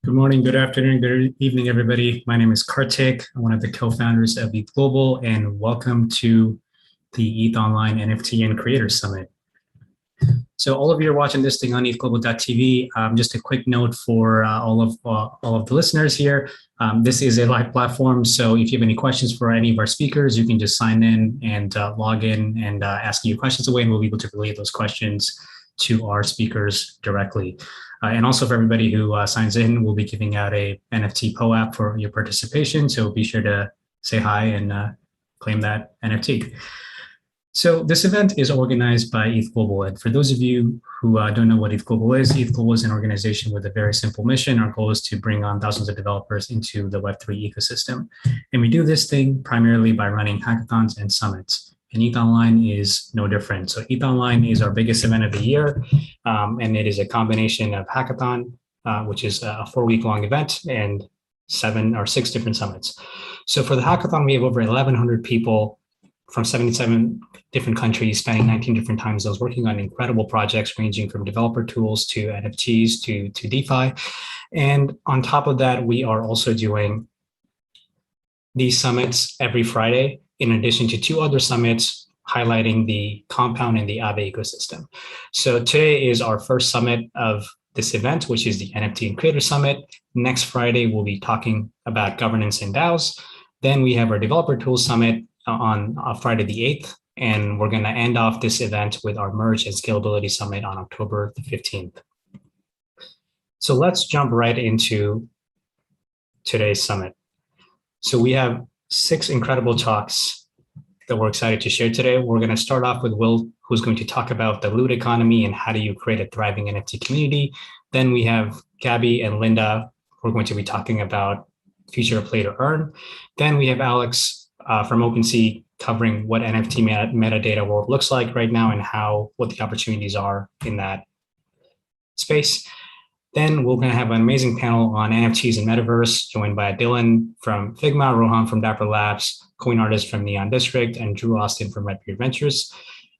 Good morning, good afternoon, good evening, everybody. My name is Kartik. I'm one of the co-founders of ETHGlobal, and welcome to the ETHOnline NFT and Creator Summit. So all of you are watching this thing on ETHGlobal.tv. Just a quick note for all of the listeners here. This is a live platform, so if you have any questions for any of our speakers, you can just sign in and log in and ask your questions away, and we'll be able to relay those questions to our speakers directly. And also for everybody who signs in, we'll be giving out a NFT POAP for your participation. So be sure to say hi and claim that NFT. So this event is organized by ETHGlobal. And for those of you who don't know what ETHGlobal is an organization with a very simple mission. Our goal is to bring on thousands of developers into the Web3 ecosystem. And we do this thing primarily by running hackathons and summits. And ETHOnline is no different. So ETHOnline is our biggest event of the year. And it is a combination of hackathon, which is a 4-week-long event, and 7 or 6 different summits. So for the hackathon, we have over 1,100 people from 77 different countries, spanning 19 different time zones, working on incredible projects ranging from developer tools to NFTs to DeFi. And on top of that, we are also doing these summits every Friday, in addition to 2 other summits highlighting the Compound and the Aave ecosystem. So today is our first summit of this event, which is the NFT and Creator Summit. Next Friday, we'll be talking about governance and DAOs. Then we have our Developer Tools Summit on Friday the 8th, and we're going to end off this event with our Merge and Scalability Summit on October the 15th. So let's jump right into today's summit. So we have 6 incredible talks that we're excited to share today. We're going to start off with Will, who's going to talk about the loot economy and how do you create a thriving NFT community. Then we have Gabby and Linda, who are going to be talking about future of play to earn. Then we have Alex from OpenSea covering what NFT metadata world looks like right now and what the opportunities are in that space. Then we're going to have an amazing panel on NFTs and Metaverse, joined by Dylan from Figma, Rohan from Dapper Labs, coin artist from Neon District, and Drew Austin from Redbeard Ventures.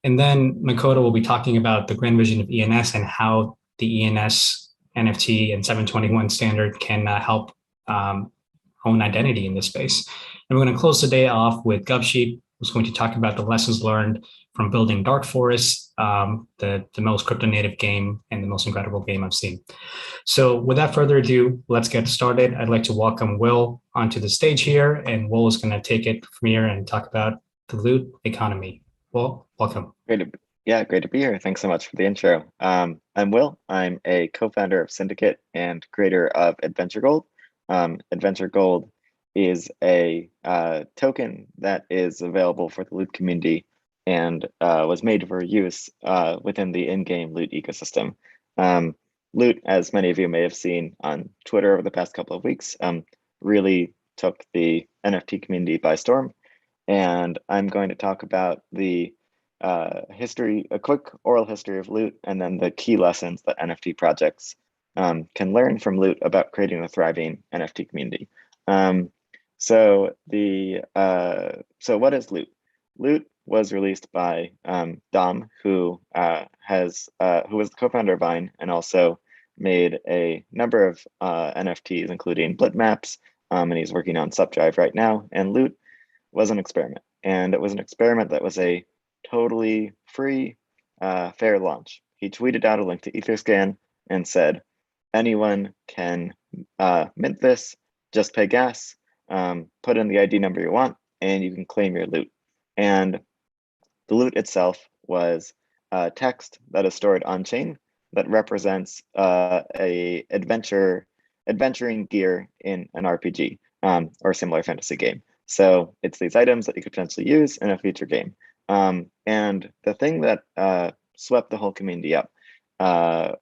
And then Makoto will be talking about the grand vision of ENS and how the ENS NFT and 721 standard can help own identity in this space. And we're going to close the day off with Gubsheet, who's going to talk about the lessons learned from building Dark Forest, the most crypto native game and the most incredible game I've seen. So without further ado, let's get started. I'd like to welcome Will onto the stage here, and Will is going to take it from here and talk about the loot economy. Will, welcome. Great to be here. Thanks so much for the intro. I'm Will. I'm a co-founder of Syndicate and creator of Adventure Gold. Adventure Gold is a token that is available for the loot community and was made for use within the in-game loot ecosystem. Loot, as many of you may have seen on Twitter over the past couple of weeks, really took the NFT community by storm. And I'm going to talk about the a quick oral history of loot, and then the key lessons that NFT projects can learn from loot about creating a thriving NFT community. So what is loot? Loot was released by Dom, who was the co-founder of Vine and also made a number of NFTs, including Blit Maps, and he's working on Subdrive right now. And Loot was an experiment, and it was an experiment that was a totally free, fair launch. He tweeted out a link to Etherscan and said, anyone can mint this, just pay gas, put in the ID number you want, and you can claim your loot. And the loot itself was text that is stored on chain that represents a adventuring gear in an RPG or similar fantasy game. So it's these items that you could potentially use in a future game. And the thing that swept the whole community up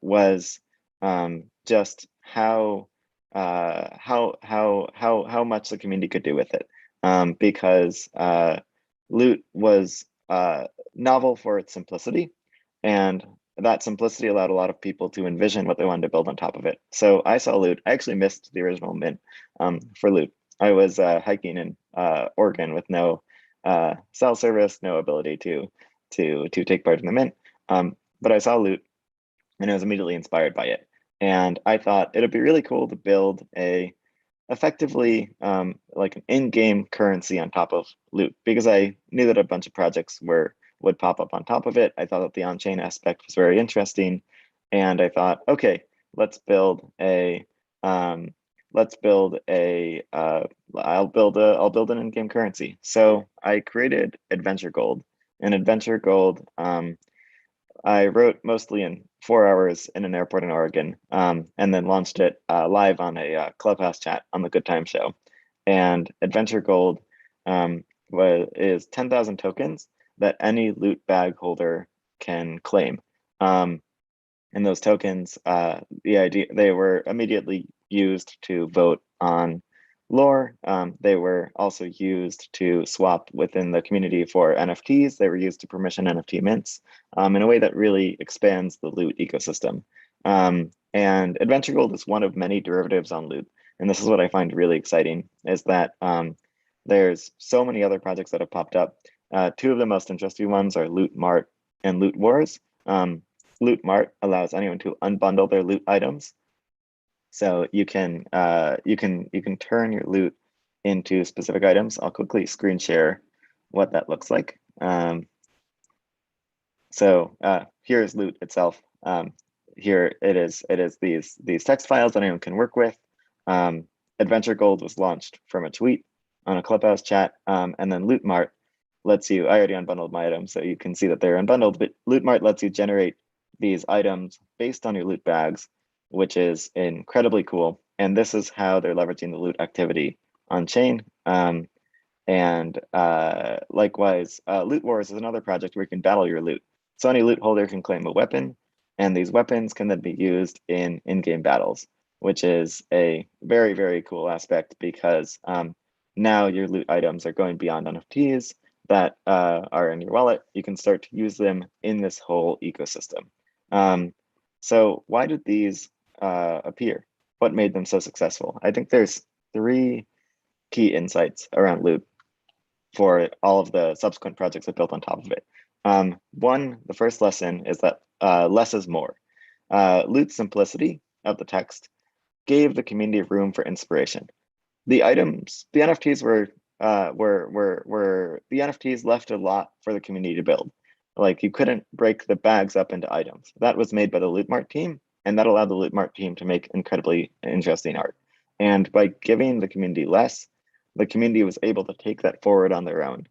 was just how much the community could do with it, because loot was novel for its simplicity, and that simplicity allowed a lot of people to envision what they wanted to build on top of it. So I saw loot. I actually missed the original mint for loot. I was hiking in Oregon with no cell service, no ability to take part in the mint, but I saw loot and I was immediately inspired by it. And I thought it'd be really cool to build a effectively like an in-game currency on top of loot, because I knew that a bunch of projects would pop up on top of it. I thought that the on-chain aspect was very interesting, and I thought, okay, let's build a let's build a I'll build an in-game currency. So I created Adventure Gold, and Adventure Gold I wrote mostly in 4 hours in an airport in Oregon, and then launched it live on a Clubhouse chat on the Good Time Show. And Adventure Gold is 10,000 tokens that any loot bag holder can claim. And those tokens, they were immediately used to vote on lore. They were also used to swap within the community for NFTs. They were used to permission NFT mints in a way that really expands the loot ecosystem. And Adventure Gold is one of many derivatives on loot. And this is what I find really exciting, is that there's so many other projects that have popped up. Two of the most interesting ones are Loot Mart and Loot Wars. Loot Mart allows anyone to unbundle their loot items. So you can turn your loot into specific items. I'll quickly screen share what that looks like. So here's loot itself. Here it is these text files that anyone can work with. Adventure Gold was launched from a tweet on a Clubhouse chat, and then Loot Mart lets you, I already unbundled my items, so you can see that they're unbundled, but Loot Mart lets you generate these items based on your loot bags, which is incredibly cool. And this is how they're leveraging the loot activity on chain. And likewise, Loot Wars is another project where you can battle your loot. So any loot holder can claim a weapon, and these weapons can then be used in in-game battles, which is a very, very cool aspect, because now your loot items are going beyond NFTs that are in your wallet. You can start to use them in this whole ecosystem. So why did these appear? What made them so successful? I think there's 3 key insights around loot for all of the subsequent projects that built on top of it. One, the first lesson is that less is more. Loot's simplicity of the text gave the community room for inspiration. The items, the NFTs the NFTs left a lot for the community to build. Like, you couldn't break the bags up into items. That was made by the Loot Mart team, and that allowed the Loot Mart team to make incredibly interesting art. And by giving the community less, the community was able to take that forward on their own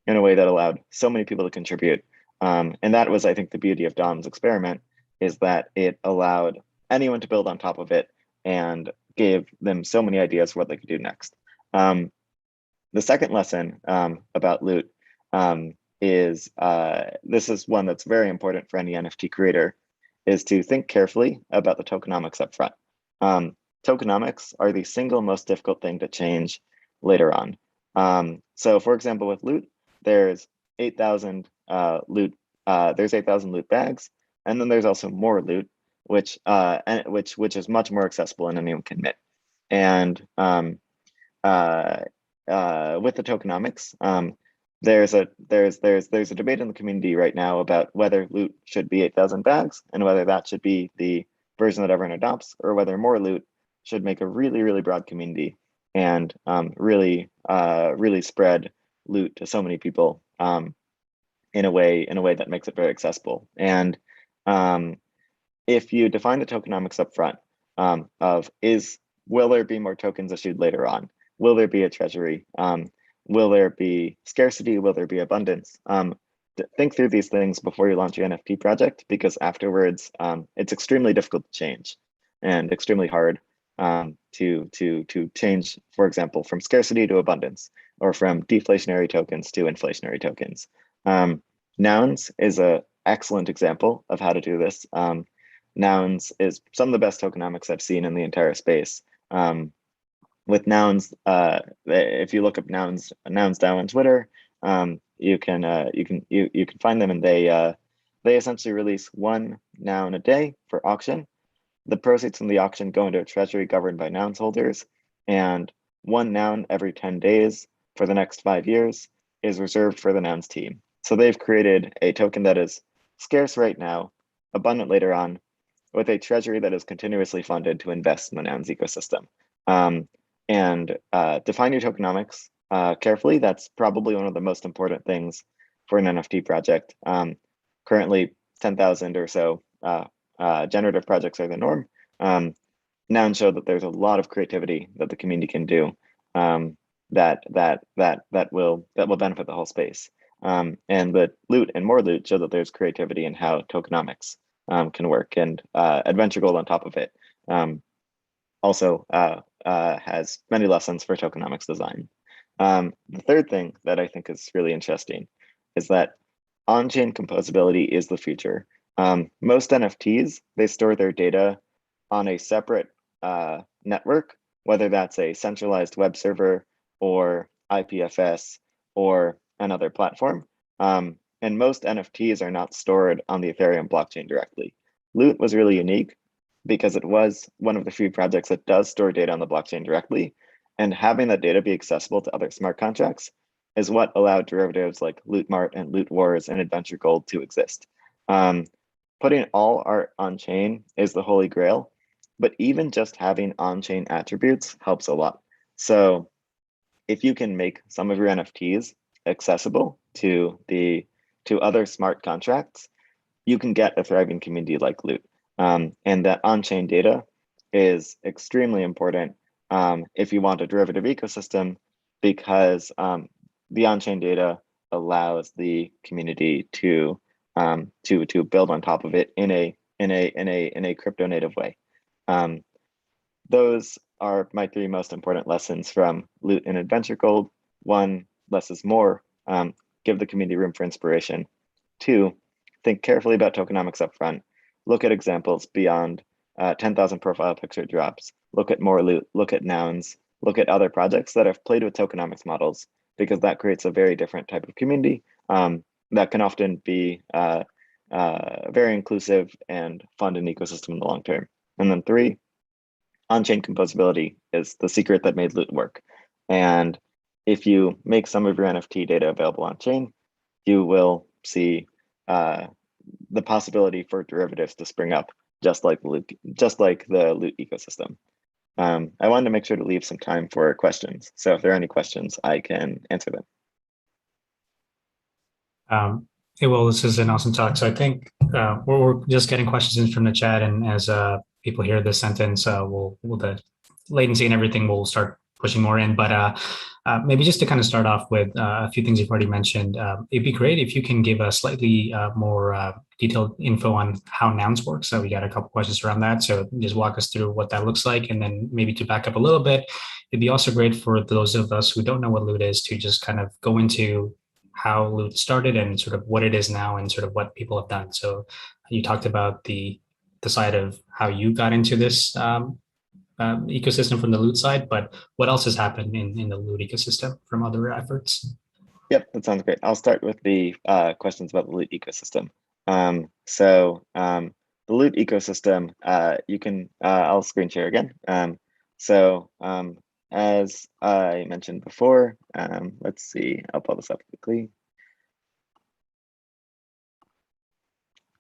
in a way that allowed so many people to contribute. And that was, I think, the beauty of Dom's experiment, is that it allowed anyone to build on top of it and gave them so many ideas for what they could do next. The second lesson about loot is this is one that's very important for any NFT creator, is to think carefully about the tokenomics up front. Tokenomics are the single most difficult thing to change later on. So for example, with loot, there's 8,000 loot bags, and then there's also more loot, which is much more accessible and anyone can mint. And with the tokenomics, there's a debate in the community right now about whether loot should be 8,000 bags and whether that should be the version that everyone adopts, or whether more loot should make a really, really broad community and really spread loot to so many people in a way that makes it very accessible. And if you define the tokenomics up front will there be more tokens issued later on? Will there be a treasury? Will there be scarcity? Will there be abundance? Think through these things before you launch your NFT project, because afterwards it's extremely difficult to change and extremely hard to change, for example, from scarcity to abundance, or from deflationary tokens to inflationary tokens. Nouns is an excellent example of how to do this. Nouns is some of the best tokenomics I've seen in the entire space. With nouns, if you look up nouns DAO on Twitter, you can find them, and they essentially release 1 noun a day for auction. The proceeds from the auction go into a treasury governed by nouns holders, and 1 noun every 10 days for the next 5 years is reserved for the nouns team. So they've created a token that is scarce right now, abundant later on, with a treasury that is continuously funded to invest in the Nouns ecosystem. And define your tokenomics carefully. That's probably one of the most important things for an NFT project. Currently, 10,000 or so generative projects are the norm. Nouns show that there's a lot of creativity that the community can do that will benefit the whole space. And the loot and more loot show that there's creativity in how tokenomics can work, and Adventure Gold on top of it also has many lessons for tokenomics design. The third thing that I think is really interesting is that on-chain composability is the future. Most NFTs, they store their data on a separate network, whether that's a centralized web server or IPFS or another platform. And most NFTs are not stored on the Ethereum blockchain directly. Loot was really unique because it was one of the few projects that does store data on the blockchain directly, and having that data be accessible to other smart contracts is what allowed derivatives like Loot Mart and Loot Wars and Adventure Gold to exist. Putting all art on chain is the holy grail, but even just having on-chain attributes helps a lot. So if you can make some of your NFTs accessible to other smart contracts, you can get a thriving community like Loot. And that on-chain data is extremely important if you want a derivative ecosystem, because the on-chain data allows the community to build on top of it in a crypto native way. Those are my three most important lessons from Loot and Adventure Gold. One, less is more. Give the community room for inspiration. Two, think carefully about tokenomics up front. Look at examples beyond 10,000 profile picture drops. Look at more Loot, look at Nouns, look at other projects that have played with tokenomics models, because that creates a very different type of community that can often be very inclusive and fund an ecosystem in the long term. And then three, on-chain composability is the secret that made Loot work. And if you make some of your NFT data available on-chain, you will see the possibility for derivatives to spring up, just like the Loot ecosystem. I wanted to make sure to leave some time for questions. So if there are any questions, I can answer them. Hey, well, this is an awesome talk. So I think we're just getting questions in from the chat, and as people hear this sentence, the latency and everything will start pushing more in. But maybe just to kind of start off with a few things you've already mentioned, it'd be great if you can give a slightly more detailed info on how Nouns work. So we got a couple questions around that. So just walk us through what that looks like, and then maybe to back up a little bit, it'd be also great for those of us who don't know what Loot is to just kind of go into how Loot started and sort of what it is now and sort of what people have done. So you talked about the side of how you got into this ecosystem from the Loot side, but what else has happened in the Loot ecosystem from other efforts? Yep, that sounds great. I'll start with the questions about the Loot ecosystem. The Loot ecosystem, you can, I'll screen share again. As I mentioned before, let's see, I'll pull this up quickly.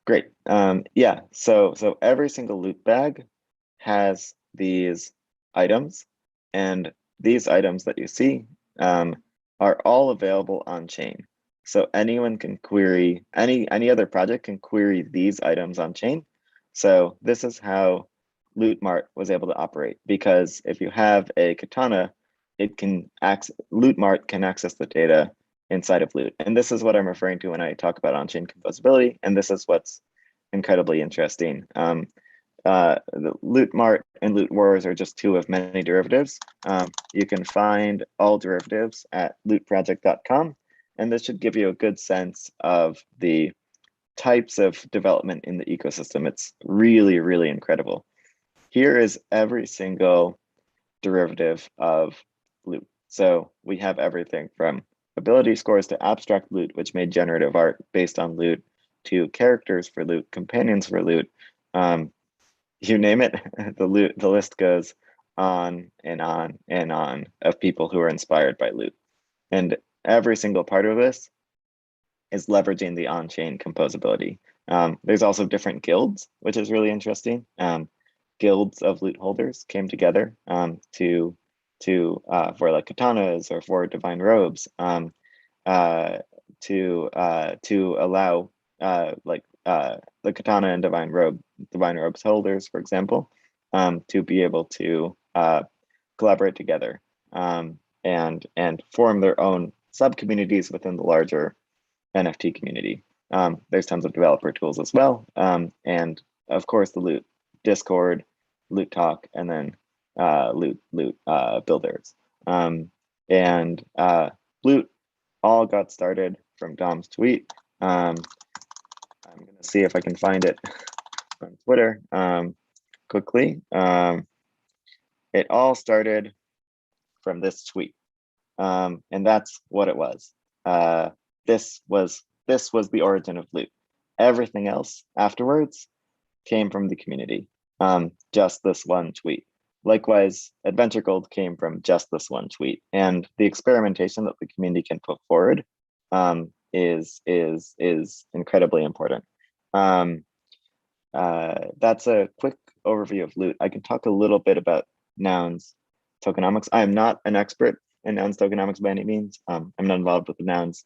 Great. Yeah, so every single Loot bag has these items, and these items that you see are all available on chain. So anyone can query, any other project can query these items on chain. So this is how Loot Mart was able to operate, because if you have a katana, Loot Mart can access the data inside of Loot. And this is what I'm referring to when I talk about on-chain composability. And this is what's incredibly interesting. The Loot Mart and Loot Wars are just two of many derivatives. You can find all derivatives at lootproject.com, and this should give you a good sense of the types of development in the ecosystem. It's really, really incredible. Here is every single derivative of Loot. So we have everything from ability scores to abstract Loot, which made generative art based on Loot, to characters for Loot, companions for Loot. You name it, the list goes on and on and on of people who are inspired by Loot. And every single part of this is leveraging the on-chain composability. There's also different guilds, which is really interesting. Guilds of loot holders came together for like katanas or for divine robes, to allow the katana and divine robes holders, for example, to be able to collaborate together, and form their own sub communities within the larger NFT community. There's tons of developer tools as well, and of course the Loot Discord, Loot Talk, and then Loot builders. And Loot all got started from Dom's tweet. I'm gonna see if I can find it on Twitter quickly. It all started from this tweet, and that's what it was. This was the origin of Loot. Everything else afterwards came from the community. Just this one tweet. Likewise, Adventure Gold came from just this one tweet, and the experimentation that the community can put forward is incredibly important. That's a quick overview of Loot. I can talk a little bit about Nouns tokenomics. I am not an expert in Nouns tokenomics by any means. I'm not involved with the Nouns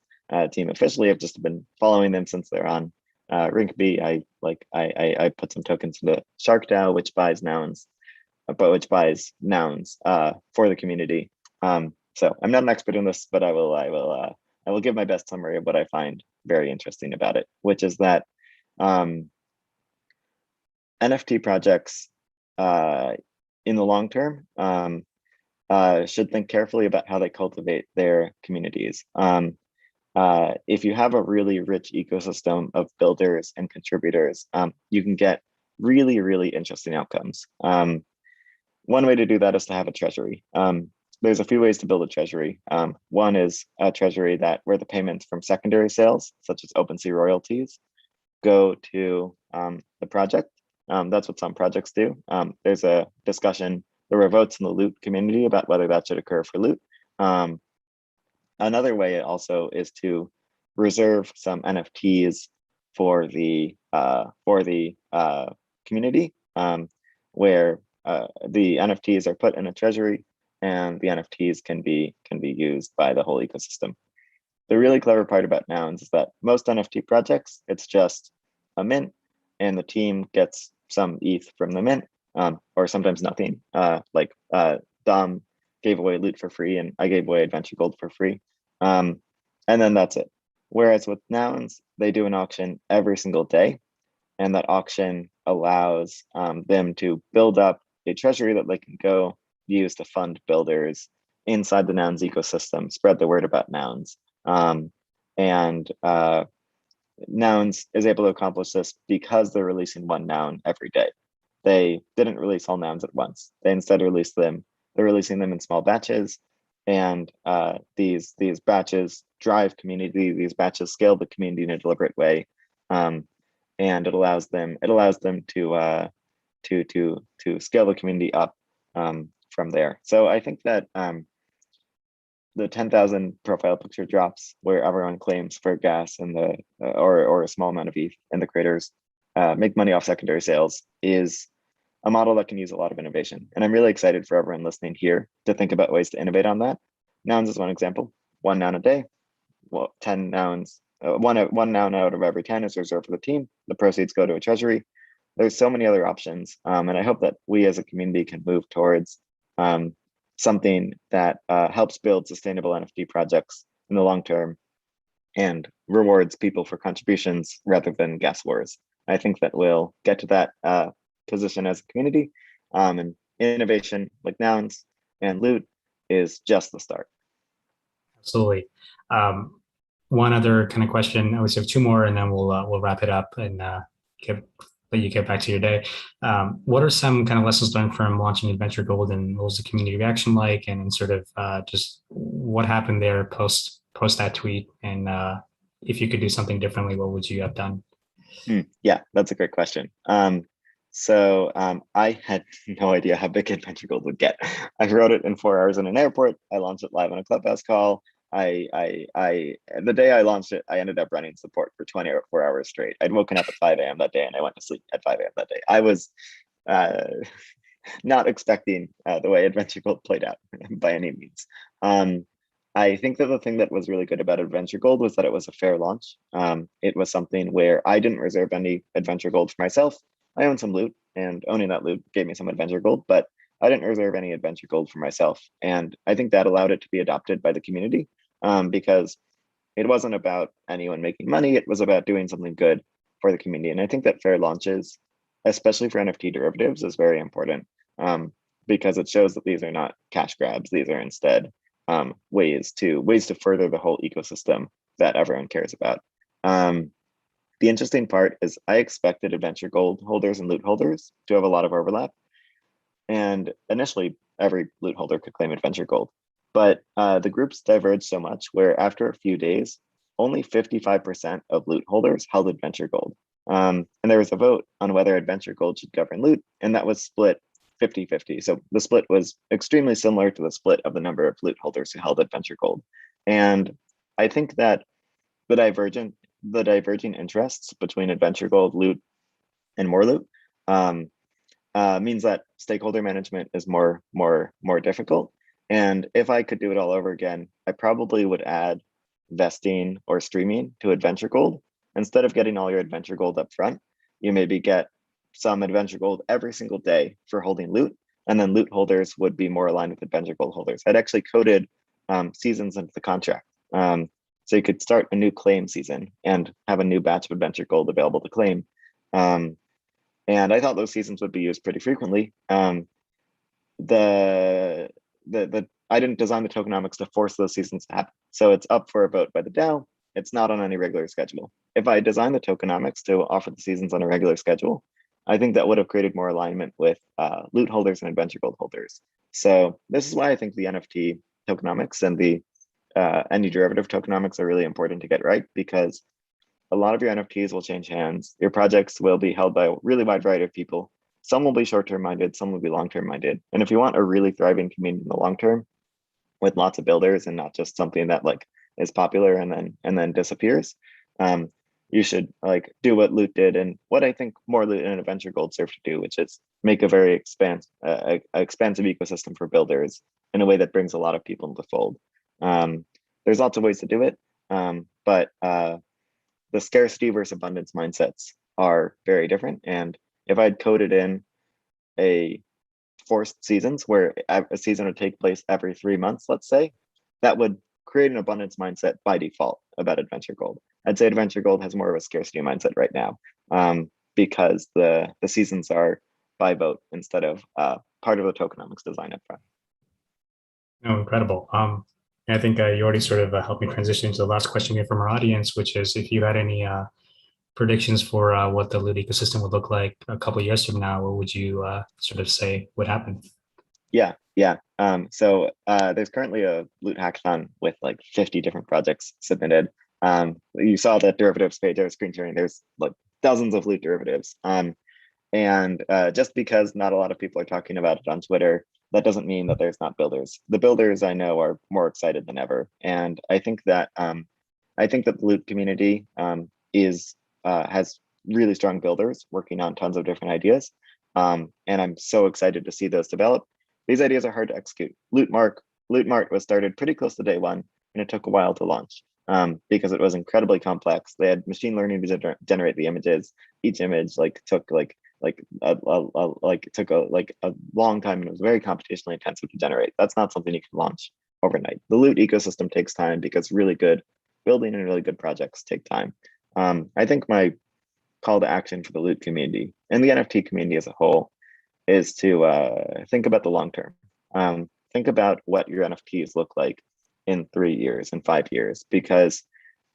team officially. I've just been following them since they're on Rinkeby. I put some tokens into Shark DAO, which buys nouns, for the community. So I'm not an expert in this, but I will give my best summary of what I find very interesting about it, which is that NFT projects in the long term should think carefully about how they cultivate their communities. If you have a really rich ecosystem of builders and contributors, you can get really, really interesting outcomes. One way to do that is to have a treasury. There's a few ways to build a treasury. One is a treasury where the payments from secondary sales, such as OpenSea royalties, go to the project. That's what some projects do. There's a discussion, there were votes in the Loot community about whether that should occur for Loot. Another way also is to reserve some NFTs for the community, where the NFTs are put in a treasury and the NFTs can be used by the whole ecosystem. The really clever part about Nouns is that most NFT projects, it's just a mint and the team gets some ETH from the mint, or sometimes nothing. Dom gave away Loot for free and I gave away Adventure Gold for free. And then that's it. Whereas with Nouns, they do an auction every single day. And that auction allows them to build up a treasury that they can go use to fund builders inside the Nouns ecosystem, spread the word about Nouns. And Nouns is able to accomplish this because they're releasing one noun every day. They didn't release all nouns at once. They instead released them. They're releasing them in small batches, and these batches drive community. These batches scale the community in a deliberate way, and it allows them to scale the community up from there. So I think that the 10,000 profile picture drops where everyone claims for gas and or a small amount of ETH and the creators make money off secondary sales is a model that can use a lot of innovation. And I'm really excited for everyone listening here to think about ways to innovate on that. Nouns is one example. One noun a day. Well, 10 nouns. One noun out of every 10 is reserved for the team. The proceeds go to a treasury. There's so many other options. And I hope that we as a community can move towards something that helps build sustainable NFT projects in the long term and rewards people for contributions rather than gas wars. I think that we'll get to that position as a community, and innovation like Nouns and Loot is just the start. Absolutely. One other kind of question. I always have two more, and then we'll wrap it up and let you get back to your day. What are some kind of lessons learned from launching Adventure Gold, and what was the community reaction like, and sort of just what happened there post that tweet? And if you could do something differently, what would you have done? Yeah, that's a great question. So I had no idea how big Adventure Gold would get. I wrote it in 4 hours in an airport. I launched it live on a Clubhouse call. the day I launched it, I ended up running support for 24 hours straight. I'd woken up at 5 a.m. that day and I went to sleep at 5 a.m. that day. I was uh, not expecting the way Adventure Gold played out by any means. I think that the thing that was really good about Adventure Gold was that it was a fair launch. It was something where I didn't reserve any Adventure Gold for myself. I own some loot, and owning that loot gave me some Adventure Gold, but I didn't reserve any Adventure Gold for myself. And I think that allowed it to be adopted by the community, because it wasn't about anyone making money. It was about doing something good for the community. And I think that fair launches, especially for NFT derivatives, is very important, because it shows that these are not cash grabs. These are instead ways to further the whole ecosystem that everyone cares about. The interesting part is I expected Adventure Gold holders and loot holders to have a lot of overlap. And initially, every loot holder could claim Adventure Gold. But the groups diverged so much where after a few days, only 55% of loot holders held Adventure Gold. And there was a vote on whether Adventure Gold should govern loot, and that was split 50-50. So the split was extremely similar to the split of the number of loot holders who held Adventure Gold. And I think that the diverging interests between Adventure Gold, loot, and more loot means that stakeholder management is more difficult. And if I could do it all over again, I probably would add vesting or streaming to Adventure Gold. Instead of getting all your Adventure Gold up front, you maybe get some Adventure Gold every single day for holding loot, and then loot holders would be more aligned with Adventure Gold holders. I'd actually coded seasons into the contract. So you could start a new claim season and have a new batch of Adventure Gold available to claim. And I thought those seasons would be used pretty frequently. I didn't design the tokenomics to force those seasons to happen. So it's up for a vote by the DAO. It's not on any regular schedule. If I designed the tokenomics to offer the seasons on a regular schedule, I think that would have created more alignment with loot holders and Adventure Gold holders. So this is why I think the NFT tokenomics and the any derivative tokenomics are really important to get right, because a lot of your NFTs will change hands. Your projects will be held by a really wide variety of people. Some will be short-term minded, some will be long-term minded. And if you want a really thriving community in the long term with lots of builders and not just something that like is popular and then disappears, you should like do what Loot did and what I think more Loot and Adventure Gold serve to do, which is make a very expansive ecosystem for builders in a way that brings a lot of people into the fold. There's lots of ways to do it, but the scarcity versus abundance mindsets are very different. And if I'd coded in a forced seasons where a season would take place every 3 months, let's say, that would create an abundance mindset by default about Adventure Gold. I'd say Adventure Gold has more of a scarcity mindset right now, because the seasons are by vote instead of part of the tokenomics design up front. Oh, incredible. I think you already sort of helped me transition to the last question here from our audience, which is if you had any predictions for what the loot ecosystem would look like a couple of years from now, what would you sort of say would happen? Yeah. So there's currently a loot hackathon with like 50 different projects submitted. You saw that derivatives page I was screen sharing. There's like dozens of loot derivatives. And just because not a lot of people are talking about it on Twitter, that doesn't mean that there's not builders. The builders I know are more excited than ever. And I think that the loot community has really strong builders working on tons of different ideas. And I'm so excited to see those develop. These ideas are hard to execute. Loot Mart was started pretty close to day one, and it took a while to launch because it was incredibly complex. They had machine learning to generate the images. Each image took a long time, and it was very computationally intensive to generate. That's not something you can launch overnight. The loot ecosystem takes time because really good building and really good projects take time. I think my call to action for the loot community and the NFT community as a whole is to think about the long term. Think about what your NFTs look like in 3 years and 5 years, because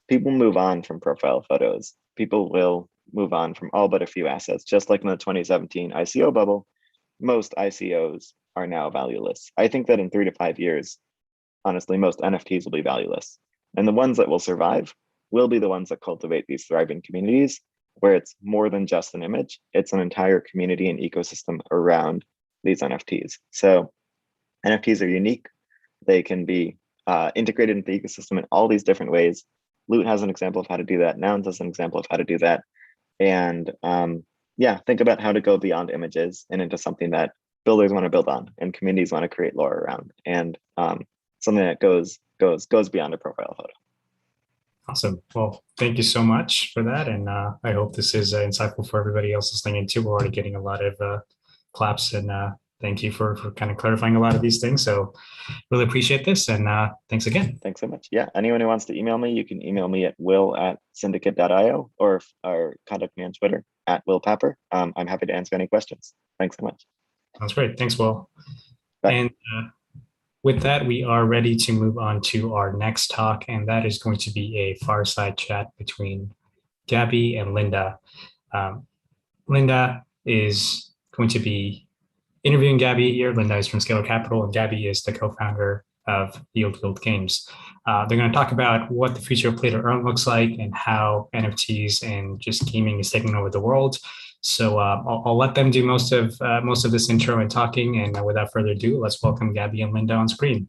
people move on from profile photos. People will move on from all but a few assets. Just like in the 2017 ICO bubble, most ICOs are now valueless. I think that in 3 to 5 years, honestly, most NFTs will be valueless. And the ones that will survive will be the ones that cultivate these thriving communities where it's more than just an image, it's an entire community and ecosystem around these NFTs. So NFTs are unique. They can be integrated into the ecosystem in all these different ways. Loot has an example of how to do that. Nouns has an example of how to do that. And yeah, think about how to go beyond images and into something that builders want to build on and communities want to create lore around, and something that goes beyond a profile photo. Awesome. Well, thank you so much for that. And I hope this is insightful for everybody else listening in too. We're already getting a lot of claps, and thank you for kind of clarifying a lot of these things. So really appreciate this, and thanks again. Thanks so much. Yeah, anyone who wants to email me, you can email me at will@syndicate.io or contact me on Twitter @willpapper. I'm happy to answer any questions. Thanks so much. Sounds great. Thanks, Will. Bye. And with that, we are ready to move on to our next talk, and that is going to be a fireside chat between Gabby and Linda. Linda is going to be interviewing Gabby here. Linda is from Scalar Capital, and Gabby is the co-founder of ETHGlobal Games. They're going to talk about what the future of play to earn looks like and how NFTs and just gaming is taking over the world. So I'll let them do most of this intro and talking. And without further ado, let's welcome Gabby and Linda on screen.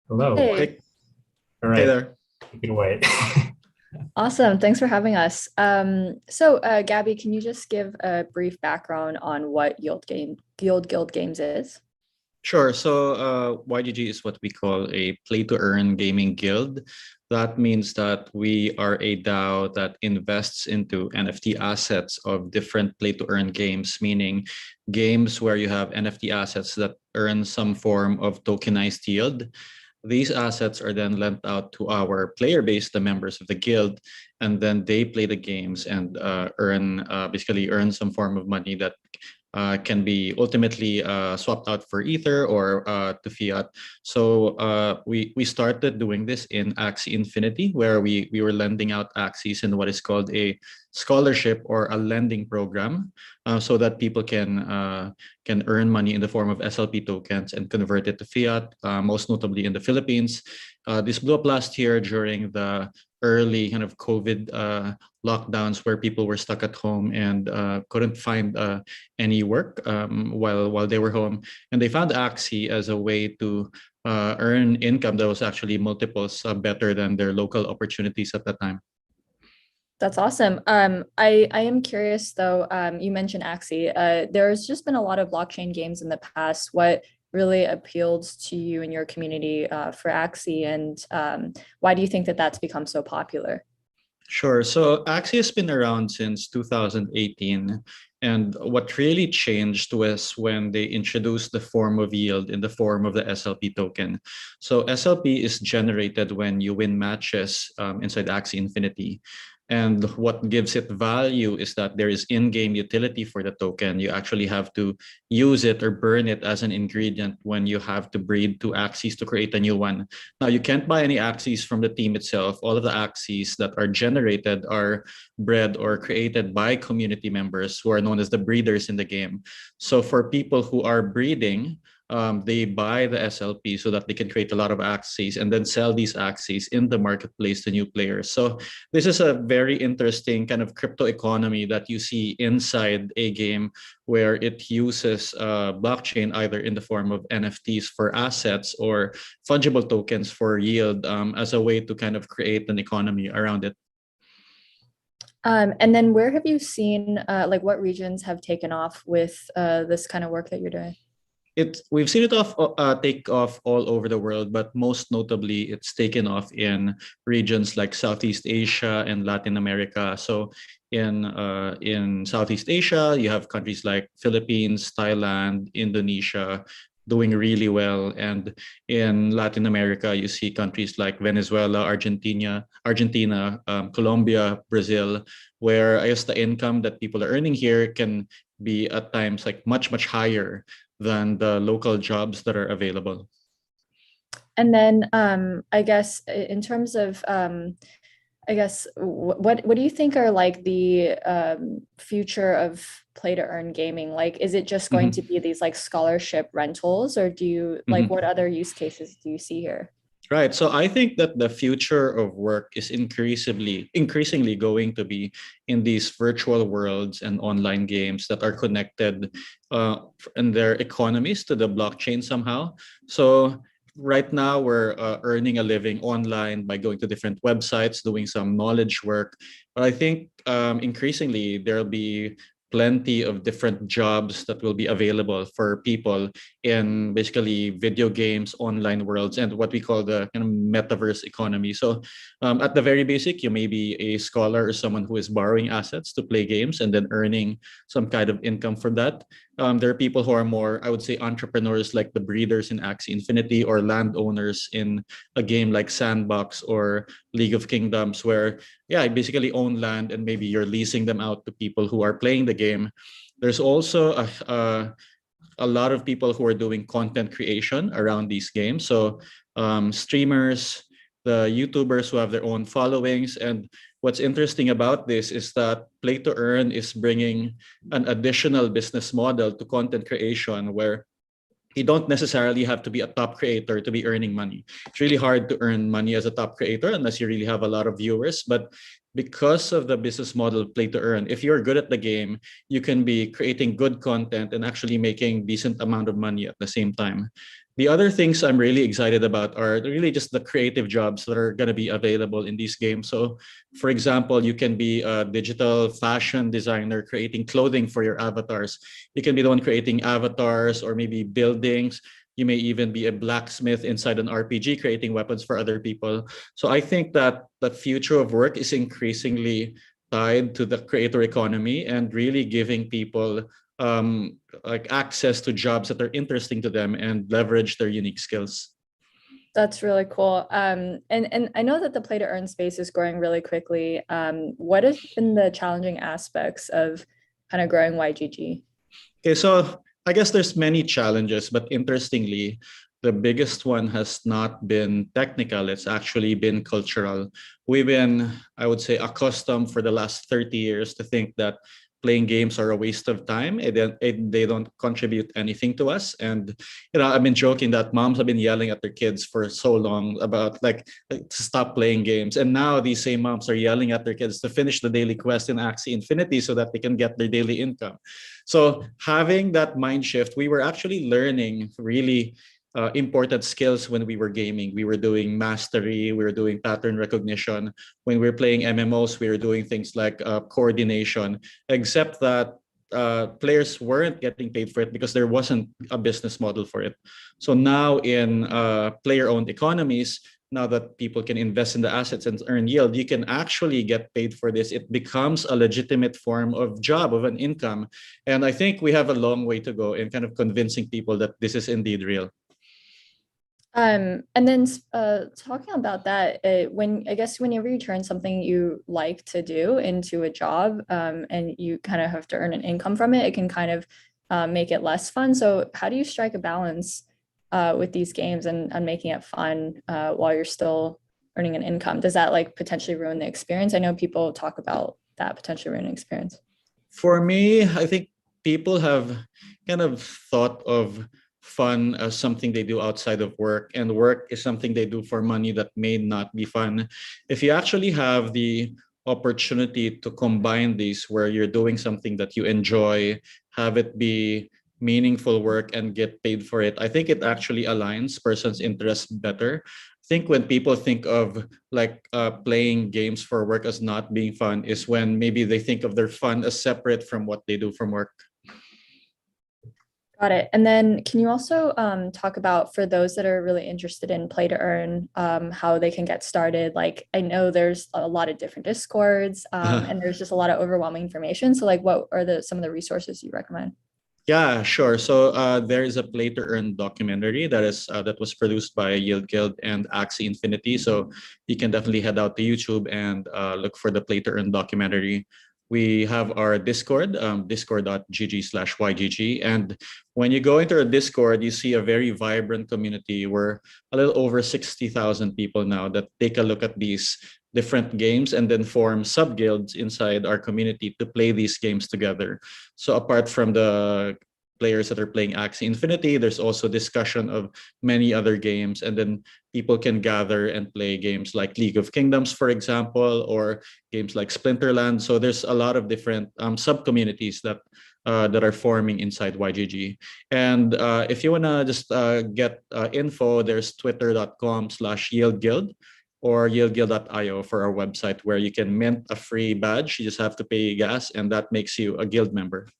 Hello. Hey. All right. Hey there. Take it away. Awesome. Thanks for having us. So Gabby, can you just give a brief background on what Guild Guild Games is? Sure. So YGG is what we call a play-to-earn gaming guild. That means that we are a DAO that invests into NFT assets of different play-to-earn games, meaning games where you have NFT assets that earn some form of tokenized yield. These assets are then lent out to our player base, the members of the guild, and then they play the games and basically earn some form of money that can be ultimately swapped out for Ether or to fiat. So we started doing this in Axie Infinity, where we were lending out Axies in what is called a scholarship or a lending program, so that people can earn money in the form of SLP tokens and convert it to fiat, most notably in the Philippines. This blew up last year during the early kind of COVID lockdowns, where people were stuck at home and couldn't find any work while they were home. And they found Axie as a way to earn income that was actually multiples better than their local opportunities at that time. That's awesome. I am curious though, you mentioned Axie. There's just been a lot of blockchain games in the past. What really appealed to you and your community for Axie, and why do you think that that's become so popular? Sure. So Axie has been around since 2018. And what really changed was when they introduced the form of yield in the form of the SLP token. So SLP is generated when you win matches inside Axie Infinity. And what gives it value is that there is in-game utility for the token. You actually have to use it or burn it as an ingredient when you have to breed two Axies to create a new one. Now, you can't buy any Axies from the team itself. All of the Axies that are generated are bred or created by community members who are known as the breeders in the game. So for people who are breeding, they buy the SLP so that they can create a lot of Axies and then sell these Axies in the marketplace to new players. So this is a very interesting kind of crypto economy that you see inside a game, where it uses blockchain either in the form of NFTs for assets or fungible tokens for yield as a way to kind of create an economy around it. And then where have you seen, like what regions have taken off with this kind of work that you're doing? We've seen it take off all over the world, but most notably, it's taken off in regions like Southeast Asia and Latin America. So in Southeast Asia, you have countries like Philippines, Thailand, Indonesia doing really well, and in Latin America, you see countries like Venezuela, Argentina, Colombia, Brazil, where I guess the income that people are earning here can be at times like much higher than the local jobs that are available. And then I guess in terms of, I guess, what do you think are like the future of play to earn gaming? Like, is it just going to be these like scholarship rentals, or do you like what other use cases do you see here? Right. So I think that the future of work is increasingly going to be in these virtual worlds and online games that are connected in their economies to the blockchain somehow. So right now we're earning a living online by going to different websites, doing some knowledge work. But I think increasingly there'll be plenty of different jobs that will be available for people in basically video games, online worlds, and what we call the kind of metaverse economy. So, at the very basic, you may be a scholar or someone who is borrowing assets to play games and then earning some kind of income from that. There are people who are more, I would say, entrepreneurs like the breeders in Axie Infinity or landowners in a game like Sandbox or League of Kingdoms, where, yeah, you basically own land and maybe you're leasing them out to people who are playing the game. There's also a lot of people who are doing content creation around these games. So streamers, the YouTubers who have their own followings. And what's interesting about this is that Play to Earn is bringing an additional business model to content creation where you don't necessarily have to be a top creator to be earning money. It's really hard to earn money as a top creator unless you really have a lot of viewers. But because of the business model Play to Earn, if you're good at the game, you can be creating good content and actually making decent amount of money at the same time. The other things I'm really excited about are really just the creative jobs that are going to be available in these games. So, for example, you can be a digital fashion designer creating clothing for your avatars. You can be the one creating avatars or maybe buildings. You may even be a blacksmith inside an RPG creating weapons for other people. So I think that the future of work is increasingly tied to the creator economy and really giving people like access to jobs that are interesting to them and leverage their unique skills. That's really cool. And I know that the play to earn space is growing really quickly. What have been the challenging aspects of kind of growing YGG? Okay, so I guess there's many challenges, but interestingly, the biggest one has not been technical. It's actually been cultural. We've been, I would say, accustomed for the last 30 years to think that playing games are a waste of time and they don't contribute anything to us. And, I've been joking that moms have been yelling at their kids for so long about to stop playing games. And now these same moms are yelling at their kids to finish the daily quest in Axie Infinity so that they can get their daily income. So having that mind shift, we were actually learning really important skills when we were gaming. We were doing mastery, we were doing pattern recognition. When we were playing MMOs, we were doing things like coordination, except that players weren't getting paid for it because there wasn't a business model for it. So now in player-owned economies, now that people can invest in the assets and earn yield, you can actually get paid for this. It becomes a legitimate form of job, of an income. And I think we have a long way to go in kind of convincing people that this is indeed real. And then talking about that, whenever you turn something you like to do into a job, and you kind of have to earn an income from it, it can kind of make it less fun. So how do you strike a balance with these games and making it fun while you're still earning an income? Does that like potentially ruin the experience? I know people talk about that potentially ruining experience. For me, I think people have kind of thought of fun as something they do outside of work, and work is something they do for money that may not be fun. If you actually have the opportunity to combine these where you're doing something that you enjoy, have it be meaningful work and get paid for it, I think it actually aligns person's interests better. I think when people think of playing games for work as not being fun is when maybe they think of their fun as separate from what they do from work. Got it. And then can you also talk about, for those that are really interested in play to earn, how they can get started? Like, I know there's a lot of different Discords and there's just a lot of overwhelming information. So like, what are some of the resources you recommend? Yeah, sure. So there is a Play to Earn documentary that was produced by Yield Guild and Axie Infinity. So you can definitely head out to YouTube and look for the Play to Earn documentary. We have our Discord, discord.gg/YGG. And when you go into our Discord, you see a very vibrant community. We're a little over 60,000 people now that take a look at these different games and then form sub-guilds inside our community to play these games together. So apart from the players that are playing Axie Infinity. There's also discussion of many other games, and then people can gather and play games like League of Kingdoms, for example, or games like Splinterland. So there's a lot of different sub-communities that are forming inside YGG. And if you want to just get info, there's twitter.com/yieldguild or yieldguild.io for our website, where you can mint a free badge. You just have to pay gas, and that makes you a guild member.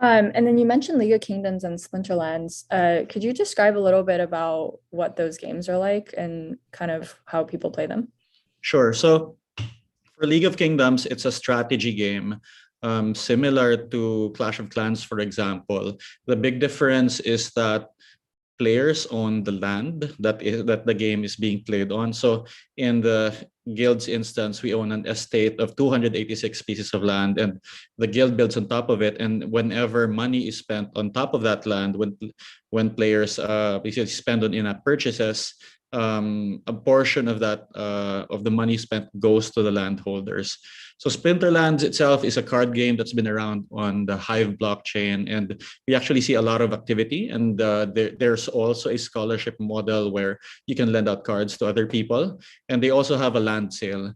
And then you mentioned League of Kingdoms and Splinterlands. Could you describe a little bit about what those games are like and kind of how people play them? Sure. So for League of Kingdoms, it's a strategy game, similar to Clash of Clans, for example. The big difference is that players own the land that the game is being played on. So in the guild's instance, we own an estate of 286 pieces of land, and the guild builds on top of it. And whenever money is spent on top of that land, when players basically spend on in-app purchases, a portion of that of the money spent goes to the landholders. So Splinterlands itself is a card game that's been around on the Hive blockchain, and we actually see a lot of activity. And there's also a scholarship model where you can lend out cards to other people, and they also have a land sale.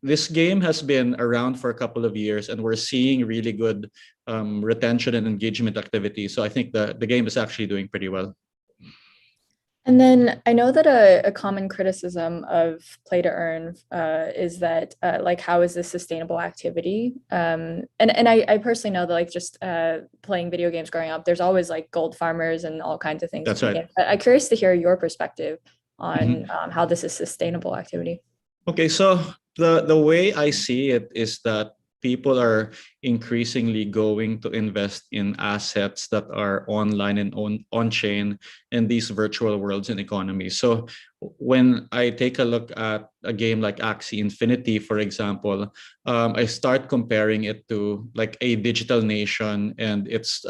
This game has been around for a couple of years, and we're seeing really good retention and engagement activity. So I think the game is actually doing pretty well. And then I know that a common criticism of play to earn is that like, how is this sustainable activity? And I personally know that, like, just playing video games growing up, there's always like gold farmers and all kinds of things. That's right. I'm curious to hear your perspective on how this is sustainable activity. Okay, so the way I see it is that people are increasingly going to invest in assets that are online and on-chain in these virtual worlds and economies. So when I take a look at a game like Axie Infinity, for example, I start comparing it to like a digital nation, and its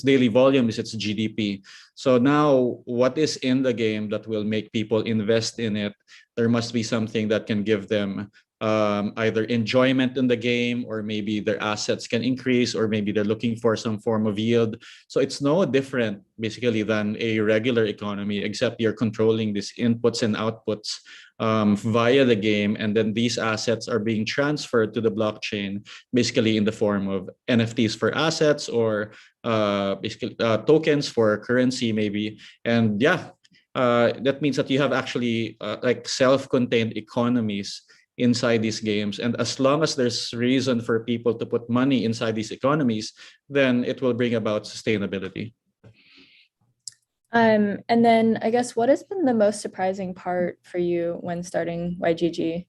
daily volume is its GDP. So now, what is in the game that will make people invest in it? There must be something that can give them either enjoyment in the game, or maybe their assets can increase, or maybe they're looking for some form of yield. So it's no different basically than a regular economy, except you're controlling these inputs and outputs via the game, and then these assets are being transferred to the blockchain, basically in the form of NFTs for assets, or basically tokens for currency maybe. And yeah, that means that you have actually like self-contained economies inside these games. And as long as there's reason for people to put money inside these economies, then it will bring about sustainability. And then I guess, what has been the most surprising part for you when starting YGG?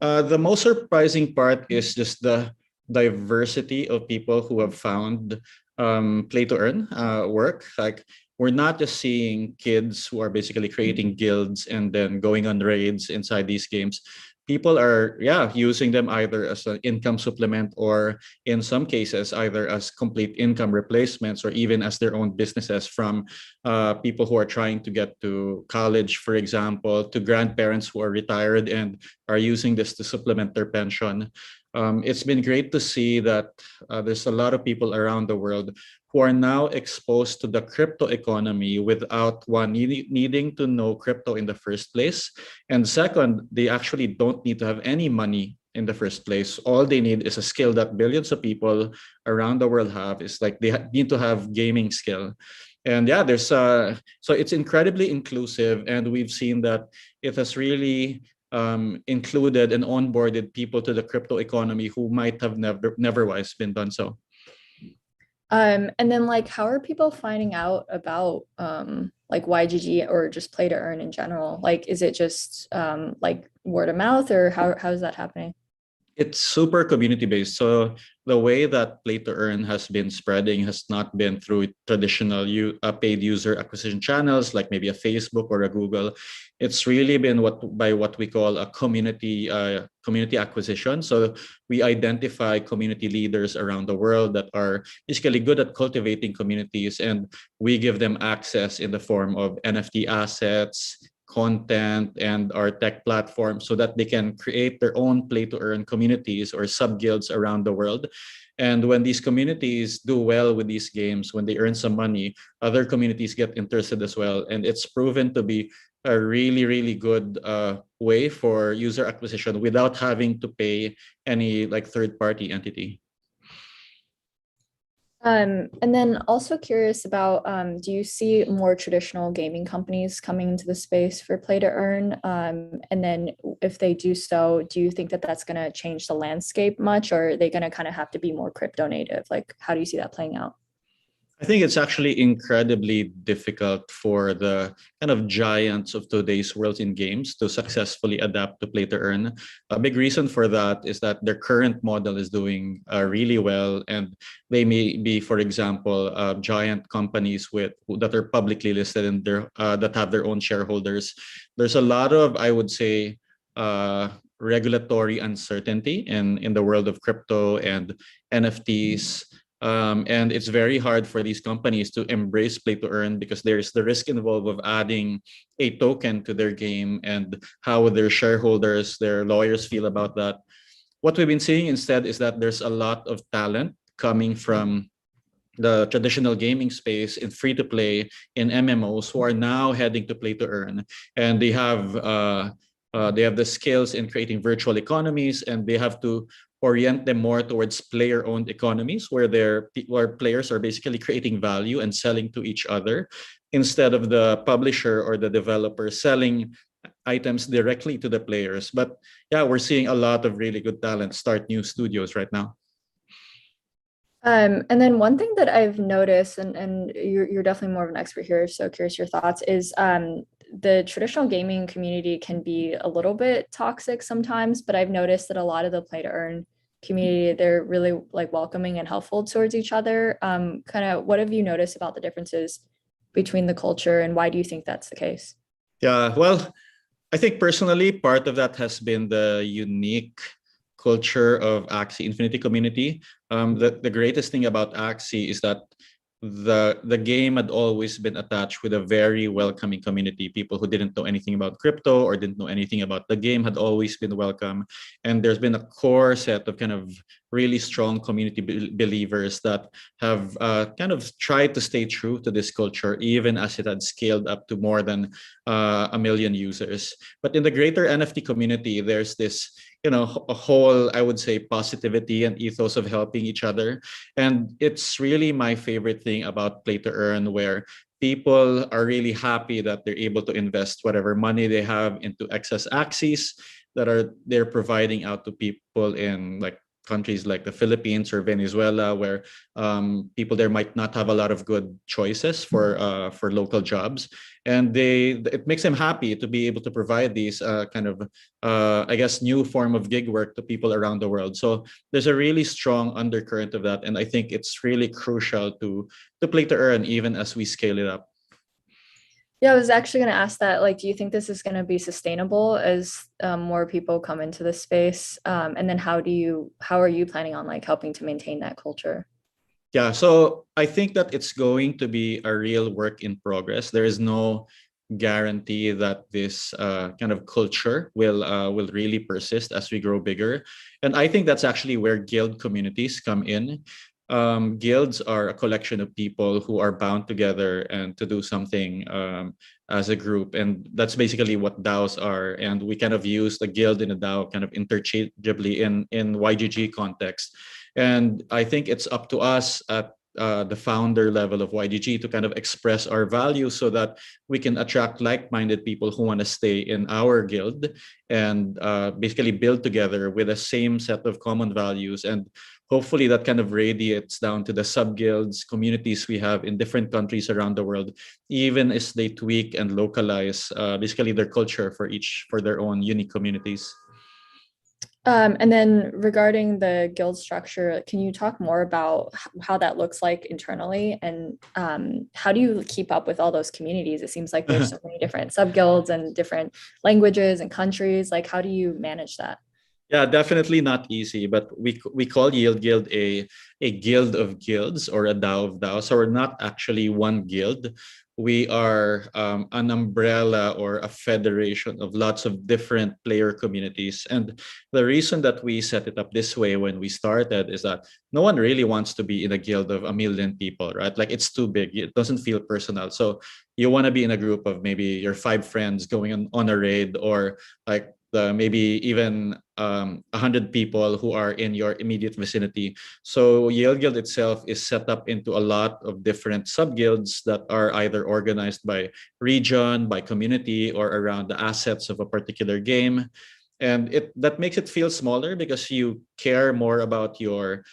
The most surprising part is just the diversity of people who have found play to earn work. Like, we're not just seeing kids who are basically creating guilds and then going on raids inside these games. People are using them either as an income supplement, or in some cases either as complete income replacements, or even as their own businesses, from people who are trying to get to college, for example, to grandparents who are retired and are using this to supplement their pension. It's been great to see that there's a lot of people around the world who are now exposed to the crypto economy without one needing to know crypto in the first place. And second, they actually don't need to have any money in the first place. All they need is a skill that billions of people around the world have. It's like they need to have gaming skill. And yeah, there's so it's incredibly inclusive, and we've seen that it has really included and onboarded people to the crypto economy who might have never been done so. And then, like, how are people finding out about like YGG or just play to earn in general? Like, is it just like word of mouth, or how is that happening? It's super community based. So the way that play to earn has been spreading has not been through traditional paid user acquisition channels like maybe a Facebook or a Google. It's really been by what we call a community acquisition. So we identify community leaders around the world that are basically good at cultivating communities, and we give them access in the form of NFT assets, content and our tech platform so that they can create their own play-to-earn communities or sub-guilds around the world. And when these communities do well with these games, when they earn some money, other communities get interested as well. And it's proven to be a really, really good way for user acquisition without having to pay any like third-party entity. And then also curious about, do you see more traditional gaming companies coming into the space for play to earn? And then if they do so, do you think that that's going to change the landscape much, or are they going to kind of have to be more crypto native? Like, how do you see that playing out? I think it's actually incredibly difficult for the kind of giants of today's world in games to successfully adapt to play to earn. A big reason for that is that their current model is doing really well, and they may be, for example, giant companies that are publicly listed and that have their own shareholders. There's a lot of, I would say, regulatory uncertainty in the world of crypto and NFTs. And it's very hard for these companies to embrace play to earn because there's the risk involved of adding a token to their game and how their shareholders, their lawyers feel about that. What we've been seeing instead is that there's a lot of talent coming from the traditional gaming space in free to play in MMOs who are now heading to play to earn, and they have the skills in creating virtual economies, and they have to orient them more towards player-owned economies where players are basically creating value and selling to each other instead of the publisher or the developer selling items directly to the players. But yeah, we're seeing a lot of really good talent start new studios right now. And then one thing that I've noticed, and you're definitely more of an expert here, so curious your thoughts, is the traditional gaming community can be a little bit toxic sometimes, but I've noticed that a lot of the play to earn community, they're really like welcoming and helpful towards each other. Kind of what have you noticed about the differences between the culture, and why do you think that's the case? Yeah, well, I think personally, part of that has been the unique culture of Axie Infinity community. The greatest thing about Axie is that the game had always been attached with a very welcoming community. People who didn't know anything about crypto or didn't know anything about the game had always been welcome. And there's been a core set of kind of really strong community believers that have kind of tried to stay true to this culture, even as it had scaled up to more than 1 million users. But in the greater NFT community, there's this a whole, I would say, positivity and ethos of helping each other. And it's really my favorite thing about play to earn, where people are really happy that they're able to invest whatever money they have into excess Axies that they're providing out to people in like countries like the Philippines or Venezuela, where people there might not have a lot of good choices for local jobs, and it makes them happy to be able to provide these kind of I guess new form of gig work to people around the world. So there's a really strong undercurrent of that, and I think it's really crucial to play to earn even as we scale it up. Yeah, I was actually going to ask that. Like, do you think this is going to be sustainable as more people come into the space? And then how are you planning on like helping to maintain that culture? Yeah, so I think that it's going to be a real work in progress. There is no guarantee that this kind of culture will really persist as we grow bigger. And I think that's actually where guild communities come in. Guilds are a collection of people who are bound together and to do something as a group, and that's basically what DAOs are. And we kind of use the guild and the DAO kind of interchangeably in YGG context. And I think it's up to us at the founder level of YGG to kind of express our values so that we can attract like-minded people who want to stay in our guild and basically build together with the same set of common values. And hopefully that kind of radiates down to the sub-guilds, communities we have in different countries around the world, even as they tweak and localize basically their culture for their own unique communities. And then regarding the guild structure, can you talk more about how that looks like internally, and how do you keep up with all those communities? It seems like there's so many different sub-guilds and different languages and countries. Like, how do you manage that? Yeah, definitely not easy, but we call Yield Guild a guild of guilds or a DAO of DAOs. So we're not actually one guild. we are an umbrella or a federation of lots of different player communities. And the reason that we set it up this way when we started is that no one really wants to be in a guild of 1 million people, right? Like it's too big. It doesn't feel personal. So you want to be in a group of maybe your 5 friends going on a raid, or like maybe even 100 people who are in your immediate vicinity. So Yale Guild itself is set up into a lot of different sub-guilds that are either organized by region, by community, or around the assets of a particular game. And that makes it feel smaller because you care more about your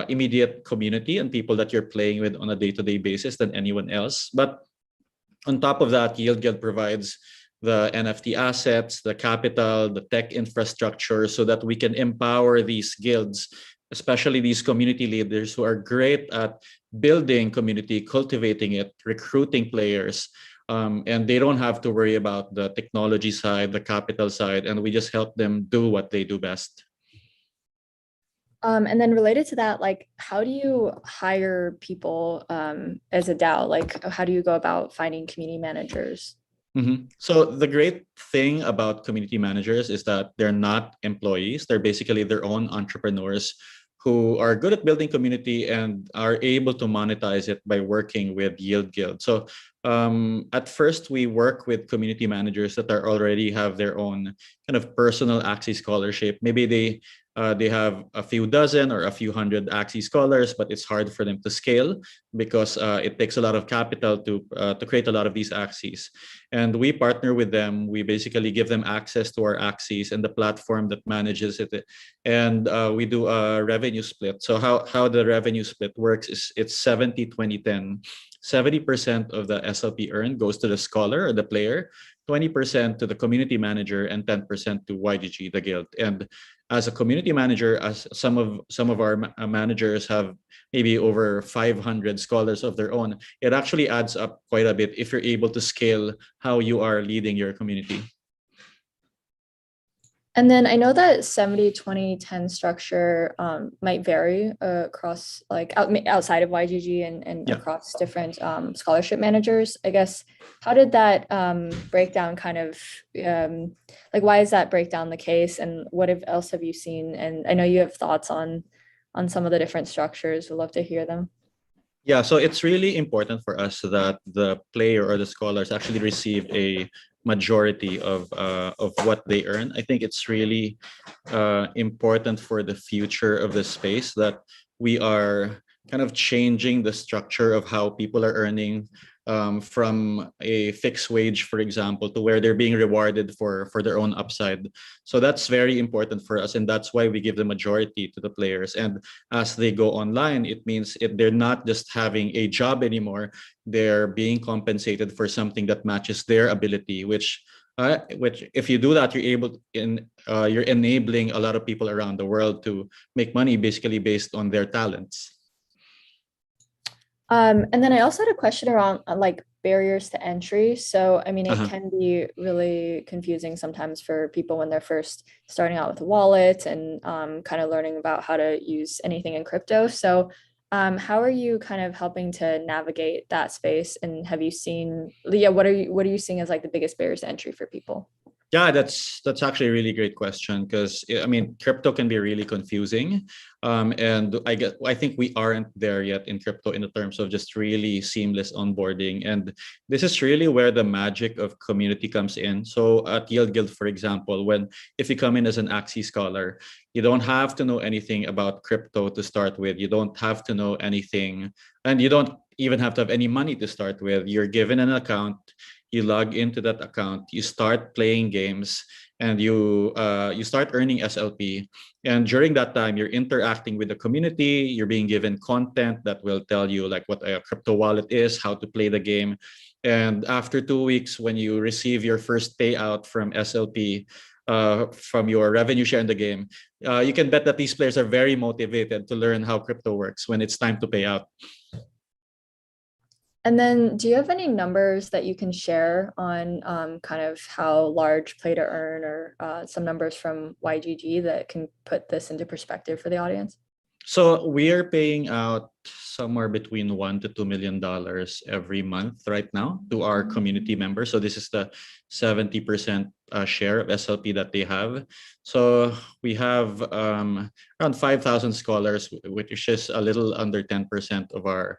immediate community and people that you're playing with on a day-to-day basis than anyone else. But on top of that, Yield Guild provides the NFT assets, the capital, the tech infrastructure, so that we can empower these guilds, especially these community leaders who are great at building community, cultivating it, recruiting players. And they don't have to worry about the technology side, the capital side, and we just help them do what they do best. And then related to that, like, how do you hire people as a DAO? Like, how do you go about finding community managers? So the great thing about community managers is that they're not employees. They're basically their own entrepreneurs who are good at building community and are able to monetize it by working with Yield Guild. So at first, we work with community managers that are already have their own kind of personal Axie scholarship. Maybe they have a few dozen or a few hundred Axie scholars, but it's hard for them to scale because it takes a lot of capital to create a lot of these Axies. And we partner with them. We basically give them access to our Axies and the platform that manages it. And we do a revenue split. So how the revenue split works is it's 70-20-10. 70% of the SLP earned goes to the scholar or the player, 20% to the community manager, and 10% to YGG, the guild. And as a community manager, as some of our managers have maybe over 500 scholars of their own, it actually adds up quite a bit if you're able to scale how you are leading your community. And then I know that 70-20-10 structure might vary across, like outside of YGG and across different scholarship managers. I guess, how did that breakdown kind of, like, why is that breakdown the case, and what else have you seen? And I know you have thoughts on some of the different structures. We'd love to hear them. Yeah, so it's really important for us that the player or the scholars actually receive a majority of what they earn. I think it's really important for the future of the space that we are kind of changing the structure of how people are earning from a fixed wage, for example, to where they're being rewarded for their own upside. So that's very important for us, and that's why we give the majority to the players. And as they go online, it means they're not just having a job anymore, they're being compensated for something that matches their ability, which if you do that, you're enabling a lot of people around the world to make money basically based on their talents. And then I also had a question around like barriers to entry. So, I mean, it can be really confusing sometimes for people when they're first starting out with a wallet and kind of learning about how to use anything in crypto. So, how are you kind of helping to navigate that space? And have you seen, what are you seeing as like the biggest barriers to entry for people? Yeah, that's actually a really great question, because I mean, crypto can be really confusing, and I think we aren't there yet in crypto in the terms of just really seamless onboarding, and this is really where the magic of community comes in. So at Yield Guild, for example, if you come in as an Axie scholar, you don't have to know anything about crypto to start with. You don't have to know anything, and you don't even have to have any money to start with. You're given an account. You log into that account, you start playing games, and you start earning SLP. And during that time, you're interacting with the community. You're being given content that will tell you like what a crypto wallet is, how to play the game. And after 2 weeks, when you receive your first payout from SLP, from your revenue share in the game, you can bet that these players are very motivated to learn how crypto works when it's time to pay out. And then do you have any numbers that you can share on kind of how large play to earn, or some numbers from YGG that can put this into perspective for the audience? So we are paying out somewhere between $1 to $2 million every month right now to our community members. So this is the 70% share of SLP that they have. So we have around 5,000 scholars, which is a little under 10% of our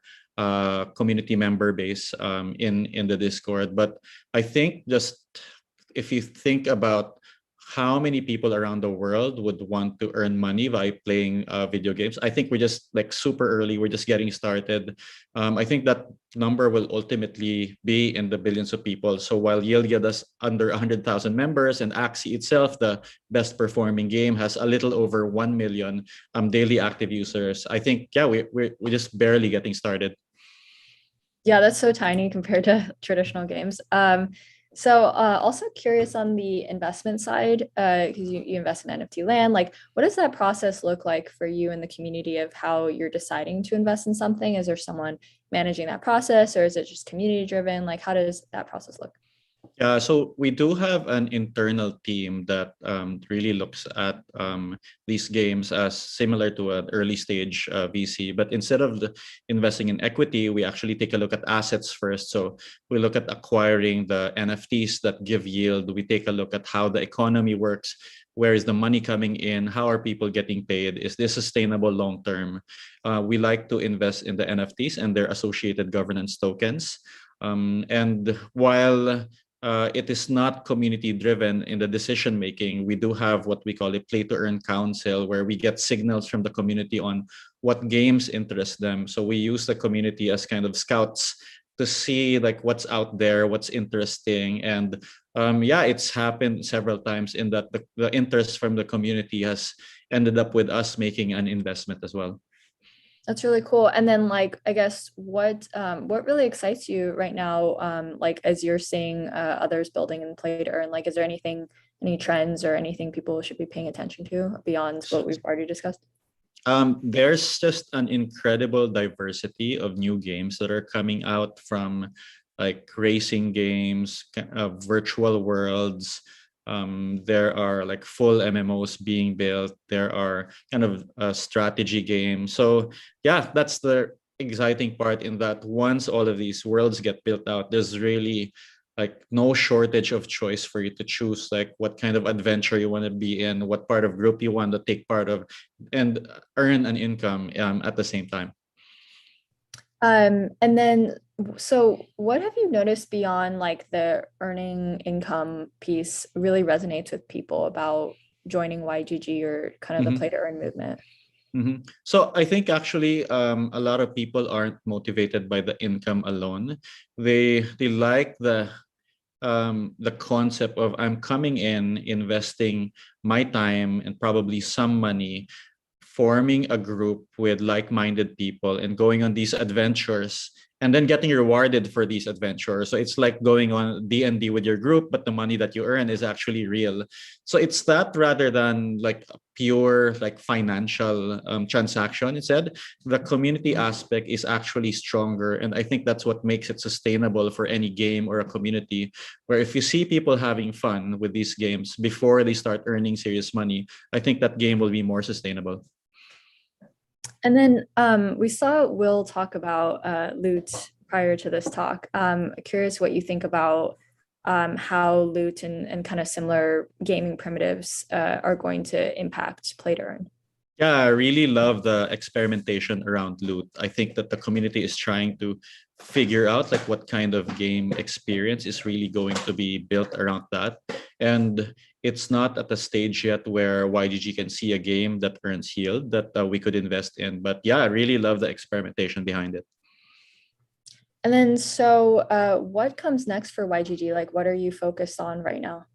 community member base in the Discord. But I think just if you think about how many people around the world would want to earn money by playing video games, I think we're just like super early. We're just getting started. I think that number will ultimately be in the billions of people. So while Yilga does under 100,000 members and Axie itself, the best performing game, has a little over 1 million daily active users, I think, yeah, we're just barely getting started. Yeah, that's so tiny compared to traditional games. So also curious on the investment side, because you invest in NFT land, like what does that process look like for you in the community of how you're deciding to invest in something? Is there someone managing that process, or is it just community driven? Like how does that process look? Yeah, so we do have an internal team that really looks at these games as similar to an early stage VC. But instead of investing in equity, we actually take a look at assets first. So we look at acquiring the NFTs that give yield. We take a look at how the economy works. Where is the money coming in? How are people getting paid? Is this sustainable long term? We like to invest in the NFTs and their associated governance tokens. And while it is not community driven in the decision making, we do have what we call a play to earn council, where we get signals from the community on what games interest them. So we use the community as kind of scouts to see like what's out there, what's interesting. And yeah, it's happened several times in that the interest from the community has ended up with us making an investment as well. That's really cool. And then like, I guess what really excites you right now, like as you're seeing others building and play to earn, like, is there anything, any trends or anything people should be paying attention to beyond what we've already discussed? There's just an incredible diversity of new games that are coming out, from like racing games, virtual worlds. There are like full MMOs being built. There are kind of strategy games. So yeah, that's the exciting part, in that once all of these worlds get built out, there's really like no shortage of choice for you to choose like what kind of adventure you want to be in, what part of group you want to take part of, and earn an income at the same time. And then, so what have you noticed beyond like the earning income piece really resonates with people about joining YGG or kind of the play to earn movement? So I think actually a lot of people aren't motivated by the income alone. They like the concept of, I'm coming in, investing my time and probably some money, forming a group with like-minded people and going on these adventures, and then getting rewarded for these adventures. So it's like going on D&D with your group, but the money that you earn is actually real. So it's that rather than like a pure like financial transaction. Instead, the community aspect is actually stronger. And I think that's what makes it sustainable for any game or a community, where if you see people having fun with these games before they start earning serious money, I think that game will be more sustainable. And then we saw Will talk about loot prior to this talk. Curious what you think about how loot and kind of similar gaming primitives are going to impact play to earn. Yeah, I really love the experimentation around loot. I think that the community is trying to figure out like what kind of game experience is really going to be built around that. And it's not at the stage yet where YGG can see a game that earns yield that we could invest in. But yeah, I really love the experimentation behind it. And then, so what comes next for YGG? Like, what are you focused on right now?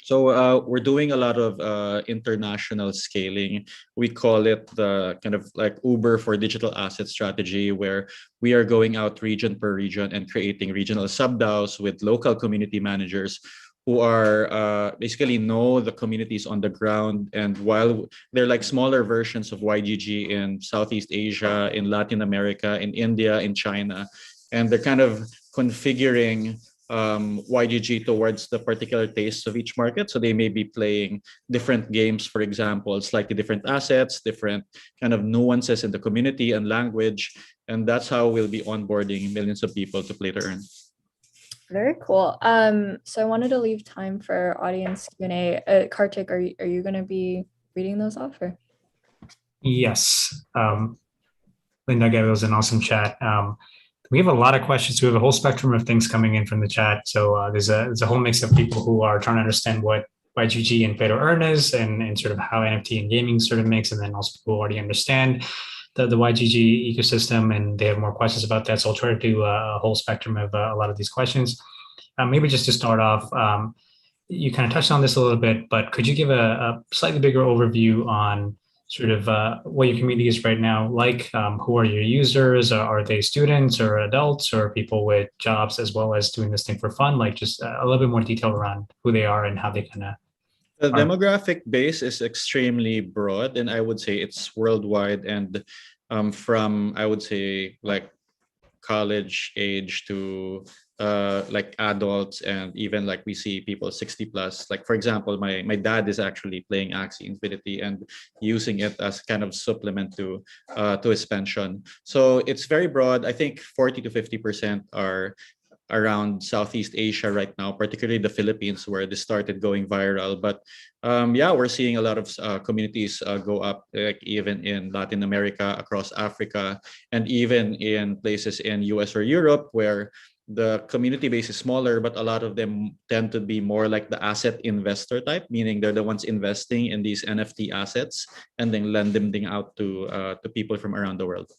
So we're doing a lot of international scaling. We call it the kind of like Uber for digital asset strategy, where we are going out region per region and creating regional sub-DAOs with local community managers who are basically know the communities on the ground. And while they're like smaller versions of YGG in Southeast Asia, in Latin America, in India, in China, and they're kind of configuring YGG towards the particular tastes of each market. So they may be playing different games, for example, slightly different assets, different kind of nuances in the community and language. And that's how we'll be onboarding millions of people to Play to Earn. Very cool. So I wanted to leave time for audience Q&A. Kartik, are you going to be reading those off? Or? Yes. Linda gave us an awesome chat. We have a lot of questions. We have a whole spectrum of things coming in from the chat. So there's a whole mix of people who are trying to understand what YGG and Play to Earn is and sort of how NFT and gaming sort of mix, and then also people who already understand the YGG ecosystem and they have more questions about that. So I'll try to do a whole spectrum of a lot of these questions. Maybe just to start off, you kind of touched on this a little bit, but could you give a slightly bigger overview on sort of what your community is right now like? Who are your users? Are they students or adults or people with jobs as well as doing this thing for fun? Like just a little bit more detail around who they are and how they kind of. The demographic base is extremely broad, and I would say it's worldwide and from, I would say, like college age to like adults, and even like we see people 60 plus. Like for example, my dad is actually playing Axie Infinity and using it as kind of supplement to his pension. So it's very broad. I think 40 to 50% are around Southeast Asia right now, particularly the Philippines, where this started going viral. But yeah, we're seeing a lot of communities go up, like even in Latin America, across Africa, and even in places in US or Europe where the community base is smaller, but a lot of them tend to be more like the asset investor type, meaning they're the ones investing in these NFT assets and then lend them out to people from around the world.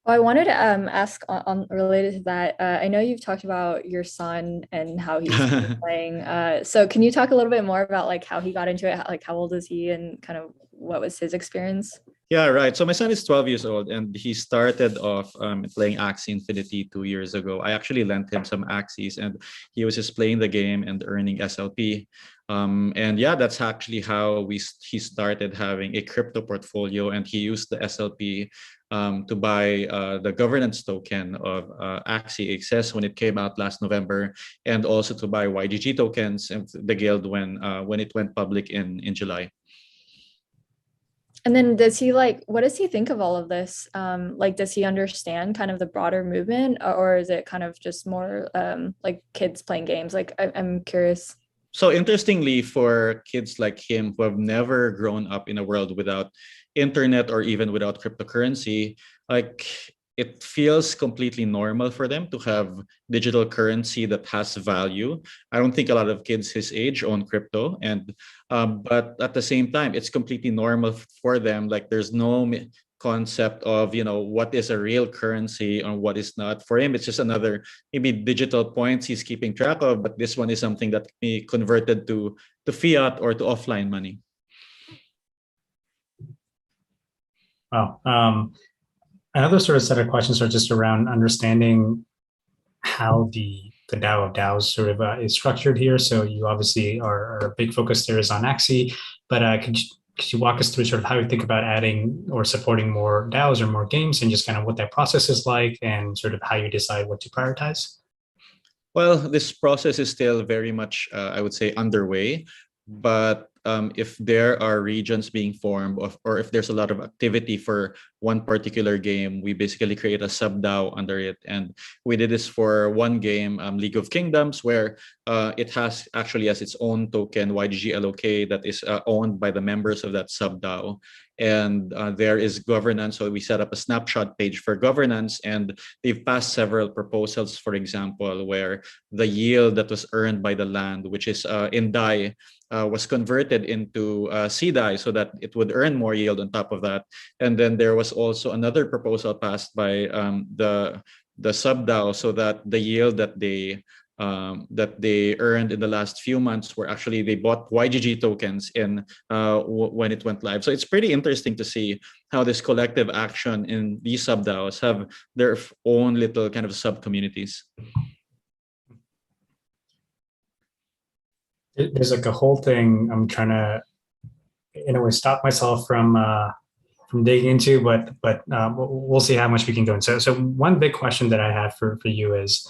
Well, I wanted to ask on related to that. I know you've talked about your son and how he's playing. So can you talk a little bit more about like how he got into it? Like how old is he and kind of what was his experience? Yeah, right. So my son is 12 years old and he started off playing Axie Infinity 2 years ago. I actually lent him some Axies and he was just playing the game and earning SLP. And yeah, that's actually how he started having a crypto portfolio, and he used the SLP to buy the governance token of Axie XS when it came out last November, and also to buy YGG tokens and the guild when it went public in July. And then what does he think of all of this? Like, does he understand kind of the broader movement, or is it kind of just more like kids playing games? Like, I'm curious. So interestingly, for kids like him who have never grown up in a world without internet or even without cryptocurrency, like it feels completely normal for them to have digital currency that has value. I don't think a lot of kids his age own crypto, and but at the same time, it's completely normal for them. Like there's no concept of what is a real currency or what is not. For him, it's just another maybe digital points he's keeping track of, but this one is something that can be converted to fiat or to offline money. Wow. Another sort of set of questions are just around understanding how the DAO of DAOs sort of is structured here. So you obviously are a big focus there is on Axie, but could you walk us through sort of how you think about adding or supporting more DAOs or more games, and just kind of what that process is like and sort of how you decide what to prioritize? Well, this process is still very much, I would say, underway. But if there are regions being formed or if there's a lot of activity for one particular game, we basically create a sub-DAO under it. And we did this for one game, League of Kingdoms, where it has actually has its own token, YGG LOK, that is owned by the members of that sub-DAO. And there is governance. So we set up a snapshot page for governance, and they've passed several proposals, for example, where the yield that was earned by the land, which is in DAI, was converted into CDAI so that it would earn more yield on top of that. And then there was also another proposal passed by the sub-DAO so that the yield that they earned in the last few months were actually they bought YGG tokens in when it went live. So it's pretty interesting to see how this collective action in these sub-DAOs have their own little kind of sub-communities. There's like a whole thing I'm trying to, in a way, stop myself from digging into, but we'll see how much we can go into. So one big question that I have for you is,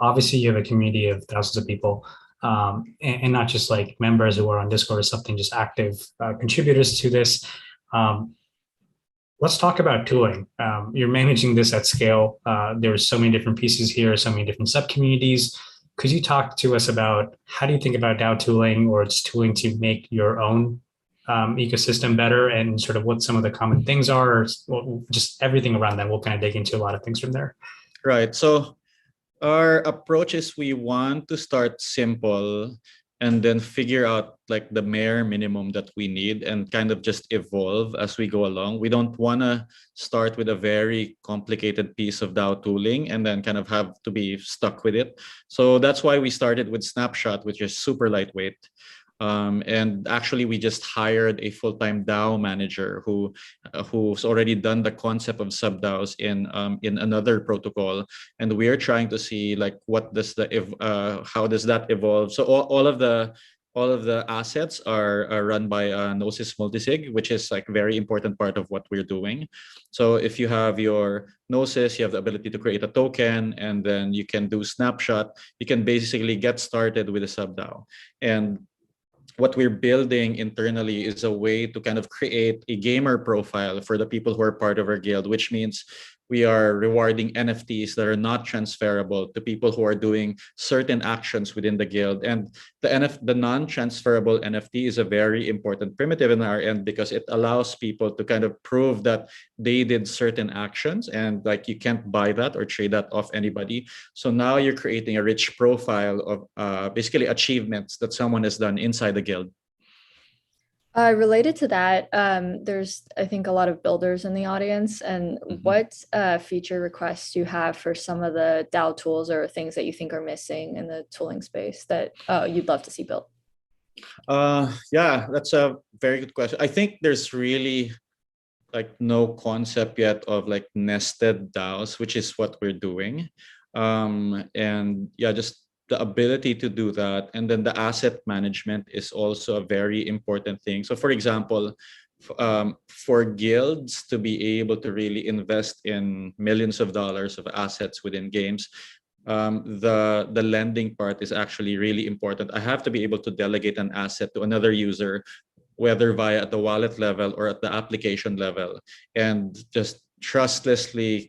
Obviously, you have a community of thousands of people, and not just like members who are on Discord or something, just active contributors to this. Um, let's talk about tooling. You're managing this at scale. There's so many different pieces here, so many different sub-communities. Could you talk to us about how do you think about DAO tooling or just tooling to make your own ecosystem better, and sort of what some of the common things are, or just everything around that? We'll kind of dig into a lot of things from there. Right. So our approach is we want to start simple and then figure out like the bare minimum that we need and kind of just evolve as we go along. We don't want to start with a very complicated piece of DAO tooling and then kind of have to be stuck with it. So that's why we started with Snapshot, which is super lightweight. And actually, we just hired a full-time DAO manager who's already done the concept of sub-DAOs in another protocol, and we are trying to see like how does that evolve. So all of the assets are run by Gnosis multisig, which is like very important part of what we're doing. So if you have your Gnosis, you have the ability to create a token, and then you can do Snapshot. You can basically get started with a sub-DAO. And what we're building internally is a way to kind of create a gamer profile for the people who are part of our guild, which means we are rewarding NFTs that are not transferable to people who are doing certain actions within the guild. And the non-transferable NFT is a very important primitive in our end because it allows people to kind of prove that they did certain actions, and like you can't buy that or trade that off anybody. So now you're creating a rich profile of basically achievements that someone has done inside the guild. Related to that, there's, I think, a lot of builders in the audience. And what feature requests do you have for some of the DAO tools or things that you think are missing in the tooling space that you'd love to see built? Yeah, that's a very good question. I think there's really like no concept yet of like nested DAOs, which is what we're doing. And yeah, just the ability to do that. And then the asset management is also a very important thing. So for example, for guilds to be able to really invest in millions of dollars of assets within games, the lending part is actually really important. I have to be able to delegate an asset to another user, whether via at the wallet level or at the application level, and just trustlessly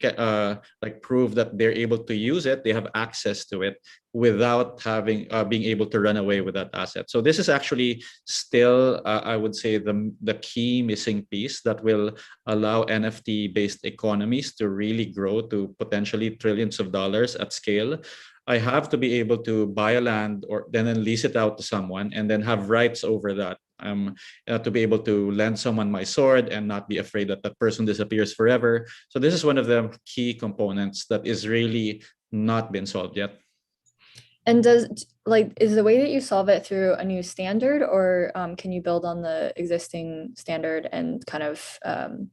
like prove that they're able to use it, they have access to it without having being able to run away with that asset. So this is actually still I would say the key missing piece that will allow NFT based economies to really grow to potentially trillions of dollars at scale. I have to be able to buy a land or then lease it out to someone and then have rights over that. To be able to lend someone my sword and not be afraid that that person disappears forever. So this is one of the key components that is really not been solved yet. And is the way that you solve it through a new standard, or can you build on the existing standard and kind of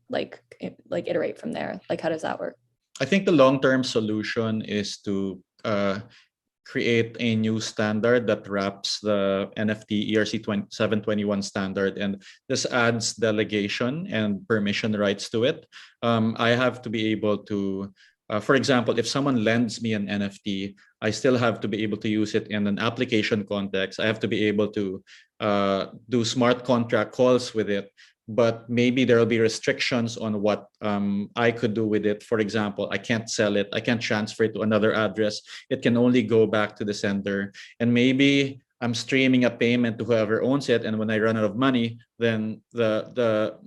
like iterate from there? Like, how does that work? I think the long-term solution is to create a new standard that wraps the NFT ERC 721 standard, and this adds delegation and permission rights to it. I have to be able to, for example, if someone lends me an NFT, I still have to be able to use it in an application context. I have to be able to do smart contract calls with it. But maybe there will be restrictions on what I could do with it. For example, I can't sell it. I can't transfer it to another address. It can only go back to the sender. And maybe I'm streaming a payment to whoever owns it. And when I run out of money, then the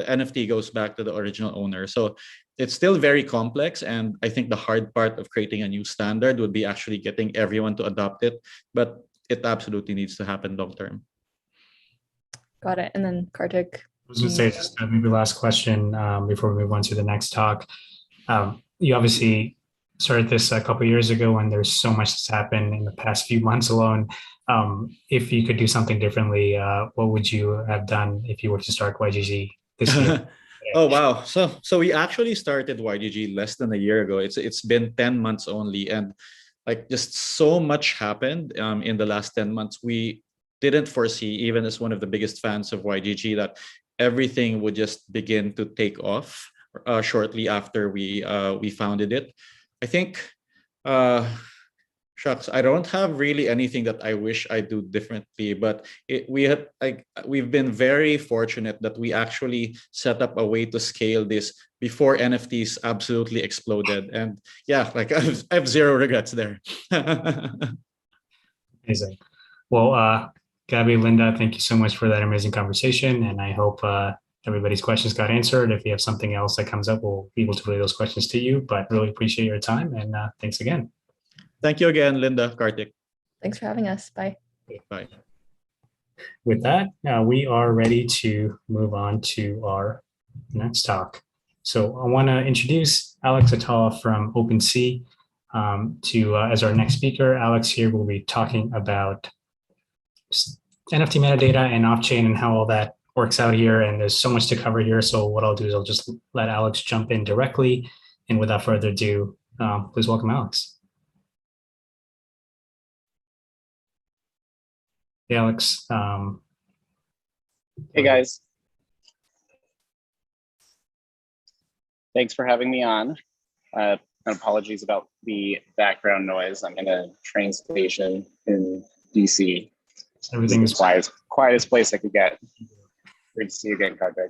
NFT goes back to the original owner. So it's still very complex. And I think the hard part of creating a new standard would be actually getting everyone to adopt it. But it absolutely needs to happen long term. Got it. And then Kartik. I was going to say, just maybe last question before we move on to the next talk. You obviously started this a couple of years ago, and there's so much that's happened in the past few months alone. If you could do something differently, what would you have done if you were to start YGG this year? Oh wow! So we actually started YGG less than a year ago. It's been 10 months only, and like just so much happened in the last 10 months. We didn't foresee, even as one of the biggest fans of YGG, that everything would just begin to take off shortly after we founded it. I think Shucks, I don't have really anything that I wish I do differently, but we've been very fortunate that we actually set up a way to scale this before NFTs absolutely exploded. And yeah, like I have zero regrets there. Amazing. Well, Gabby, Linda, thank you so much for that amazing conversation. And I hope everybody's questions got answered. If you have something else that comes up, we'll be able to relay those questions to you. But really appreciate your time. And thanks again. Thank you again, Linda, Kartik. Thanks for having us. Bye. Bye. With that, we are ready to move on to our next talk. So I want to introduce Alex Atala from OpenSea as our next speaker. Alex here will be talking about NFT metadata and off-chain and how all that works out here. And there's so much to cover here. So what I'll do is I'll just let Alex jump in directly. And without further ado, please welcome Alex. Hey, Alex. Hey, guys. Thanks for having me on. Apologies about the background noise. I'm in a train station in DC. Everything is quietest place I could get. Great to see you again, Kartik.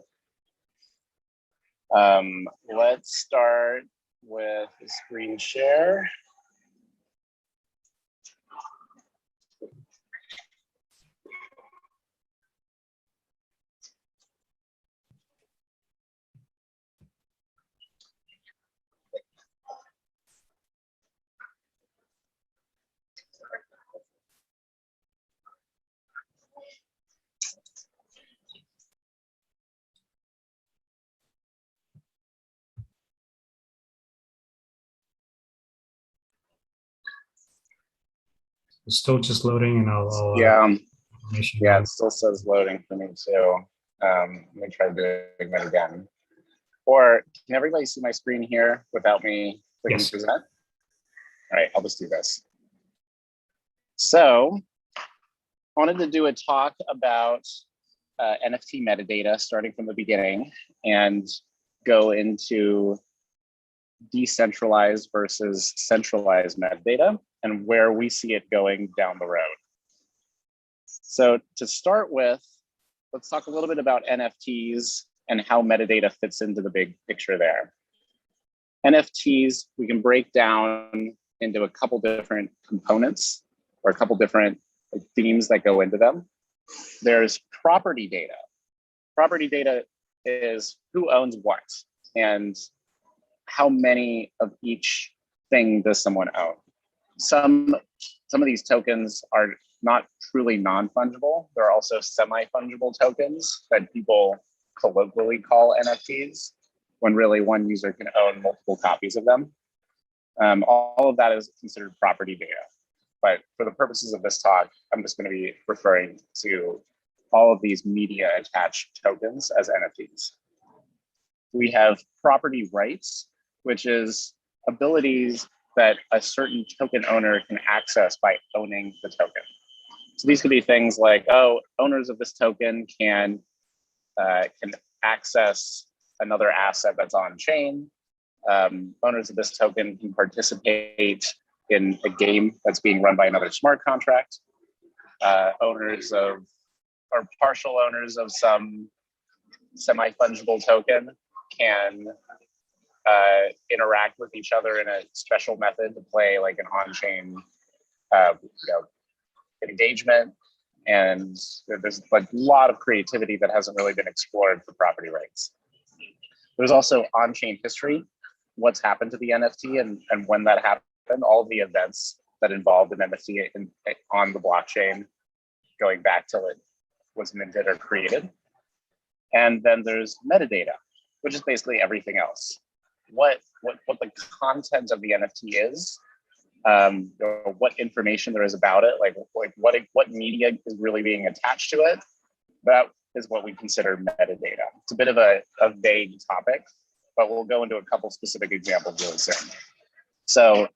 Let's start with the screen share. It's still just loading, and I'll yeah, it still says loading for me too. Let me try doing it again. Or can everybody see my screen here without me clicking present? All right, I'll just do this. So I wanted to do a talk about NFT metadata starting from the beginning and go into decentralized versus centralized metadata and where we see it going down the road. So to start with, let's talk a little bit about NFTs and how metadata fits into the big picture there. NFTs, we can break down into a couple different components or a couple different themes that go into them. There's property data. Property data is who owns what and how many of each thing does someone own. Some of these tokens are not truly non-fungible. There are also semi-fungible tokens that people colloquially call NFTs, when really one user can own multiple copies of them. All of that is considered property data. But for the purposes of this talk, I'm just going to be referring to all of these media attached tokens as NFTs. We have property rights, which is abilities that a certain token owner can access by owning the token. So these could be things like, oh, owners of this token can access another asset that's on chain. Owners of this token can participate in a game that's being run by another smart contract. Owners of, or partial owners of some semi-fungible token can interact with each other in a special method to play like an on-chain engagement. And there's like a lot of creativity that hasn't really been explored for property rights. There's also on-chain history, what's happened to the NFT and when that happened, all of the events that involved an NFT on the blockchain going back till it was minted or created. And then there's metadata, which is basically everything else. What the content of the NFT is, what information there is about it, like what media is really being attached to it. That is what we consider metadata. It's a bit of a vague topic, but we'll go into a couple specific examples really soon. So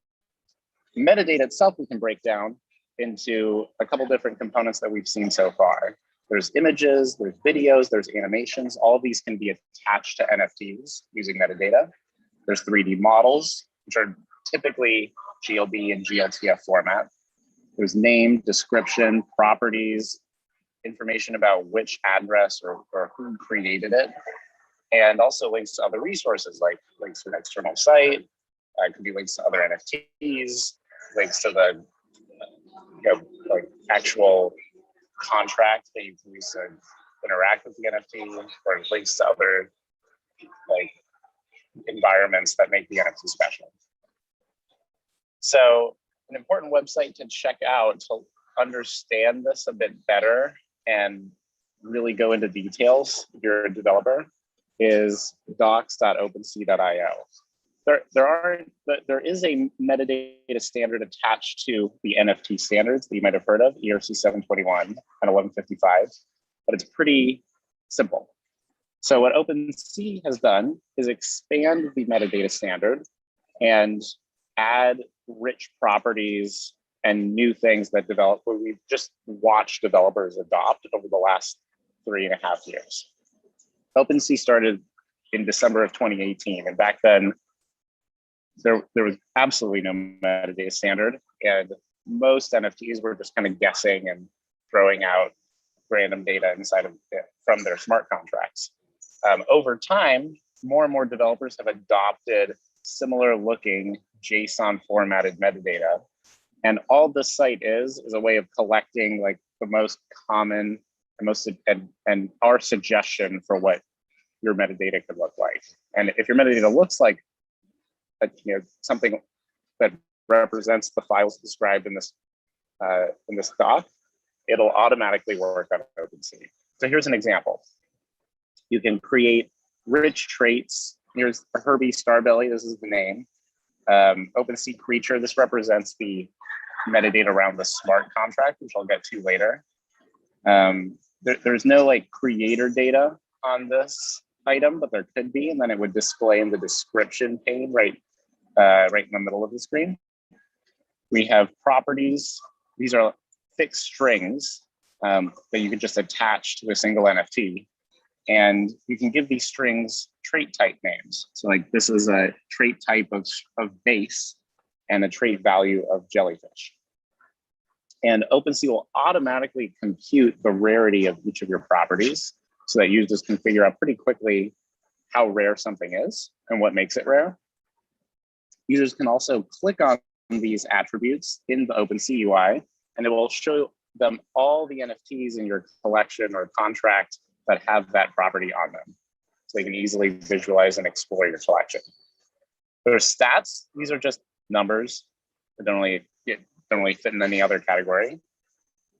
metadata itself, we can break down into a couple different components that we've seen so far. There's images, there's videos, there's animations. All of these can be attached to NFTs using metadata. There's 3D models, which are typically GLB and GLTF format. There's name, description, properties, information about which address or who created it, and also links to other resources like links to an external site. It could be links to other NFTs, links to the like actual contract that you can use to interact with the NFT, or links to other like environments that make the NFT special. So an important website to check out to understand this a bit better and really go into details if you're a developer is docs.opensea.io. There is a metadata standard attached to the NFT standards that you might have heard of, ERC 721 and 1155, but it's pretty simple. So what OpenSea has done is expand the metadata standard and add rich properties and new things that we've just watched developers adopt over the last 3.5 years. OpenSea started in December of 2018, and back then there was absolutely no metadata standard, and most NFTs were just kind of guessing and throwing out random data inside of it from their smart contracts. Over time, more and more developers have adopted similar looking JSON formatted metadata. And all this site is a way of collecting like the most common and our suggestion for what your metadata could look like. And if your metadata looks like something that represents the files described in this doc, it'll automatically work on OpenSea. So here's an example. You can create rich traits. Here's a Herbie Starbelly. This is the name. OpenSea creature. This represents the metadata around the smart contract, which I'll get to later. There's no like creator data on this item, but there could be, and then it would display in the description pane right in the middle of the screen. We have properties. These are fixed strings that you could just attach to a single NFT. And you can give these strings trait type names. So like this is a trait type of base and a trait value of jellyfish. And OpenSea will automatically compute the rarity of each of your properties so that users can figure out pretty quickly how rare something is and what makes it rare. Users can also click on these attributes in the OpenSea UI, and it will show them all the NFTs in your collection or contract that have that property on them. So they can easily visualize and explore your collection. There's stats. These are just numbers that don't really fit in any other category.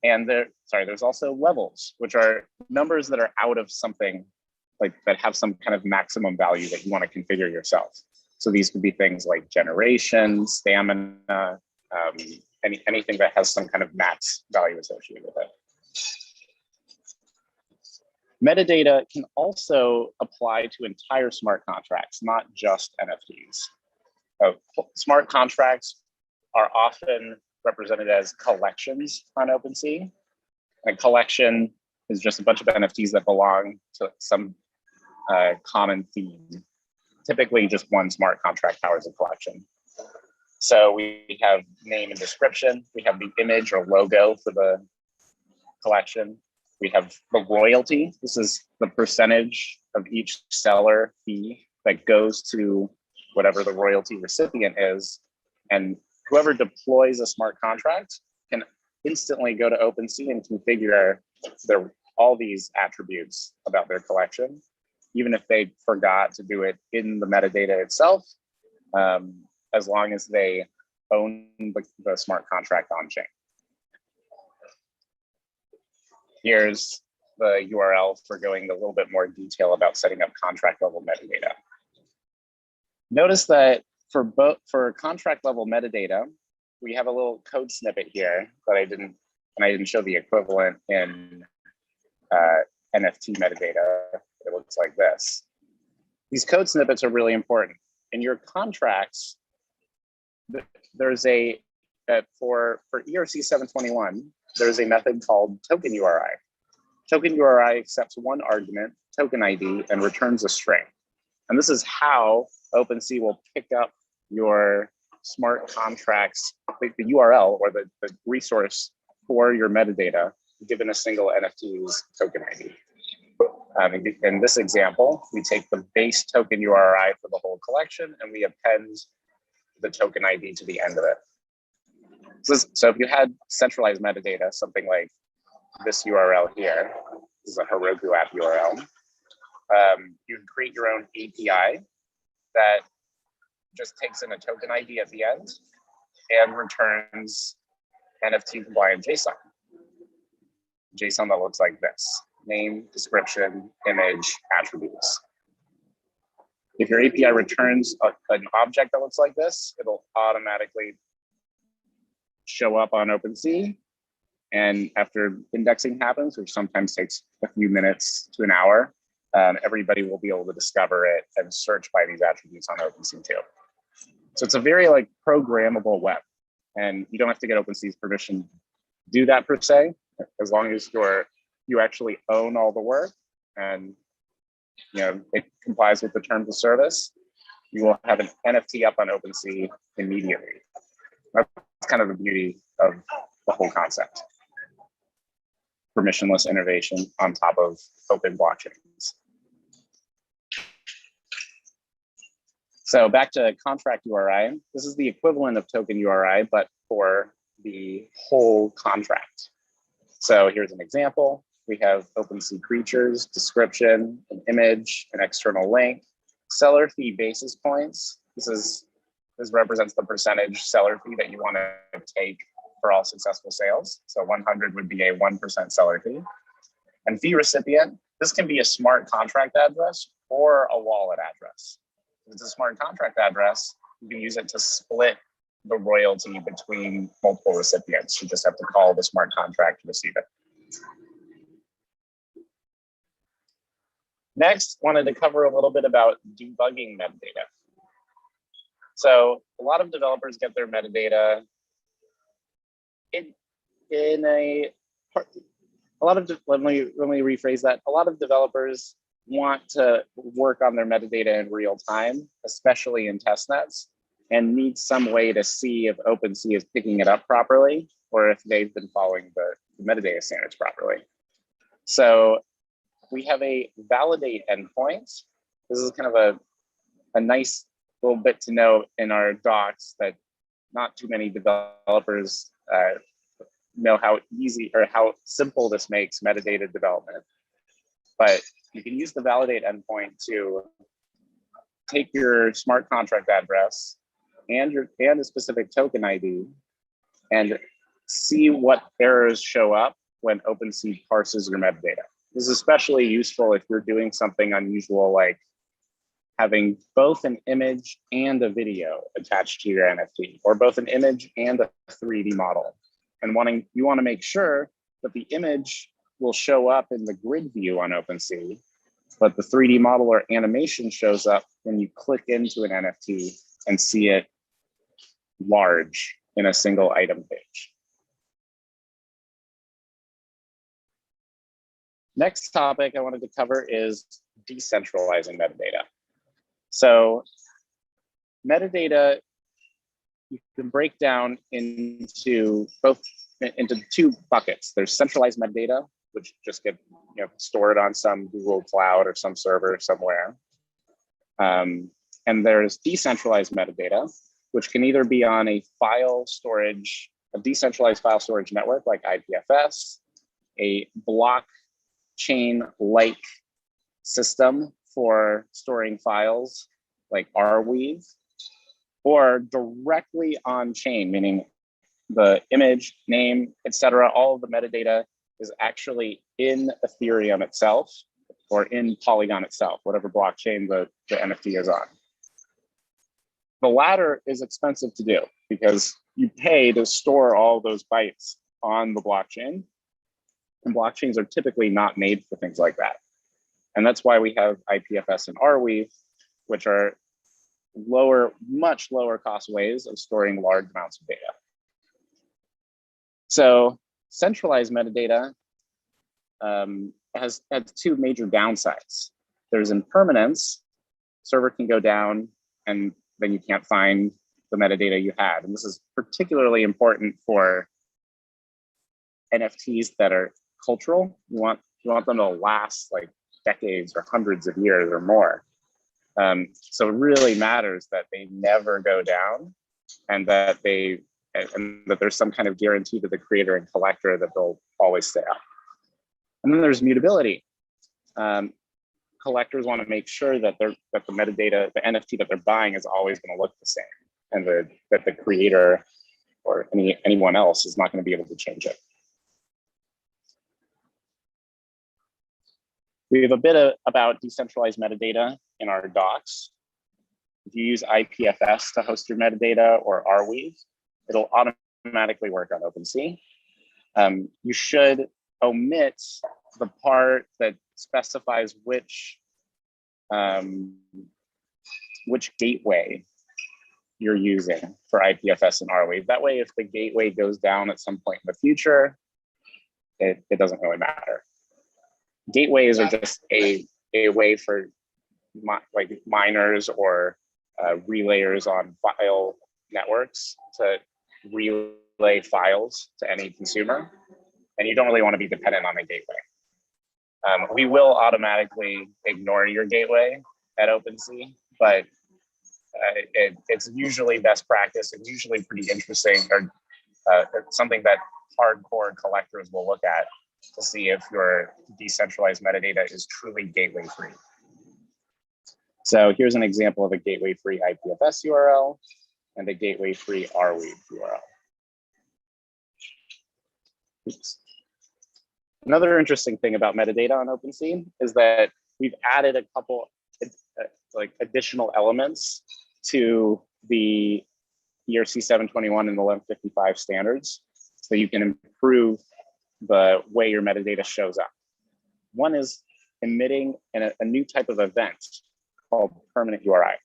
And there's also levels, which are numbers that are out of something like that have some kind of maximum value that you want to configure yourself. So these could be things like generation, stamina, anything that has some kind of max value associated with it. Metadata can also apply to entire smart contracts, not just NFTs. Smart contracts are often represented as collections on OpenSea. A collection is just a bunch of NFTs that belong to some common theme. Typically, just one smart contract powers a collection. So we have name and description. We have the image or logo for the collection. We have the royalty. This is the percentage of each seller fee that goes to whatever the royalty recipient is. And whoever deploys a smart contract can instantly go to OpenSea and configure all these attributes about their collection, even if they forgot to do it in the metadata itself, as long as they own the smart contract on chain. Here's the URL for going into a little bit more detail about setting up contract level metadata. Notice that for contract level metadata, we have a little code snippet here that I didn't show the equivalent in NFT metadata. It looks like this. These code snippets are really important. In your contracts, there's for ERC 721, there's a method called token URI. Token URI accepts one argument, token ID, and returns a string. And this is how OpenSea will pick up your smart contracts, the URL or the resource for your metadata given a single NFT's token ID. In this example, we take the base token URI for the whole collection and we append the token ID to the end of it. So if you had centralized metadata, something like this URL here, this is a Heroku app URL, you can create your own API that just takes in a token ID at the end and returns NFT compliant JSON. JSON that looks like this: name, description, image, attributes. If your API returns an object that looks like this, it'll automatically show up on OpenSea. And after indexing happens, which sometimes takes a few minutes to an hour, everybody will be able to discover it and search by these attributes on OpenSea too. So it's a very programmable web, and you don't have to get OpenSea's permission to do that per se, as long as you actually own all the work and it complies with the terms of service. You will have an NFT up on OpenSea immediately. That's kind of the beauty of the whole concept. Permissionless innovation on top of open blockchains. So back to contract URI. This is the equivalent of token URI, but for the whole contract. So here's an example. We have OpenSea creatures, description, an image, an external link, seller fee basis points. This represents the percentage seller fee that you want to take for all successful sales. So 100 would be a 1% seller fee. And fee recipient, this can be a smart contract address or a wallet address. If it's a smart contract address, you can use it to split the royalty between multiple recipients. You just have to call the smart contract to receive it. Next, wanted to cover a little bit about debugging metadata. So a lot of developers get their metadata let me rephrase that. A lot of developers want to work on their metadata in real time, especially in testnets, and need some way to see if OpenSea is picking it up properly or if they've been following the metadata standards properly. So we have a validate endpoint. This is kind of a nice little bit to know in our docs that not too many developers know how easy or how simple this makes metadata development. But you can use the validate endpoint to take your smart contract address and a specific token ID and see what errors show up when OpenSea parses your metadata. This is especially useful if you're doing something unusual like having both an image and a video attached to your NFT, or both an image and a 3D model. And you want to make sure that the image will show up in the grid view on OpenSea, but the 3D model or animation shows up when you click into an NFT and see it large in a single item page. Next topic I wanted to cover is decentralizing metadata. So metadata, you can break down into two buckets. There's centralized metadata, which just get stored on some Google Cloud or some server somewhere. And there's decentralized metadata, which can either be on a decentralized file storage network like IPFS, a blockchain-like system for storing files like Arweave, or directly on chain, meaning the image, name, etc., all of the metadata is actually in Ethereum itself or in Polygon itself, whatever blockchain the NFT is on. The latter is expensive to do because you pay to store all those bytes on the blockchain, and blockchains are typically not made for things like that. And that's why we have IPFS and Arweave, which are much lower cost ways of storing large amounts of data. So centralized metadata has two major downsides. There's impermanence. Server can go down and then you can't find the metadata you had. And this is particularly important for NFTs that are cultural. You want them to last like decades or hundreds of years or more. So it really matters that they never go down, and that there's some kind of guarantee to the creator and collector that they'll always stay up. And then there's mutability. Collectors want to make sure that the metadata, the NFT that they're buying, is always going to look the same, and that the creator or anyone else is not going to be able to change it. We have a bit about decentralized metadata in our docs. If you use IPFS to host your metadata or Arweave, it'll automatically work on OpenSea. You should omit the part that specifies which gateway you're using for IPFS and Arweave. That way, if the gateway goes down at some point in the future, it doesn't really matter. Gateways are just a way for like miners or relayers on file networks to relay files to any consumer, and you don't really want to be dependent on a gateway. We will automatically ignore your gateway at OpenSea, but it's usually best practice. It's usually pretty interesting, or something that hardcore collectors will look at to see if your decentralized metadata is truly gateway free. So here's an example of a gateway free IPFS URL and a gateway free Arweave URL. Oops. Another interesting thing about metadata on OpenSea is that we've added a couple like additional elements to the ERC 721 and the 1155 standards, so you can improve the way your metadata shows up. One is emitting a new type of event called permanent URI.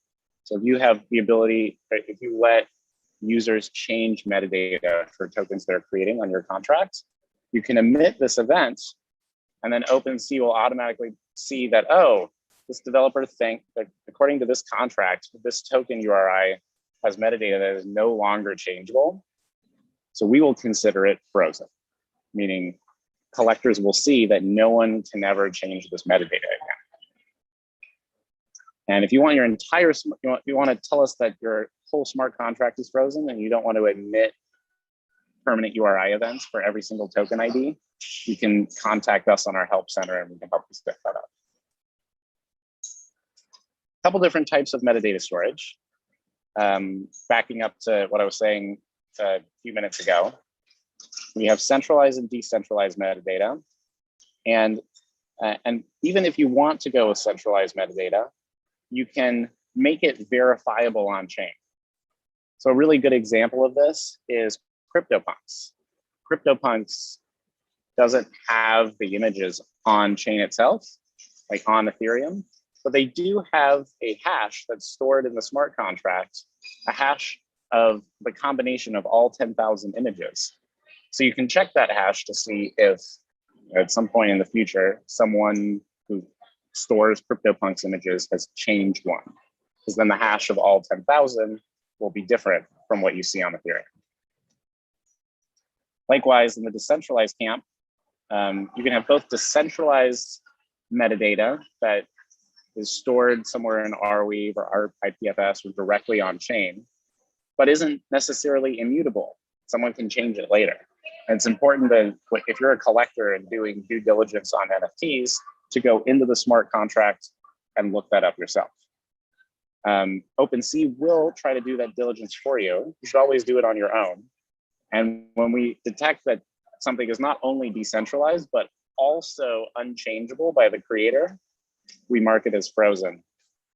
So if you have the ability, if you let users change metadata for tokens they're creating on your contract, you can emit this event, and then OpenSea will automatically see that, oh, this developer thinks that according to this contract, this token URI has metadata that is no longer changeable. So we will consider it frozen, meaning collectors will see that no one can ever change this metadata again. And if you want your entire, you want to tell us that your whole smart contract is frozen and you don't want to emit permanent URI events for every single token ID, you can contact us on our help center and we can help you set that up. A couple different types of metadata storage. Backing up to what I was saying a few minutes ago, we have centralized and decentralized metadata. And even if you want to go with centralized metadata, you can make it verifiable on chain. So a really good example of this is CryptoPunks. CryptoPunks doesn't have the images on chain itself, like on Ethereum, but they do have a hash that's stored in the smart contract, a hash of the combination of all 10,000 images. So you can check that hash to see if at some point in the future, someone who stores CryptoPunks images has changed one, because then the hash of all 10,000 will be different from what you see on Ethereum. Likewise, in the decentralized camp, you can have both decentralized metadata that is stored somewhere in Arweave or IPFS or directly on chain, but isn't necessarily immutable. Someone can change it later. And it's important that if you're a collector and doing due diligence on NFTs, to go into the smart contract and look that up yourself. OpenSea will try to do that diligence for you. You should always do it on your own. And when we detect that something is not only decentralized, but also unchangeable by the creator, we mark it as frozen,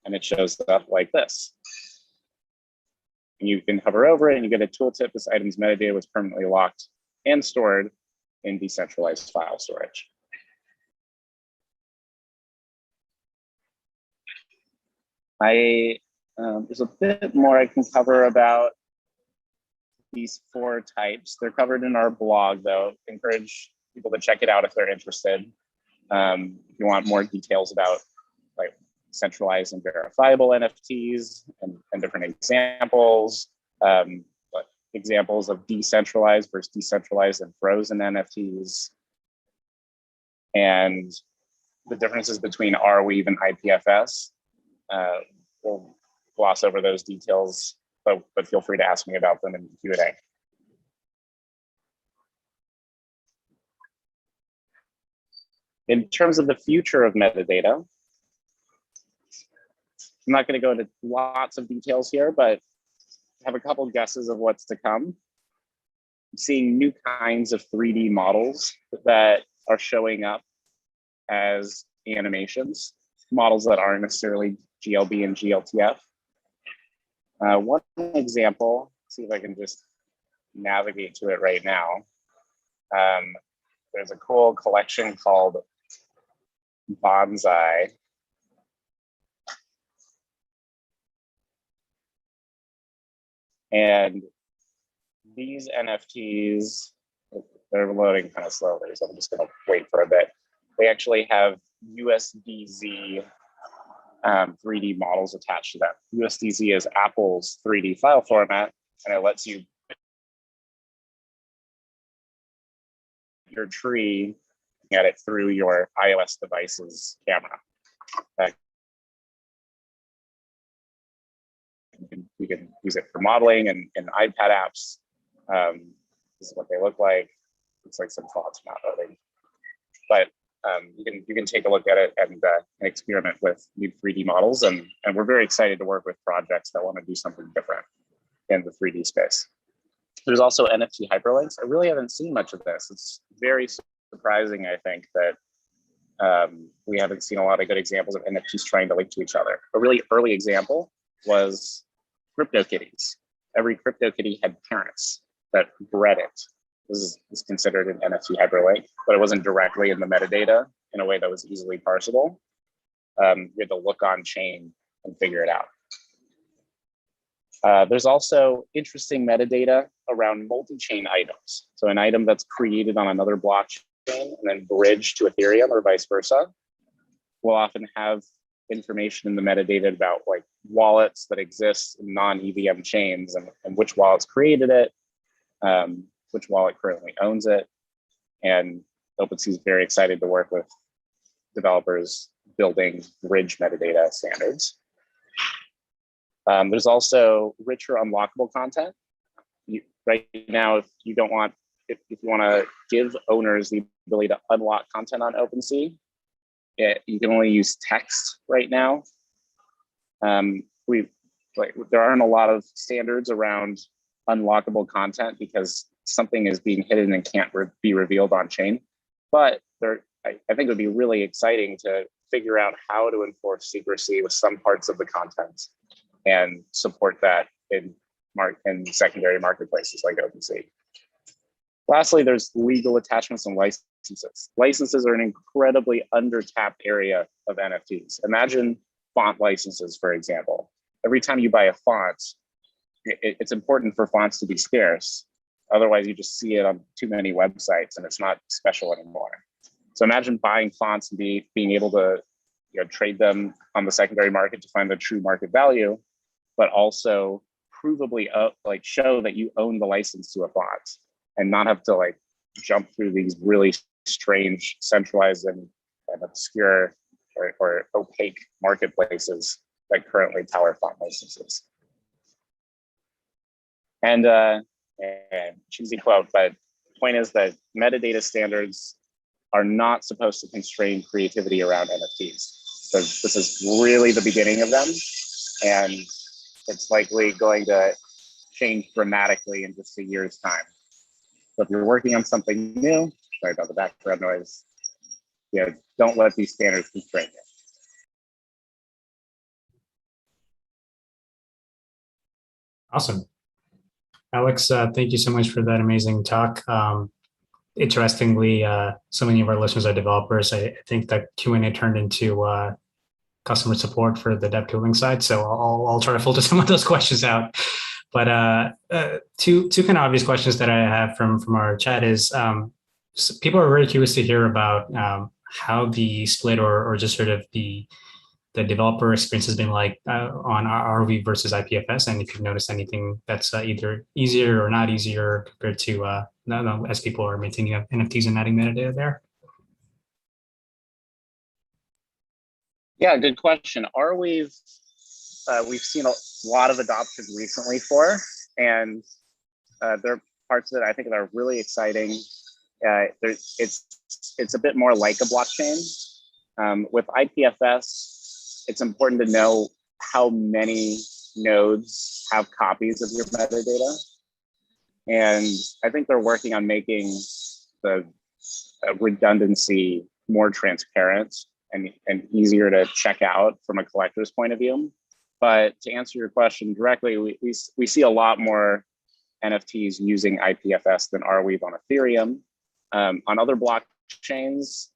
and it shows up like this. And you can hover over it and you get a tooltip. This item's metadata was permanently locked and stored in decentralized file storage. There's a bit more I can cover about these 4 types. They're covered in our blog, though. Encourage people to check it out if they're interested. If you want more details about like centralized and verifiable NFTs and different examples, Like examples of decentralized versus decentralized and frozen NFTs, and the differences between Arweave and IPFS. We'll gloss over those details, but feel free to ask me about them in the Q&A. In terms of the future of metadata, I'm not going to go into lots of details here, but have a couple guesses of what's to come. I'm seeing new kinds of 3D models that are showing up as animations, models that aren't necessarily GLB and GLTF. One example, see if I can just navigate to it right now. There's a cool collection called Bonsai. And these NFTs, they're loading kind of slowly, so I'm just going to wait for a bit. They actually have USDZ 3D models attached to them. USDZ is Apple's 3D file format, and it lets you your tree at it through your iOS device's camera. You can use it for modeling and iPad apps. This is what they look like. Looks like some fonts not loading, but you can take a look at it and experiment with new 3D models. And we're very excited to work with projects that want to do something different in the 3D space. There's also NFT hyperlinks. I really haven't seen much of this. It's very surprising, I think, that we haven't seen a lot of good examples of NFTs trying to link to each other. A really early example was CryptoKitties. Every CryptoKitty had parents that bred it. This is considered an NFT hyperlink, but it wasn't directly in the metadata in a way that was easily parsable. You had to look on chain and figure it out. There's also interesting metadata around multi-chain items. So an item that's created on another blockchain and then bridged to Ethereum or vice versa will often have information in the metadata about like wallets that exist in non-EVM chains and which wallets created it, which wallet currently owns it. And OpenSea is very excited to work with developers building bridge metadata standards. There's also richer unlockable content. Right now, if you want to give owners the ability to unlock content on OpenSea, you can only use text right now. There aren't a lot of standards around unlockable content because something is being hidden and can't be revealed on chain. But I think it would be really exciting to figure out how to enforce secrecy with some parts of the content and support that in secondary marketplaces like OpenSea. Lastly, there's legal attachments and licenses. Licenses are an incredibly under-tapped area of NFTs. Imagine font licenses, for example. Every time you buy a font, it's important for fonts to be scarce. Otherwise, you just see it on too many websites and it's not special anymore. So imagine buying fonts and being able to trade them on the secondary market to find the true market value, but also provably show that you own the license to a font and not have to jump through these really strange, centralized and obscure or opaque marketplaces that currently power font licenses. And cheesy quote, but the point is that metadata standards are not supposed to constrain creativity around NFTs. So this is really the beginning of them, and it's likely going to change dramatically in just a year's time. So if you're working on something new, sorry about the background noise, don't let these standards constrain you. Awesome. Alex, thank you so much for that amazing talk. Interestingly, so many of our listeners are developers. I think that Q&A turned into customer support for the dev tooling side. So I'll try to filter some of those questions out. But two kind of obvious questions that I have from our chat is people are very curious to hear about how the split or just sort of the the developer experience has been like on ROV versus IPFS, and if you've noticed anything that's either easier or not easier compared to as people are maintaining NFTs and adding metadata there. Yeah, good question. We've seen a lot of adoption recently for, and there are parts of it I think that are really exciting. It's a bit more like a blockchain. With IPFS, it's important to know how many nodes have copies of your metadata. And I think they're working on making the redundancy more transparent and easier to check out from a collector's point of view. But to answer your question directly, we see a lot more NFTs using IPFS than Arweave on Ethereum. On other blockchains,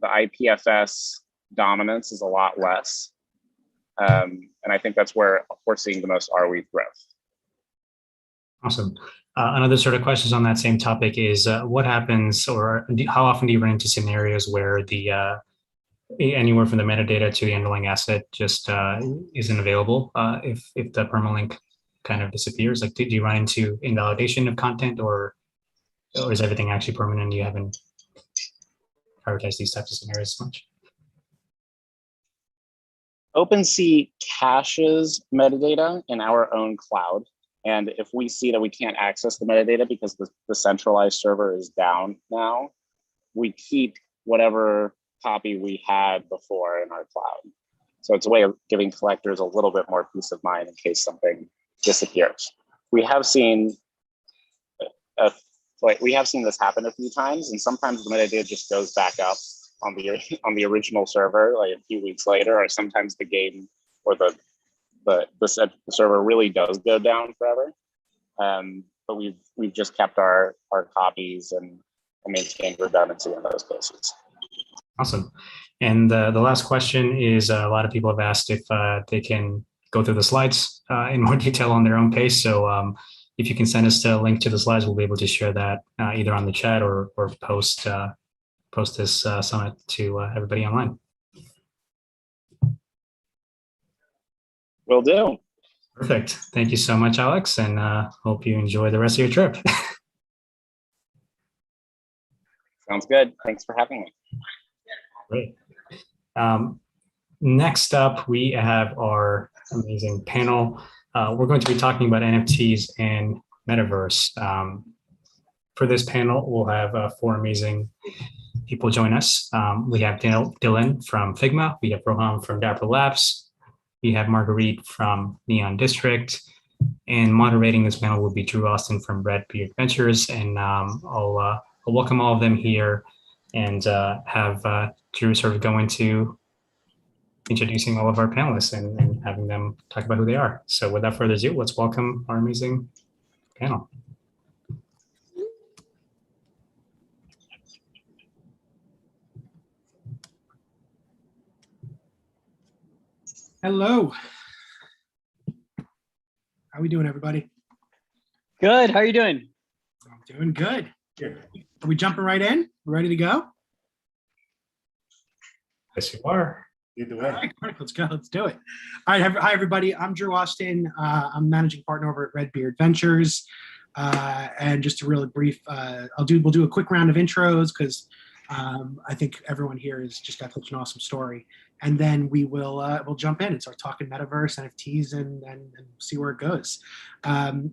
the IPFS dominance is a lot less. And I think that's where we're seeing the most Arweave growth. Awesome. Another sort of questions on that same topic is what happens, or how often do you run into scenarios where the anywhere from the metadata to the underlying asset just isn't available if the permalink kind of disappears? Like, did you run into invalidation of content, or is everything actually permanent and you haven't prioritized these types of scenarios as much? OpenSea caches metadata in our own cloud. And if we see that we can't access the metadata because the centralized server is down now, we keep whatever copy we had before in our cloud. So it's a way of giving collectors a little bit more peace of mind in case something disappears. We have seen this happen a few times, and sometimes the metadata just goes back up on the original server like a few weeks later, or sometimes the game or the server really does go down forever. But we've just kept our copies and maintained redundancy in those cases. Awesome. And the last question is a lot of people have asked if they can go through the slides in more detail on their own pace. So if you can send us a link to the slides, we'll be able to share that either on the chat or post this summit to everybody online. Will do. Perfect. Thank you so much, Alex, and hope you enjoy the rest of your trip. Sounds good. Thanks for having me. Great. Next up, we have our amazing panel. We're going to be talking about NFTs and Metaverse. For this panel, we'll have four amazing people join us. We have Dylan from Figma. We have Roham from Dapper Labs. We have Marguerite from Neon District. And moderating this panel will be Drew Austin from Redbeard Ventures. And I'll welcome all of them here and have Drew sort of go into introducing all of our panelists and having them talk about who they are. So without further ado, let's welcome our amazing panel. Hello. How are we doing, everybody? Good. How are you doing? I'm doing good. Are we jumping right in? We're ready to go? Yes, you are. All right, let's go. Let's do it. All right. Hi, everybody. I'm Drew Austin. I'm managing partner over at Redbeard Ventures. And just a really brief, we'll do a quick round of intros because I think everyone here has just got such an awesome story. And then we'll jump in and start talking metaverse, NFTs, and see where it goes.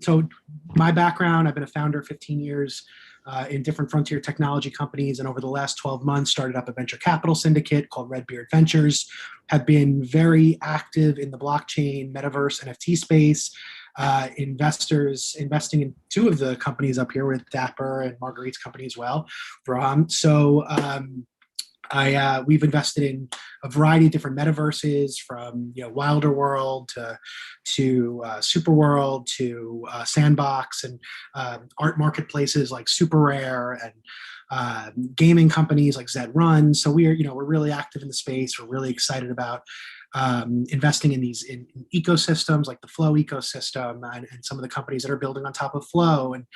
So my background, I've been a founder 15 years in different frontier technology companies, and over the last 12 months started up a venture capital syndicate called Redbeard Ventures. Have been very active in the blockchain, metaverse, NFT space. Investing in two of the companies up here with Dapper and Marguerite's company as well. We've invested in a variety of different metaverses, from Wilder World to Super World to Sandbox, and art marketplaces like Super Rare, and gaming companies like Zed Run. So we're really active in the space. We're really excited about investing in these in ecosystems like the Flow ecosystem and some of the companies that are building on top of Flow. And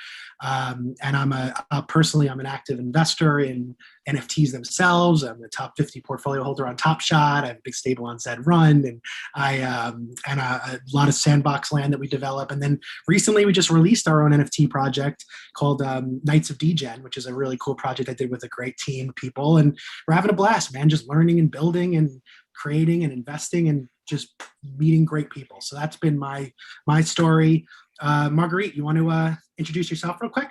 I'm personally, I'm an active investor in NFTs themselves. I'm the top 50 portfolio holder on Top Shot. I have a big stable on Zed Run, and a lot of sandbox land that we develop. And then recently we just released our own NFT project called Knights of Degen, which is a really cool project I did with a great team of people. And we're having a blast, man, just learning and building and creating and investing and just meeting great people. So that's been my story. Marguerite, you want to introduce yourself real quick?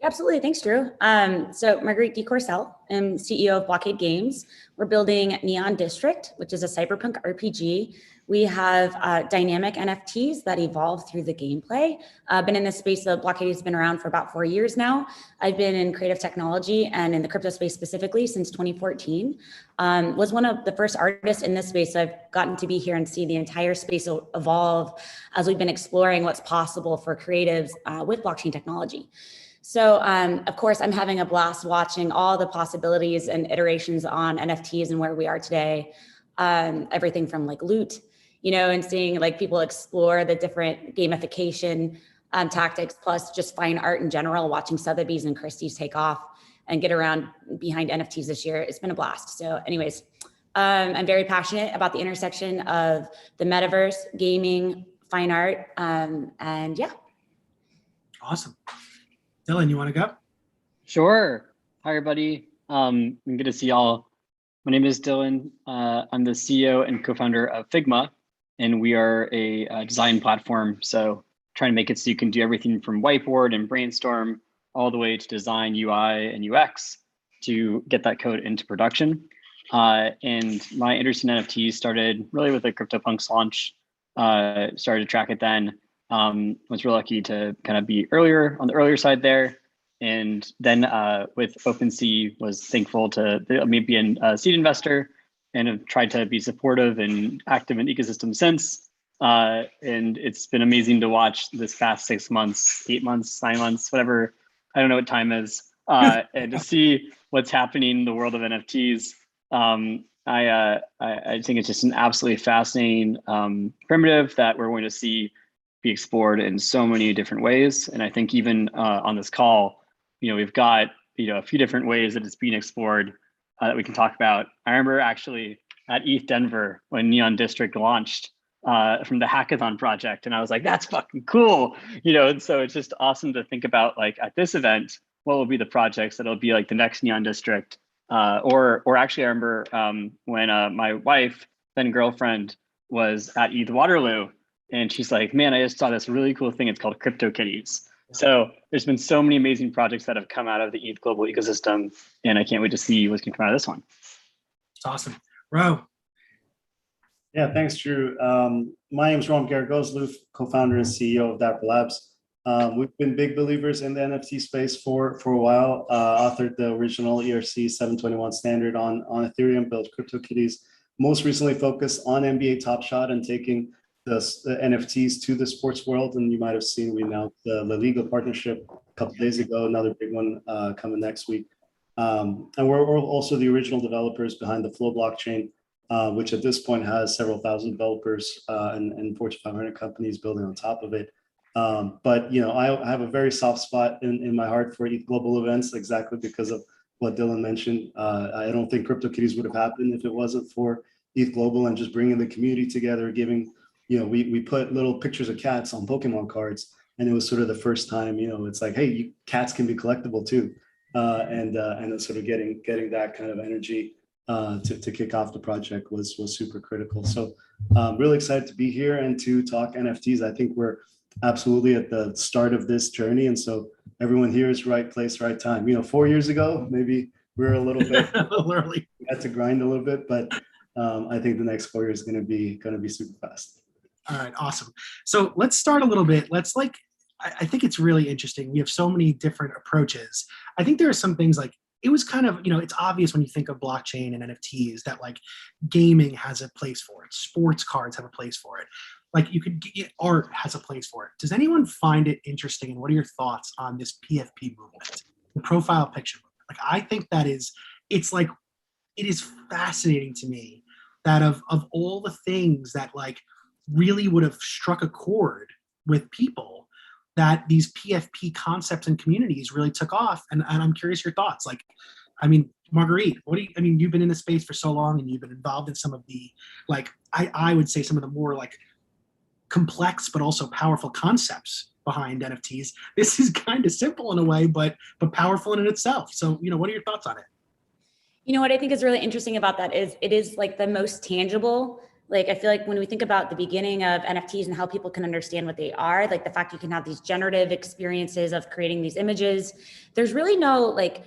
Absolutely. Thanks, Drew. So Marguerite DeCourcel, I'm CEO of Blockade Games. We're building Neon District, which is a cyberpunk RPG. We have dynamic NFTs that evolve through the gameplay. I've been in this space, the Blockade has been around for about 4 years now. I've been in creative technology and in the crypto space specifically since 2014. Was one of the first artists in this space, so I've gotten to be here and see the entire space evolve as we've been exploring what's possible for creatives with blockchain technology. So, of course, I'm having a blast watching all the possibilities and iterations on NFTs and where we are today. Everything from like loot, and seeing like people explore the different gamification tactics, plus just fine art in general, watching Sotheby's and Christie's take off and get around behind NFTs this year. It's been a blast. So anyways, I'm very passionate about the intersection of the metaverse, gaming, fine art, and yeah. Awesome. Dylan, you want to go? Sure. Hi, everybody. Good to see y'all. My name is Dylan. I'm the CEO and co-founder of Figma, and we are a design platform. So trying to make it so you can do everything from whiteboard and brainstorm all the way to design UI and UX to get that code into production. And my interest in NFTs started really with the CryptoPunks launch. Started to track it then. Was really lucky to kind of be on the earlier side there. And then with OpenSea, was thankful to be a seed investor and have tried to be supportive and active in the ecosystem since. And it's been amazing to watch this past 6 months, 8 months, 9 months, whatever. I don't know what time is. And to see what's happening in the world of NFTs. I think it's just an absolutely fascinating primitive that we're going to see be explored in so many different ways. And I think even on this call, we've got a few different ways that it's being explored that we can talk about. I remember actually at ETH Denver when Neon District launched from the hackathon project, and I was like, that's fucking cool, And so it's just awesome to think about, like, at this event, what will be the projects that'll be like the next Neon District, or actually I remember when my wife, then girlfriend, was at ETH Waterloo. And she's like, man, I just saw this really cool thing. It's called CryptoKitties. So there's been so many amazing projects that have come out of the ETHGlobal ecosystem. And I can't wait to see what's going to come out of this one. It's awesome. Ro. Yeah, thanks, Drew. My name is Ron Garagos, co-founder and CEO of Dapper Labs. We've been big believers in the NFT space for a while. Authored the original ERC 721 standard on Ethereum, built CryptoKitties. Most recently focused on NBA Top Shot and taking the NFTs to the sports world. And you might have seen we announced the La Liga partnership a couple of days ago, another big one coming next week. And we're also the original developers behind the Flow blockchain, which at this point has several thousand developers and Fortune 500 companies building on top of it. But I have a very soft spot in my heart for ETHGlobal events, exactly because of what Dylan mentioned. I don't think CryptoKitties would have happened if it wasn't for ETHGlobal and just bringing the community together, giving, we put little pictures of cats on Pokemon cards, and it was sort of the first time, it's like, hey, cats can be collectible too. And it's sort of getting that kind of energy to kick off the project was super critical. So really excited to be here and to talk NFTs. I think we're absolutely at the start of this journey. And so everyone here is right place, right time. 4 years ago, maybe we were a little bit early. We had to grind a little bit, but I think the next 4 years is going to be super fast. All right, awesome. So let's start a little bit. I think it's really interesting. We have so many different approaches. I think there are some things like, it was kind of, it's obvious when you think of blockchain and NFTs that like gaming has a place for it. Sports cards have a place for it. Like you could get art has a place for it. Does anyone find it interesting? And what are your thoughts on this PFP movement, the profile picture movement? Like, I think it is fascinating to me that of all the things that like really would have struck a chord with people, that these PFP concepts and communities really took off. And I'm curious your thoughts. Like, I mean, Marguerite, you've been in the space for so long and you've been involved in some of the, like, I would say some of the more like complex but also powerful concepts behind NFTs. This is kind of simple in a way, but powerful in itself. So, what are your thoughts on it? What I think is really interesting about that is it is like the most tangible. Like, I feel like when we think about the beginning of NFTs and how people can understand what they are, like the fact you can have these generative experiences of creating these images, there's really no, like,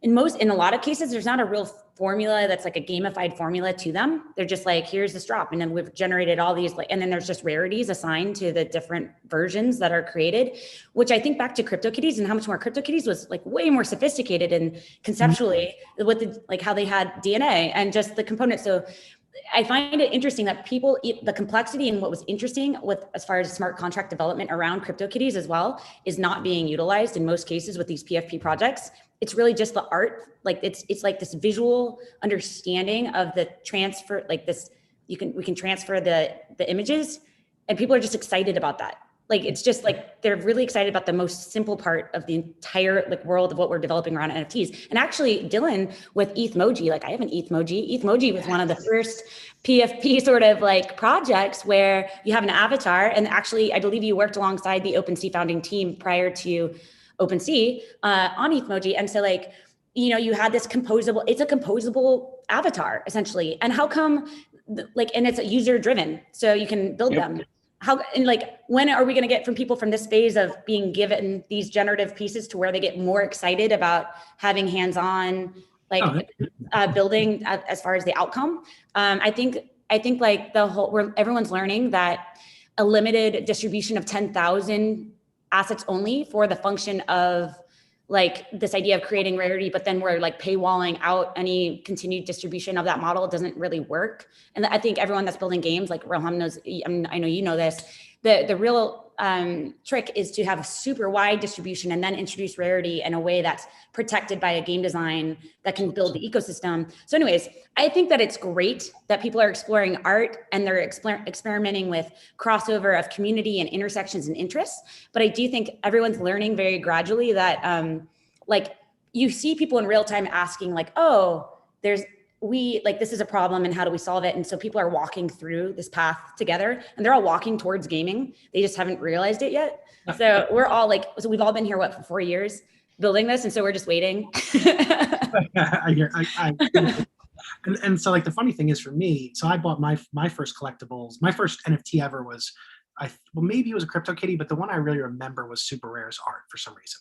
in a lot of cases, there's not a real formula that's like a gamified formula to them. They're just like, here's this drop. And then we've generated all these, like, and then there's just rarities assigned to the different versions that are created, which I think back to CryptoKitties and how much more CryptoKitties was like way more sophisticated and conceptually with the, like how they had DNA and just the components. So I find it interesting that the complexity and what was interesting with as far as smart contract development around CryptoKitties as well is not being utilized in most cases with these PFP projects. It's really just the art, like it's like this visual understanding of the transfer, like this, we can transfer the images, and people are just excited about that. Like, it's just like, they're really excited about the most simple part of the entire like world of what we're developing around NFTs. And actually, Dylan with ETHmoji, like I have an ETHmoji. ETHmoji was one of the first PFP sort of like projects where you have an avatar. And actually, I believe you worked alongside the OpenSea founding team prior to OpenSea on ETHmoji. And so like, you had this it's a composable avatar essentially. And how come, like, and it's user driven, so you can build them. And like, when are we going to get from people from this phase of being given these generative pieces to where they get more excited about having hands-on, like building as far as the outcome? I think like everyone's learning that a limited distribution of 10,000 assets only for the function of like this idea of creating rarity, but then we're like paywalling out any continued distribution of that model doesn't really work. And I think everyone that's building games, like Roham knows, I know you know this, the real trick is to have a super wide distribution and then introduce rarity in a way that's protected by a game design that can build the ecosystem. So anyways, I think that it's great that people are exploring art and they're experimenting with crossover of community and intersections and interests. But I do think everyone's learning very gradually that like you see people in real time asking like, oh, this is a problem and how do we solve it? And so people are walking through this path together and they're all walking towards gaming. They just haven't realized it yet. So we're all like, so we've all been here, for 4 years building this. And so we're just waiting. And so like the funny thing is for me, so I bought my first collectibles, my first NFT ever was, maybe it was a CryptoKitty, but the one I really remember was Super Rare's art for some reason.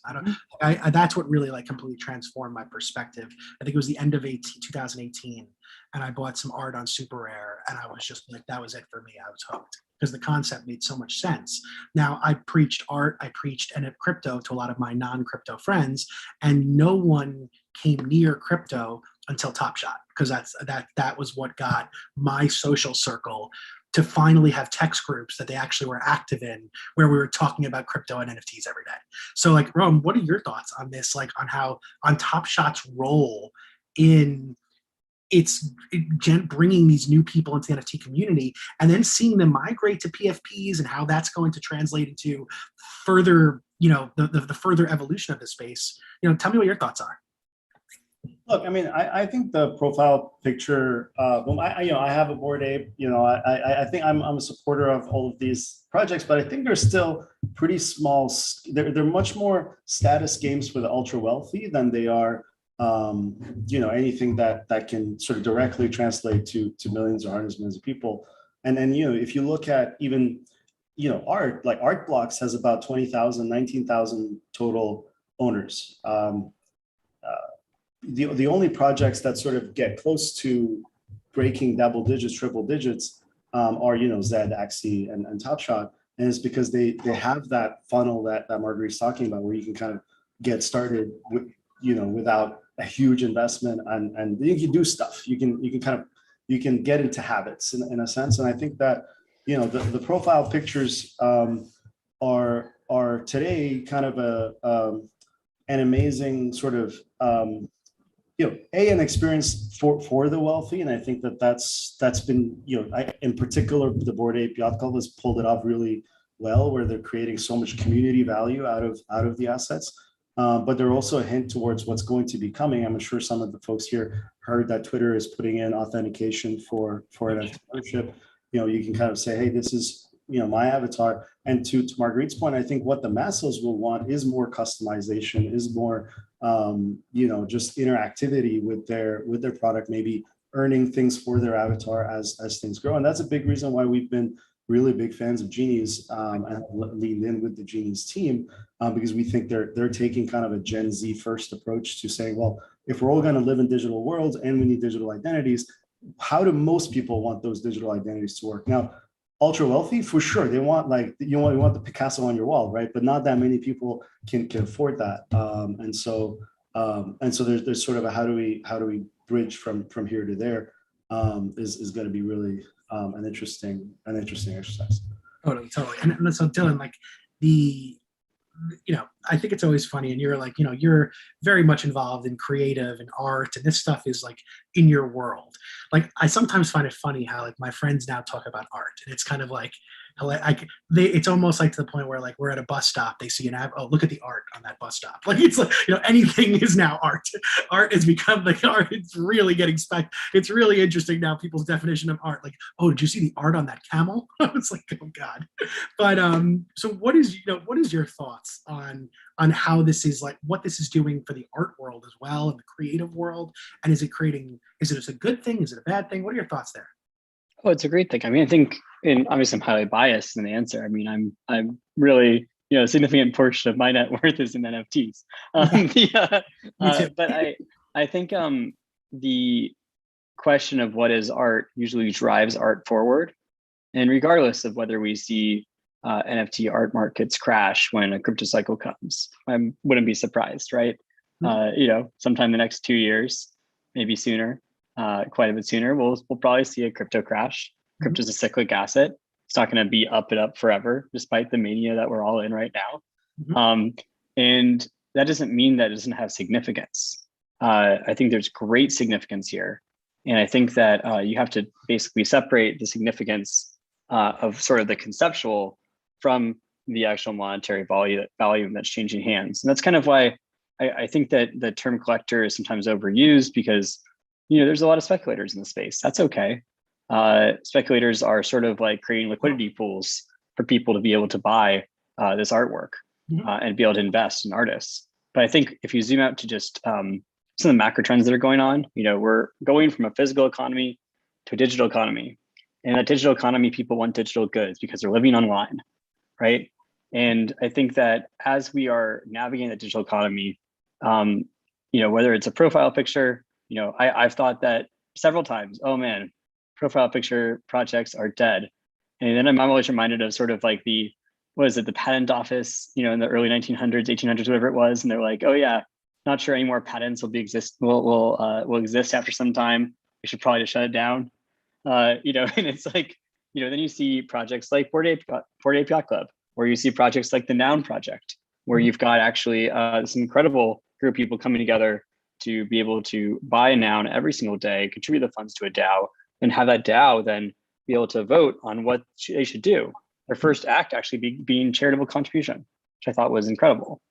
That's what really like completely transformed my perspective. I think it was the end of 2018, and I bought some art on Super Rare, and I was just like, that was it for me. I was hooked because the concept made so much sense. Now I preached art, I preached crypto to a lot of my non-crypto friends, and no one came near crypto until Top Shot, because that was what got my social circle to finally have text groups that they actually were active in, where we were talking about crypto and NFTs every day. So like, Rome, what are your thoughts on this? Like on Top Shot's role in bringing these new people into the NFT community and then seeing them migrate to PFPs and how that's going to translate into further, the further evolution of the space. Tell me what your thoughts are. Look, I mean, I think the profile picture, I have a Bored Ape, I think I'm a supporter of all of these projects, but I think they're still pretty small. They're much more status games for the ultra wealthy than they are, anything that can sort of directly translate to millions or hundreds of millions of people. And then, if you look at even, art, like Art Blocks has about 20,000, 19,000 total owners. The only projects that sort of get close to breaking double digits, triple digits are, Zed, Axie, and Top Shot. And it's because they have that funnel that Marguerite's talking about, where you can kind of get started with, without a huge investment, and you can do stuff. You can get into habits in a sense. And I think that, the profile pictures are today kind of an amazing sort of an experience for the wealthy, and I think that's been, in particular, the Bored Ape Yacht Club has pulled it off really well, where they're creating so much community value out of the assets. But they're also a hint towards what's going to be coming. I'm sure some of the folks here heard that Twitter is putting in authentication for NFT ownership. You can kind of say, hey, this is my avatar. And to Marguerite's point, I think what the masses will want is more customization, is more just interactivity with their product, maybe earning things for their avatar as things grow. And that's a big reason why we've been really big fans of Genies and leaned in with the Genies team, because we think they're taking kind of a Gen Z first approach to saying, well, if we're all going to live in digital worlds and we need digital identities, how do most people want those digital identities to work? Now, ultra wealthy, for sure, they want you want the Picasso on your wall, right? But not that many people can afford that, and so there's sort of a how do we bridge from here to there is going to be really an interesting exercise. Totally. And so Dylan, like I think it's always funny, and you're like, you're very much involved in creative and art, and this stuff is like in your world. Like, I sometimes find it funny how like my friends now talk about art, and it's kind of like it's almost like to the point where like we're at a bus stop, they see an app, oh, look at the art on that bus stop. Like, it's like, anything is now art. Art has become like art. It's really getting it's really interesting now, people's definition of art. Like, oh, did you see the art on that camel? It's like, oh God. But so what is your thoughts on how this is, like, what this is doing for the art world as well, and the creative world? And is it a good thing? Is it a bad thing? What are your thoughts there? Oh, it's a great thing. I mean, I think, and obviously I'm highly biased in the answer. I mean, I'm really, a significant portion of my net worth is in NFTs. But I think the question of what is art usually drives art forward. And regardless of whether we see NFT art markets crash when a crypto cycle comes, I wouldn't be surprised, right? Sometime in the next 2 years, maybe sooner. Quite a bit sooner, we'll probably see a crypto crash. Crypto is a cyclic asset. It's not going to be up and up forever, despite the mania that we're all in right now. And that doesn't mean that it doesn't have significance. I think there's great significance here. And I think that you have to basically separate the significance of sort of the conceptual from the actual monetary value that's changing hands. And that's kind of why I think that the term collector is sometimes overused, because there's a lot of speculators in the space. That's okay. Speculators are sort of like creating liquidity pools for people to be able to buy this artwork and be able to invest in artists. But I think if you zoom out to just some of the macro trends that are going on, we're going from a physical economy to a digital economy. And that digital economy, people want digital goods because they're living online, right? And I think that as we are navigating the digital economy, whether it's a profile picture, I've thought that several times, oh man, profile picture projects are dead. And then I'm always reminded of sort of like the patent office, in the early 1900s, 1800s, whatever it was. And they're like, oh yeah, not sure any more patents will exist after some time. We should probably just shut it down. And it's like, then you see projects like Bored Ape Yacht Club, or you see projects like the Noun Project, where you've got actually this incredible group of people coming together to be able to buy a noun every single day, contribute the funds to a DAO, and have that DAO then be able to vote on what they should do. Their first act actually being charitable contribution, which I thought was incredible.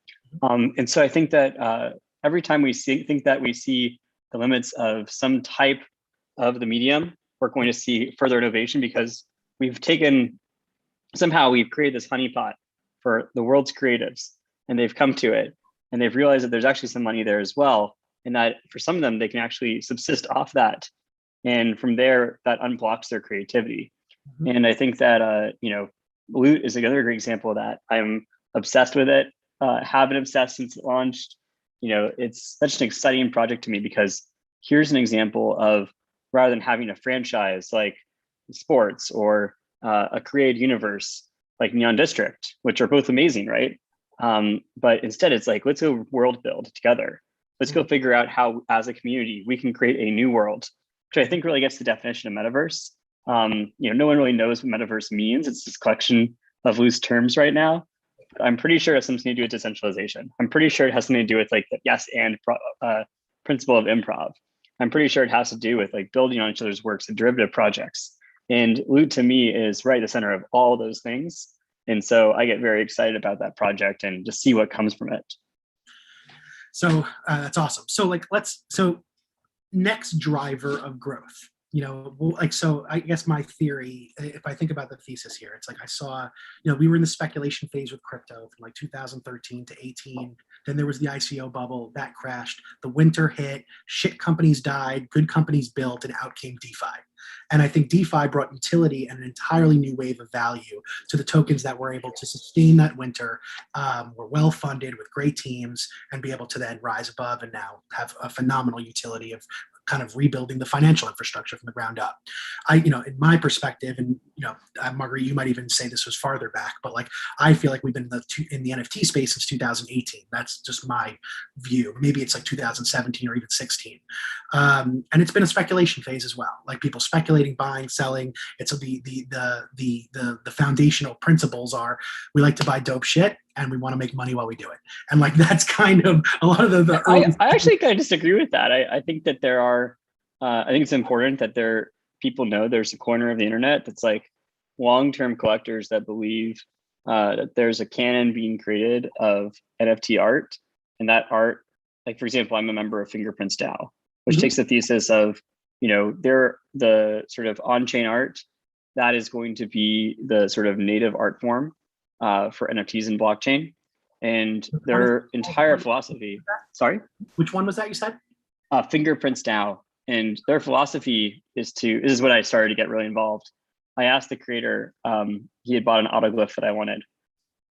And so I think that every time we see the limits of some type of the medium, we're going to see further innovation, because we've created this honeypot for the world's creatives, and they've come to it, and they've realized that there's actually some money there as well. And that for some of them, they can actually subsist off that. And from there, that unblocks their creativity. And I think that, Loot is another great example of that. I'm obsessed with it, have been obsessed since it launched. It's such an exciting project to me, because here's an example of, rather than having a franchise like sports or a created universe like Neon District, which are both amazing, right? But instead, it's like, let's go world build together. Let's go figure out how, as a community, we can create a new world, which I think really gets the definition of metaverse. No one really knows what metaverse means. It's this collection of loose terms right now. I'm pretty sure it has something to do with decentralization. I'm pretty sure it has something to do with like the yes and principle of improv. I'm pretty sure it has to do with like building on each other's works and derivative projects. And Loot to me is right at the center of all those things. And so I get very excited about that project and just see what comes from it. So that's awesome. So like, next driver of growth, so I guess my theory, if I think about the thesis here, it's like I saw, we were in the speculation phase with crypto from like 2013 to 18. Then there was the ICO bubble that crashed. The winter hit, shit companies died, good companies built, and out came DeFi. And I think DeFi brought utility and an entirely new wave of value to the tokens that were able to sustain that winter, were well funded with great teams, and be able to then rise above and now have a phenomenal utility of kind of rebuilding the financial infrastructure from the ground up. In my perspective, and Marguerite, you might even say this was farther back, but like I feel like we've been in the NFT space since 2018. That's just my view. Maybe it's like 2017 or even 16, and it's been a speculation phase as well. Like people speculating, buying, selling. It's the foundational principles are we like to buy dope shit and we want to make money while we do it. And like that's kind of a lot of the I actually kind of disagree with that. I think that there are, I think it's important that people know there's a corner of the internet that's like long-term collectors that believe that there's a canon being created of NFT art. And that art, like for example, I'm a member of Fingerprints DAO, which takes the thesis of, they're the sort of on-chain art that is going to be the sort of native art form for NFTs and blockchain. And their entire philosophy, sorry? Which one was that you said? Fingerprints DAO. And their philosophy this is when I started to get really involved. I asked the creator, he had bought an autoglyph that I wanted.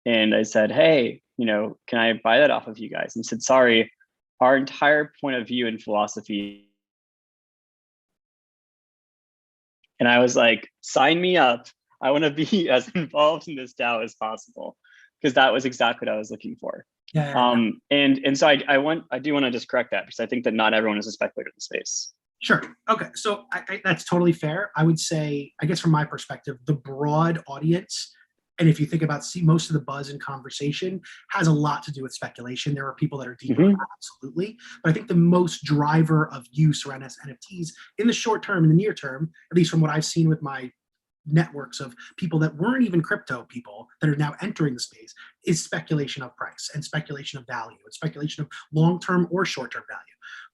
And I said, hey, can I buy that off of you guys? And he said, sorry, our entire point of view and philosophy. And I was like, sign me up. I want to be as involved in this DAO as possible, because that was exactly what I was looking for. And so I do want to just correct that, because I think that not everyone is a speculator in the space. Sure. Okay. So that's totally fair. I would say, I guess from my perspective, the broad audience, and if you think about most of the buzz and conversation has a lot to do with speculation. There are people that are deeper, absolutely. But I think the most driver of use around NFTs in the short term, in the near term, at least from what I've seen with my networks of people that weren't even crypto people that are now entering the space, is speculation of price and speculation of value and speculation of long-term or short-term value.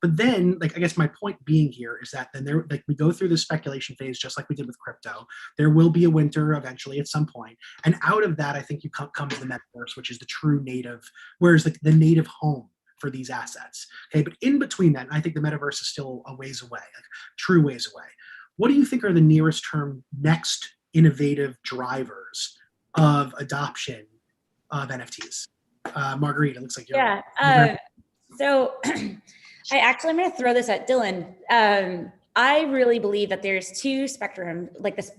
But then, like, I guess my point being here is that then we go through this speculation phase just like we did with crypto. There will be a winter eventually at some point, and out of that, I think you come to the metaverse, which is the true native, whereas the native home for these assets. Okay, but in between that, and I think the metaverse is still a ways away, like true ways away. What do you think are the nearest term next innovative drivers of adoption of NFTs? Marguerite, it looks like you're... Yeah, so I'm going to throw this at Dylan. I really believe that there's two spectrum, like this,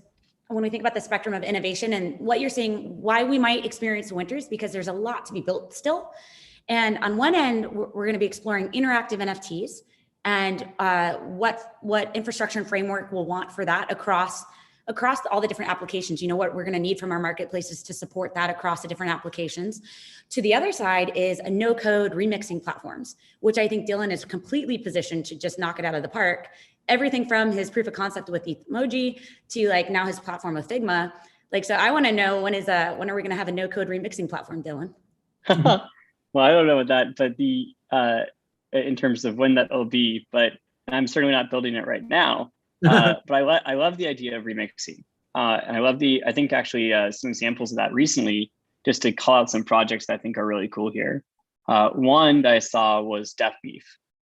when we think about the spectrum of innovation and what you're saying, why we might experience winters, because there's a lot to be built still. And on one end, we're going to be exploring interactive NFTs, and what infrastructure and framework we'll want for that across all the different applications. What we're going to need from our marketplaces to support that across the different applications. To the other side is a no-code remixing platforms, which I think Dylan is completely positioned to just knock it out of the park. Everything from his proof of concept with Emoji to like now his platform with Figma. Like, so I want to know when are we going to have a no-code remixing platform, Dylan? Well, I don't know what that, but in terms of when that will be, but I'm certainly not building it right now. But I love the idea of remixing. And I think actually some examples of that recently, just to call out some projects that I think are really cool here. One that I saw was Death Beef.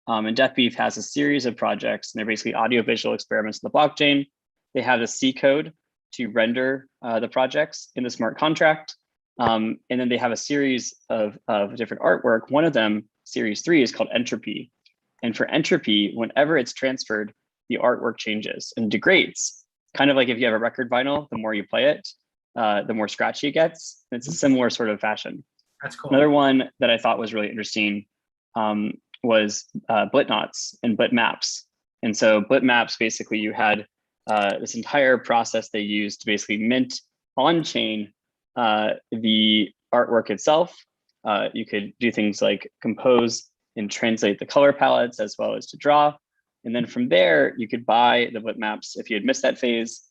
And Death Beef has a series of projects, and they're basically audiovisual experiments in the blockchain. They have the C code to render the projects in the smart contract. And then they have a series of different artwork. One of them, series 3, is called Entropy. And for Entropy, whenever it's transferred, the artwork changes and degrades. Kind of like if you have a record vinyl, the more you play it, the more scratchy it gets. And it's a similar sort of fashion. That's cool. Another one that I thought was really interesting was Blitnots and Blitmaps. And so Blitmaps, basically you had this entire process they used to basically mint on-chain the artwork itself. You could do things like compose and translate the color palettes as well as to draw. And then from there, you could buy the blip maps if you had missed that phase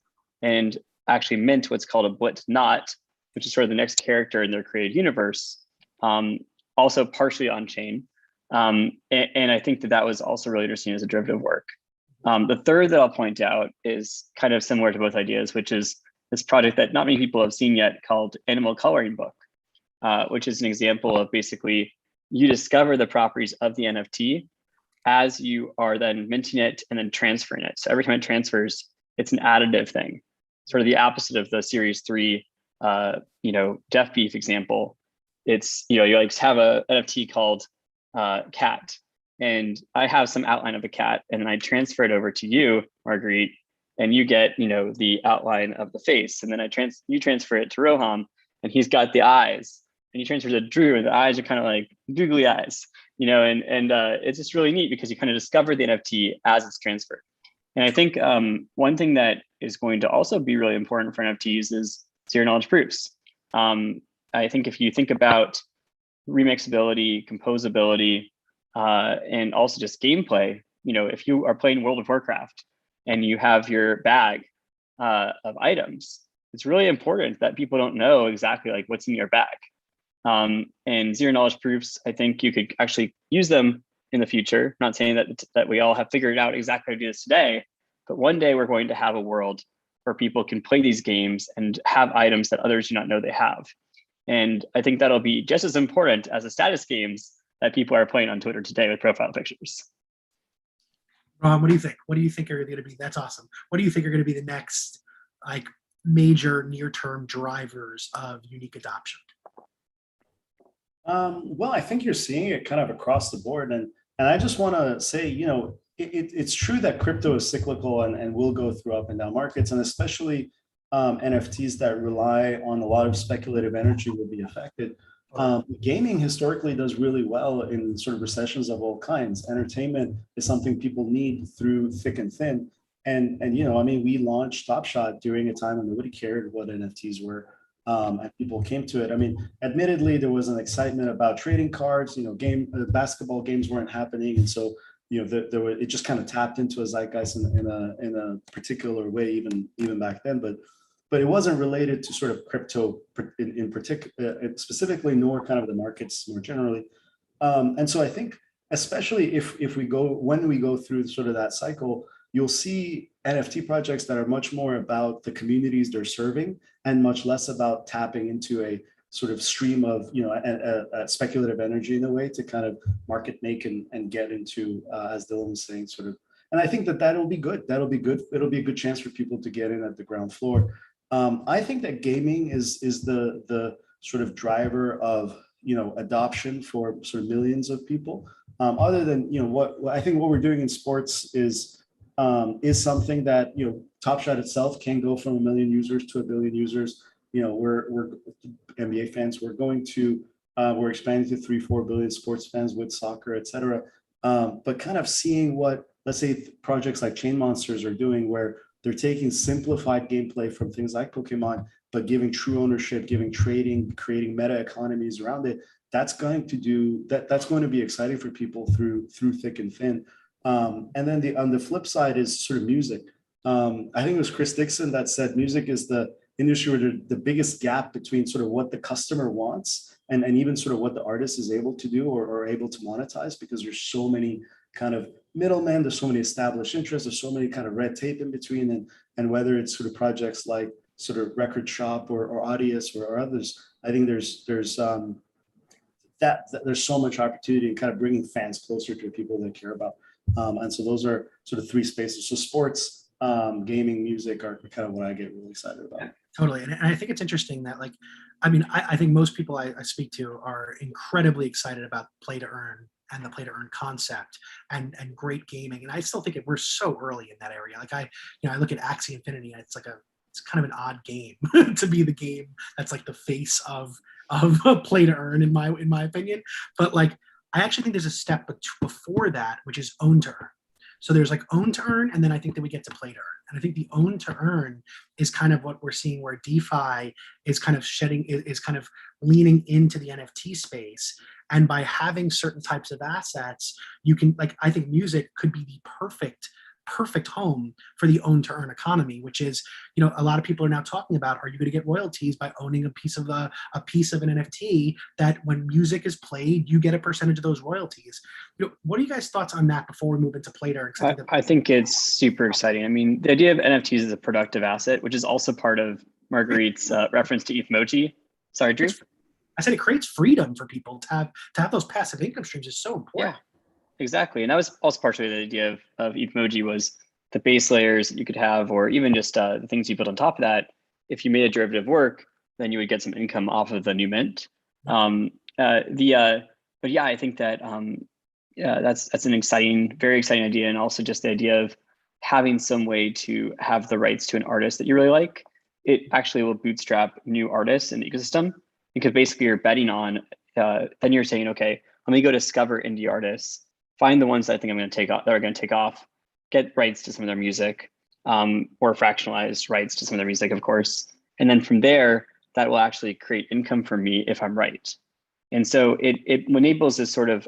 and actually mint what's called a blip knot, which is sort of the next character in their created universe, also partially on chain. And I think that that was also really interesting as a derivative work. The third that I'll point out is kind of similar to both ideas, which is this project that not many people have seen yet called Animal Coloring Book, which is an example of basically you discover the properties of the NFT as you are then minting it and then transferring it. So every time it transfers, it's an additive thing, sort of the opposite of the Series 3, Def Beef example. It's, you like have a NFT called cat, and I have some outline of a cat, and then I transfer it over to you, Marguerite, and you get, the outline of the face, and then you transfer it to Roham, and he's got the eyes, and you transfer it to Drew, and the eyes are kind of like googly eyes, and it's just really neat because you kind of discover the NFT as it's transferred. And I think one thing that is going to also be really important for NFTs is zero knowledge proofs. I think if you think about remixability, composability, and also just gameplay, if you are playing World of Warcraft and you have your bag of items, it's really important that people don't know exactly like what's in your bag. And zero knowledge proofs, I think you could actually use them in the future. I'm not saying that we all have figured out exactly how to do this today, but one day we're going to have a world where people can play these games and have items that others do not know they have. And I think that'll be just as important as the status games that people are playing on Twitter today with profile pictures. Ron, what do you think? What do you think are going to be? That's awesome. What do you think are going to be the next major near-term drivers of unique adoption? Well, I think you're seeing it kind of across the board, and I just want to say, it's true that crypto is cyclical and will go through up and down markets, and especially NFTs that rely on a lot of speculative energy will be affected. Gaming historically does really well in sort of recessions of all kinds. Entertainment is something people need through thick and thin. And we launched Top Shot during a time when nobody cared what NFTs were, and people came to it. Admittedly, there was an excitement about trading cards. Basketball games weren't happening, and so it just kind of tapped into a zeitgeist in a particular way, even back then. But it wasn't related to sort of crypto in particular, specifically, nor kind of the markets more generally. And so I think, especially when we go through sort of that cycle, you'll see NFT projects that are much more about the communities they're serving and much less about tapping into a sort of stream of a speculative energy in a way to kind of market make and get into, as Dylan was saying, sort of. And I think that'll be good. That'll be good. It'll be a good chance for people to get in at the ground floor. I think that gaming is the sort of driver of adoption for sort of millions of people. Other than what I think what we're doing in sports is something that Top Shot itself can go from 1 million users to 1 billion users. We're NBA fans. We're expanding to 3-4 billion sports fans with soccer, etc. But kind of seeing what, let's say, projects like Chain Monsters are doing, where they're taking simplified gameplay from things like Pokemon, but giving true ownership, giving trading, creating meta economies around it. That's going to be exciting for people through thick and thin. And then on the flip side is sort of music. I think it was Chris Dixon that said music is the industry where the biggest gap between sort of what the customer wants and even sort of what the artist is able to do or able to monetize, because there's so many kind of middlemen, there's so many established interests, there's so many kind of red tape in between, and whether it's sort of projects like sort of Record Shop or Audius or others, I think there's so much opportunity in kind of bringing fans closer to people they care about. And so those are sort of three spaces. So sports, gaming, music are kind of what I get really excited about. Totally. And I think it's interesting that I think most people I speak to are incredibly excited about play to earn and the play to earn concept and great gaming. And I still think we're so early in that area. I look at Axie Infinity and it's kind of an odd game to be the game that's like the face of play to earn in my opinion. But I actually think there's a step before that, which is own to earn. So there's own to earn, and then I think that we get to play to earn. And I think the own to earn is kind of what we're seeing, where DeFi is kind of leaning into the NFT space And by having certain types of assets, you can, like, I think music could be the perfect home for the own to earn economy, which is, a lot of people are now talking about, are you going to get royalties by owning a piece of an NFT that when music is played, you get a percentage of those royalties? What are you guys' thoughts on that before we move into play to earn? I think it's super exciting. I mean, the idea of NFTs as a productive asset, which is also part of Marguerite's reference to ETHmoji. Sorry, Drew? I said it creates freedom for people to have those passive income streams is so important. Yeah. Exactly. And that was also partially the idea of ETHmoji, was the base layers that you could have, or even just the things you built on top of that. If you made a derivative work, then you would get some income off of the new mint. But yeah, I think that that's an exciting, very exciting idea. And also just the idea of having some way to have the rights to an artist that you really like. It actually will bootstrap new artists in the ecosystem, because basically you're betting on, then you're saying, okay, let me go discover indie artists, find the ones that I think I'm going to take off, that are going to take off, get rights to some of their music, or fractionalized rights to some of their music, of course. And then from there, that will actually create income for me if I'm right. And so it enables this sort of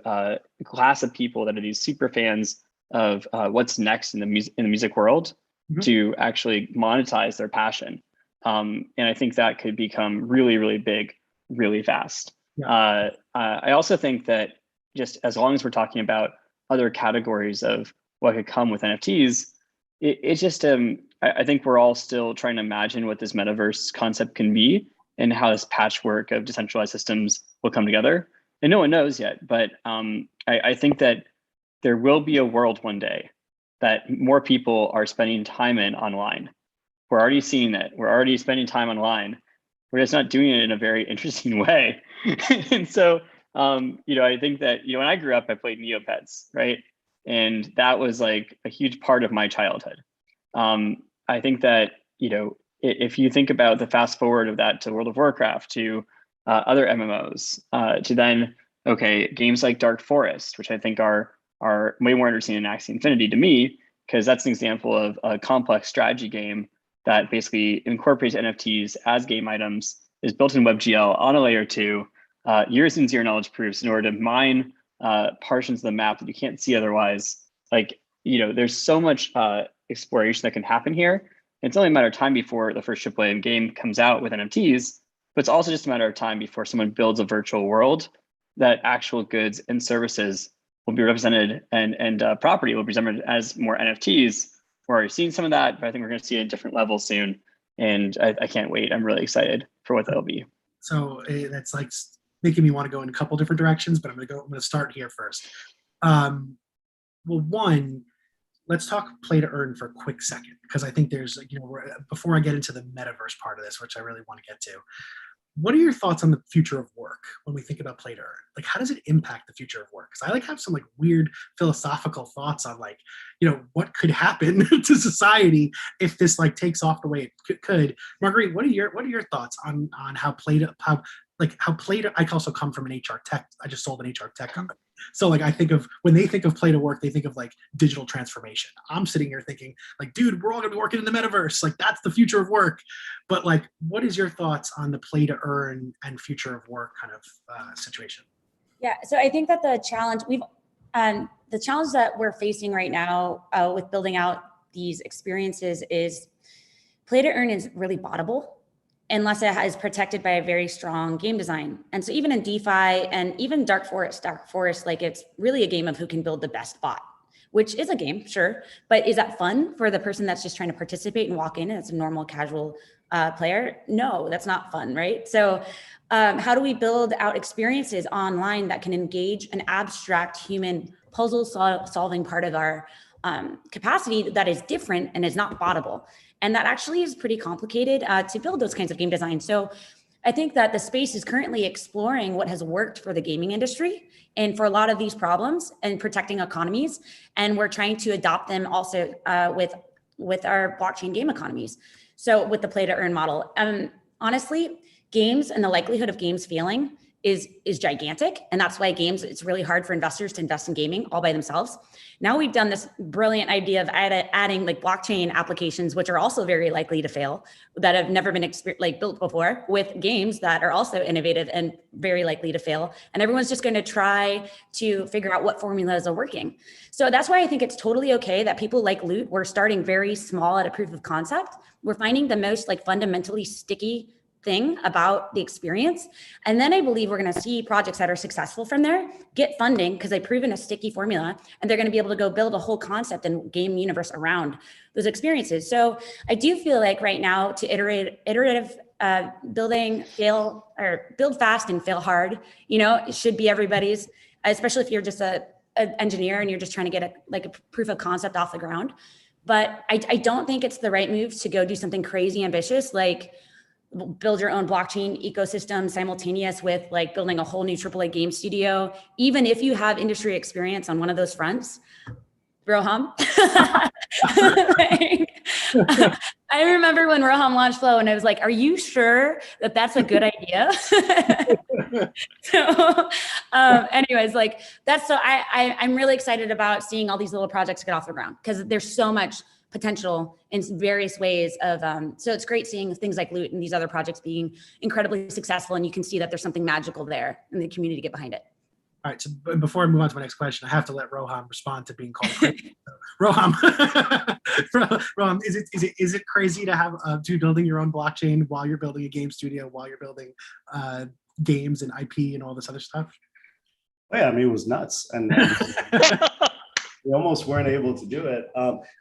class of people that are these super fans of what's next in the music world, to actually monetize their passion. And I think that could become really, really big, really fast. Yeah. I also think that, just as long as we're talking about other categories of what could come with NFTs, it's just, I think we're all still trying to imagine what this metaverse concept can be and how this patchwork of decentralized systems will come together. And no one knows yet, but I think that there will be a world one day that more people are spending time in online. We're already seeing that. We're already spending time online. We're just not doing it in a very interesting way. And so, I think that, when I grew up, I played Neopets, right? And that was like a huge part of my childhood. I think that, if you think about the fast forward of that to World of Warcraft, to other MMOs, to then, games like Dark Forest, which I think are way more interesting than Axie Infinity to me, because that's an example of a complex strategy game that basically incorporates NFTs as game items, is built in WebGL on a layer 2, using zero knowledge proofs in order to mine portions of the map that you can't see otherwise. Like, there's so much exploration that can happen here. It's only a matter of time before the first AAA game comes out with NFTs, but it's also just a matter of time before someone builds a virtual world that actual goods and services will be represented, and property will be represented as more NFTs. We're already seeing some of that, but I think we're going to see it at different levels soon. And I can't wait. I'm really excited for what that'll be. So that's like making me want to go in a couple different directions, but I'm going to start here first. Well, one, let's talk play to earn for a quick second, because I think there's, before I get into the metaverse part of this, which I really want to get to, what are your thoughts on the future of work when we think about play to earn? Like, how does it impact the future of work? Because I have some weird philosophical thoughts on what could happen to society if this takes off the way it could. Marguerite, what are your thoughts on how play to I also come from an HR tech. I just sold an HR tech company. So I think of, when they think of play to work, they think of digital transformation. I'm sitting here thinking dude, we're all gonna be working in the metaverse. That's the future of work. But what is your thoughts on the play to earn and future of work kind of situation? Yeah, so I think that the challenge that we're facing right now with building out these experiences is play to earn is really bottable, unless it is protected by a very strong game design. And so even in DeFi and even Dark Forest, it's really a game of who can build the best bot, which is a game, sure. But is that fun for the person that's just trying to participate and walk in and it's a normal casual player? No, that's not fun, right? So how do we build out experiences online that can engage an abstract human puzzle solving part of our capacity that is different and is not bottable? And that actually is pretty complicated to build those kinds of game design. So I think that the space is currently exploring what has worked for the gaming industry and for a lot of these problems and protecting economies. And we're trying to adopt them also with our blockchain game economies. So with the play to earn model, honestly, games and the likelihood of games failing is gigantic. And that's why games, it's really hard for investors to invest in gaming all by themselves. Now we've done this brilliant idea of adding like blockchain applications, which are also very likely to fail, that have never been built before, with games that are also innovative and very likely to fail. And everyone's just going to try to figure out what formulas are working. So that's why I think it's totally okay that people like Loot, we're starting very small at a proof of concept. We're finding the most like fundamentally sticky thing about the experience. And then I believe we're going to see projects that are successful from there get funding because they've proven a sticky formula, and they're going to be able to go build a whole concept and game universe around those experiences. So I do feel like right now to iterative building, build fast and fail hard, it should be everybody's, especially if you're just an engineer and you're just trying to get a proof of concept off the ground. But I don't think it's the right move to go do something crazy ambitious, like build your own blockchain ecosystem simultaneous with like building a whole new AAA game studio, even if you have industry experience on one of those fronts. Roham. I remember when Roham launched Flow and I was like, are you sure that that's a good idea? So anyways, like I'm really excited about seeing all these little projects get off the ground because there's so much potential in various ways of, so it's great seeing things like Loot and these other projects being incredibly successful, and you can see that there's something magical there and the community get behind it. All right, so before I move on to my next question, I have to let Roham respond to being called crazy. Roham, Roham, is it crazy to have to building your own blockchain while you're building a game studio, while you're building games and IP and all this other stuff? Oh, yeah, I mean, it was nuts, and we almost weren't able to do it.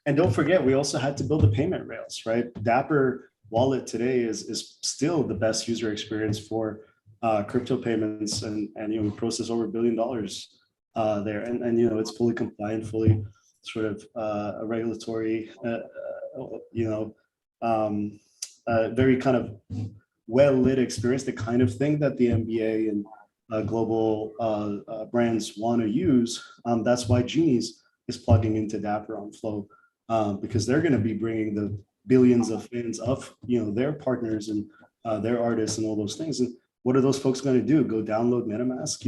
And don't forget, we also had to build the payment rails, right? Dapper Wallet today is still the best user experience for crypto payments, and we process over $1 billion there, and it's fully compliant, fully sort of a regulatory, very kind of well-lit experience, the kind of thing that the NBA and global brands want to use. That's why Genies is plugging into Dapper on Flow, because they're going to be bringing the billions of fans of their partners and their artists and all those things. And what are those folks going to do? Go download MetaMask?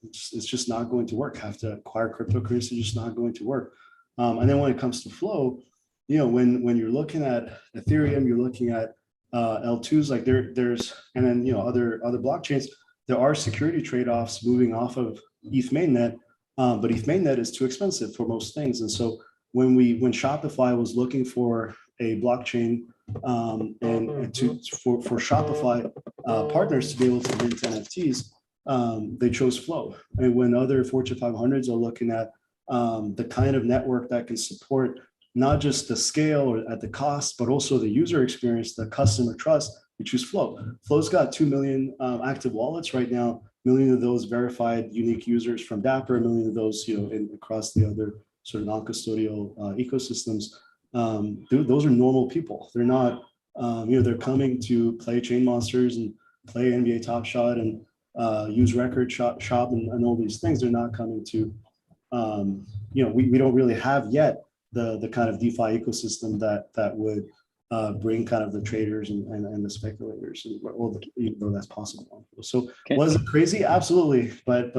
It's just not going to work. Have to acquire cryptocurrency, just not going to work. And then when it comes to Flow, when you're looking at Ethereum, you're looking at L2s, like there's, and then other blockchains, there are security trade-offs moving off of ETH mainnet, but ETH mainnet is too expensive for most things. And so when Shopify was looking for a blockchain and for Shopify partners to be able to mint NFTs, they chose Flow. And when other Fortune 500s are looking at the kind of network that can support not just the scale or at the cost, but also the user experience, the customer trust, we choose Flow. Flow's got 2 million active wallets right now, 1 million of those verified unique users from Dapper, 1 million of those across the other sort of non-custodial ecosystems. Those are normal people. They're not, they're coming to play Chain Monsters and play NBA Top Shot and use Record Shop and all these things. They're not coming to, we don't really have yet the kind of DeFi ecosystem that would bring kind of the traders and the speculators, even though that's possible. So was it crazy? Absolutely, but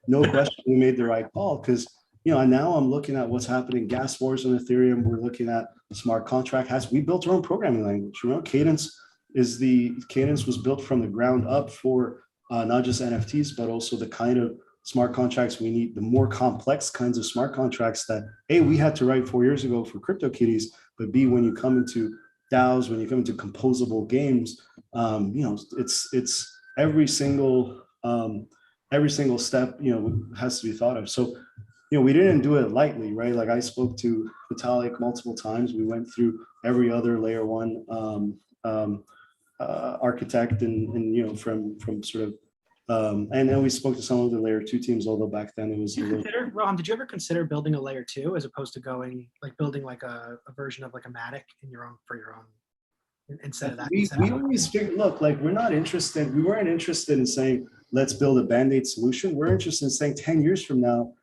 no question we made the right call, because now I'm looking at what's happening. Gas wars on Ethereum. We're looking at smart contract we built our own programming language. Cadence was built from the ground up for not just NFTs, but also the kind of smart contracts we need, the more complex kinds of smart contracts that A, we had to write 4 years ago for CryptoKitties, but B, when you come into DAOs, when you come into composable games, it's every single step, has to be thought of. So, we didn't do it lightly, right? Like I spoke to Vitalik multiple times. We went through every other layer one architect and from sort of, and then we spoke to some of the layer two teams, although back then it was. Roham, did you ever consider building a layer two as opposed to building like a version of like a Matic for your own instead of that? We always figured, look, like we weren't interested in saying, let's build a Band-Aid solution. We're interested in saying 10 years from now,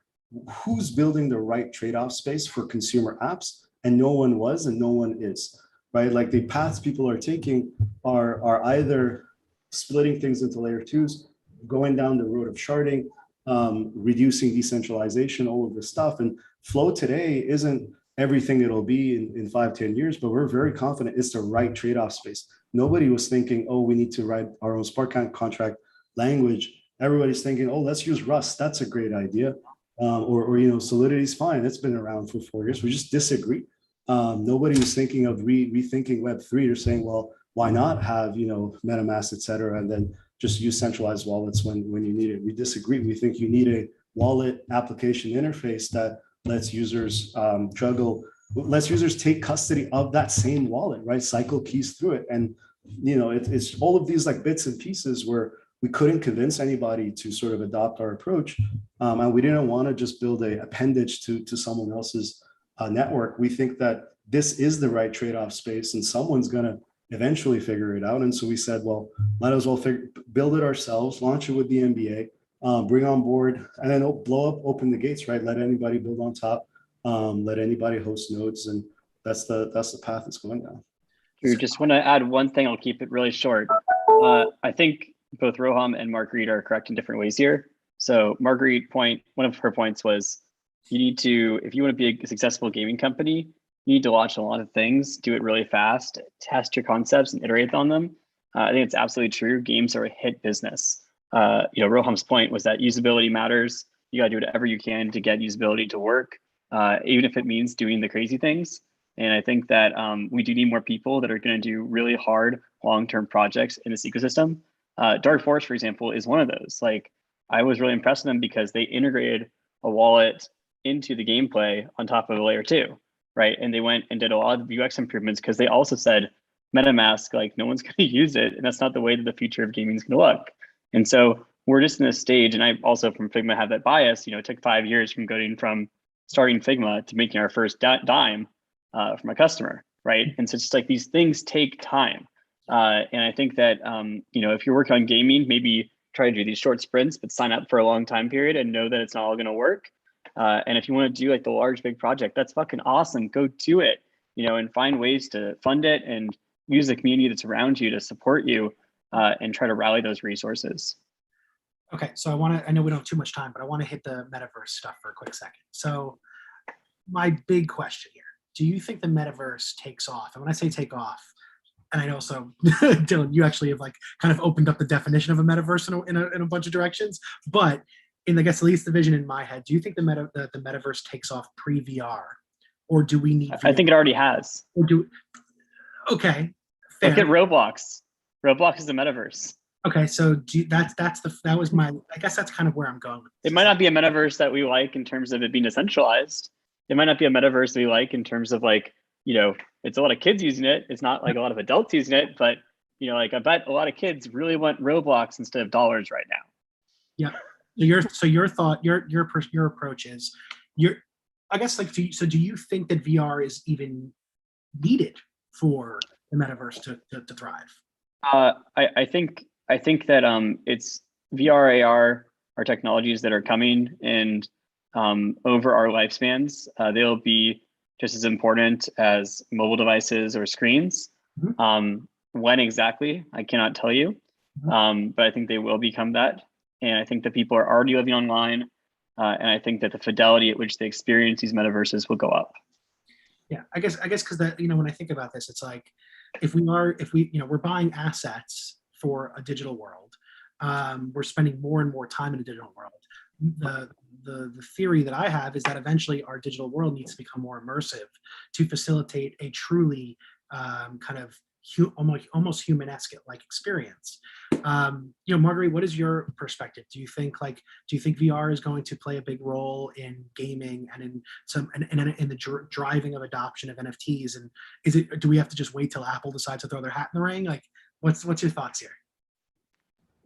who's building the right trade-off space for consumer apps? And no one was, and no one is, right? Like the paths people are taking are either splitting things into layer twos going down the road of sharding, reducing decentralization, all of this stuff. And flow today isn't everything it'll be in 5-10 years, but we're very confident it's the right trade-off space. Nobody was thinking, oh, we need to write our own smart contract language. Everybody's thinking, oh, let's use Rust. That's a great idea. Or Solidity is fine. It's been around for 4 years. We just disagree. Nobody was thinking of rethinking Web3. They're saying, well, why not have MetaMask, et cetera, and then just use centralized wallets when you need it. We disagree. We think you need a wallet application interface that lets users lets users take custody of that same wallet, right? Cycle keys through it. And it's all of these like bits and pieces where we couldn't convince anybody to sort of adopt our approach. And we didn't want to just build a appendage to someone else's network. We think that this is the right trade-off space and someone's going to eventually figure it out. And so we said, well, might as well build it ourselves, launch it with the NBA, bring on board, and then open the gates, right? Let anybody build on top, let anybody host nodes. And that's the path it's going down. We just want to add one thing. I'll keep it really short. I think both Roham and Marguerite are correct in different ways here. So Marguerite one of her points was you need to, if you want to be a successful gaming company, you need to launch a lot of things, do it really fast, test your concepts and iterate on them. I think it's absolutely true. Games are a hit business. Roham's point was that usability matters. You got to do whatever you can to get usability to work, even if it means doing the crazy things. And I think that we do need more people that are going to do really hard long-term projects in this ecosystem. Dark Forest, for example, is one of those. Like, I was really impressed with them because they integrated a wallet into the gameplay on top of a layer 2, right? And they went and did a lot of UX improvements because they also said MetaMask, like, no one's going to use it, and that's not the way that the future of gaming is going to look. And so we're just in this stage, and I also from Figma have that bias. It took 5 years from starting Figma to making our first dime from a customer, right? And so it's just like these things take time. And I think that, if you're working on gaming, maybe try to do these short sprints, but sign up for a long time period and know that it's not all going to work. And if you want to do like the large, big project, that's fucking awesome. Go do it, and find ways to fund it and use the community that's around you to support you and try to rally those resources. Okay, so I know we don't have too much time, but I want to hit the metaverse stuff for a quick second. So my big question here, do you think the metaverse takes off? And when I say take off, and I know, so Dylan, you actually have like kind of opened up the definition of a metaverse in a bunch of directions, but in I guess at least the vision in my head, do you think the metaverse takes off pre-VR, or do we need VR? I think it already has. Okay, fair. Look at Roblox. Roblox is a metaverse. Okay, so that was my, I guess that's kind of where I'm going with this. It might not be a metaverse that we like in terms of it being decentralized. It might not be a metaverse that we like in terms of like, it's a lot of kids using it. It's not like a lot of adults using it, but I bet a lot of kids really want Roblox instead of dollars right now. Yeah. Your approach is, I guess, like, do you think that VR is even needed for the metaverse to thrive? I think that it's VR, AR are technologies that are coming, and over our lifespans, they'll be just as important as mobile devices or screens. Mm-hmm. When exactly, I cannot tell you, but I think they will become that. And I think that people are already living online, and I think that the fidelity at which they experience these metaverses will go up. Yeah, I guess because that, when I think about this, it's like if we're buying assets for a digital world, we're spending more and more time in a digital world. The theory that I have is that eventually our digital world needs to become more immersive to facilitate a truly kind of almost human-esque like experience. Marguerite, what is your perspective? Do you think VR is going to play a big role in gaming and in the driving of adoption of NFTs? And do we have to just wait till Apple decides to throw their hat in the ring? Like, what's your thoughts here?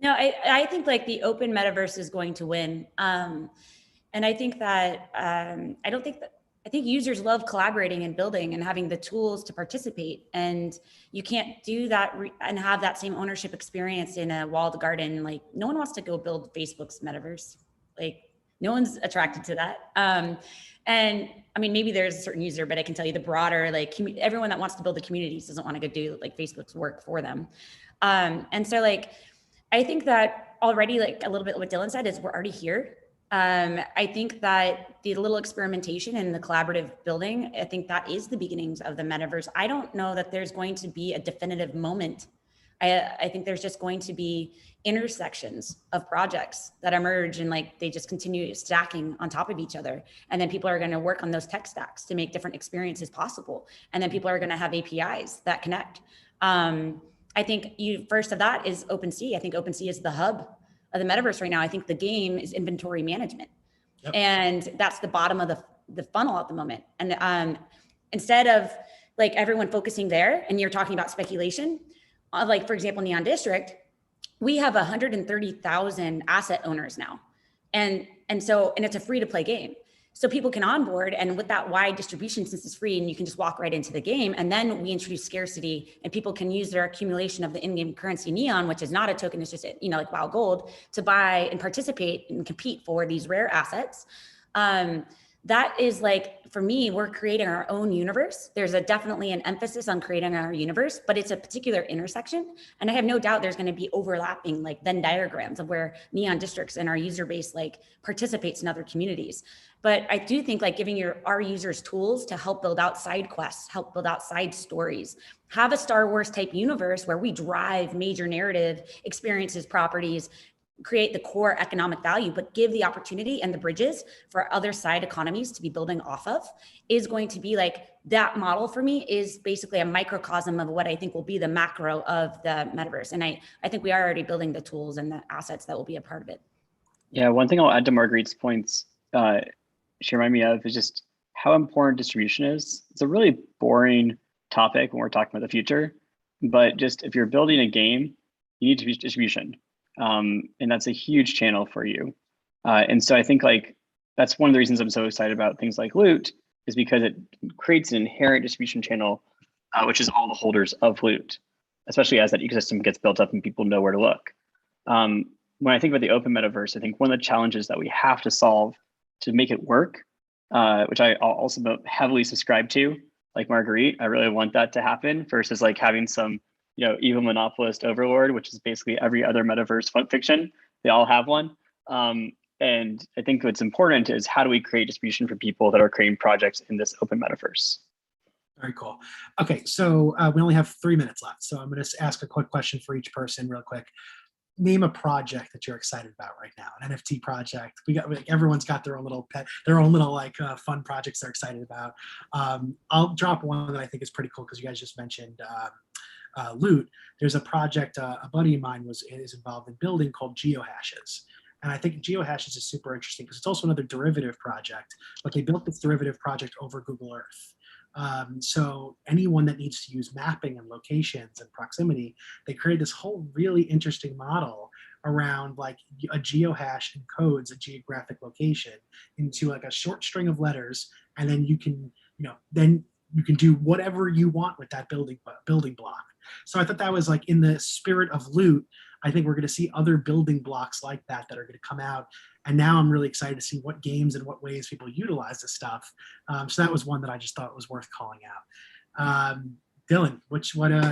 No, I think like the open metaverse is going to win. And I think that, I think users love collaborating and building and having the tools to participate. And you can't do that and have that same ownership experience in a walled garden. Like, no one wants to go build Facebook's metaverse. Like, no one's attracted to that. And I mean, maybe there's a certain user, but I can tell you the broader, like everyone that wants to build the communities doesn't want to go do like Facebook's work for them. And so like, I think that already, like a little bit what Dylan said, is we're already here. I think that the little experimentation and the collaborative building, I think that is the beginnings of the metaverse. I don't know that there's going to be a definitive moment. I think there's just going to be intersections of projects that emerge, and like they just continue stacking on top of each other. And then people are going to work on those tech stacks to make different experiences possible. And then people are going to have APIs that connect. I think first of that is OpenSea. I think OpenSea is the hub of the metaverse right now. I think the game is inventory management. Yep. And that's the bottom of the funnel at the moment. And instead of like everyone focusing there, and you're talking about speculation, like for example, Neon District, we have 130,000 asset owners now. And it's a free to play game. So people can onboard, and with that wide distribution, since it's free and you can just walk right into the game, and then we introduce scarcity and people can use their accumulation of the in-game currency Neon, which is not a token, it's just, you know, like WoW Gold, to buy and participate and compete for these rare assets. That is like, for me, we're creating our own universe. There's definitely an emphasis on creating our universe, but it's a particular intersection. And I have no doubt there's going to be overlapping like Venn diagrams of where Neon Districts and our user base like participates in other communities. But I do think like giving our users tools to help build out side quests, help build out side stories, have a Star Wars type universe where we drive major narrative experiences, properties, create the core economic value, but give the opportunity and the bridges for other side economies to be building off of, is going to be like, that model for me is basically a microcosm of what I think will be the macro of the metaverse. And I think we are already building the tools and the assets that will be a part of it. Yeah, one thing I'll add to Marguerite's points, she reminded me of, is just how important distribution is. It's a really boring topic when we're talking about the future, but just if you're building a game, you need to use distribution. And that's a huge channel for you. And so I think like that's one of the reasons I'm so excited about things like Loot, is because it creates an inherent distribution channel, which is all the holders of Loot, especially as that ecosystem gets built up and people know where to look. When I think about the open metaverse, I think one of the challenges that we have to solve to make it work, which I also heavily subscribe to, like Marguerite, I really want that to happen versus like having some, you know, evil monopolist overlord, which is basically every other metaverse fiction. They all have one. And I think what's important is how do we create distribution for people that are creating projects in this open metaverse? Very cool. Okay, so we only have 3 minutes left. So I'm going to ask a quick question for each person real quick. Name a project that you're excited about right now, an NFT project. Everyone's got their own little fun projects they're excited about. I'll drop one that I think is pretty cool because you guys just mentioned Loot. There's a project a buddy of mine is involved in building called GeoHashes. And I think GeoHashes is super interesting because it's also another derivative project, but they built this derivative project over Google Earth. So anyone that needs to use mapping and locations and proximity, they created this whole really interesting model around like a geohash encodes a geographic location into like a short string of letters, and then you can, you can do whatever you want with that building block. So I thought that was like in the spirit of Loot. I think we're going to see other building blocks like that are going to come out. And now I'm really excited to see what games and what ways people utilize this stuff. So that was one that I just thought was worth calling out. Dylan,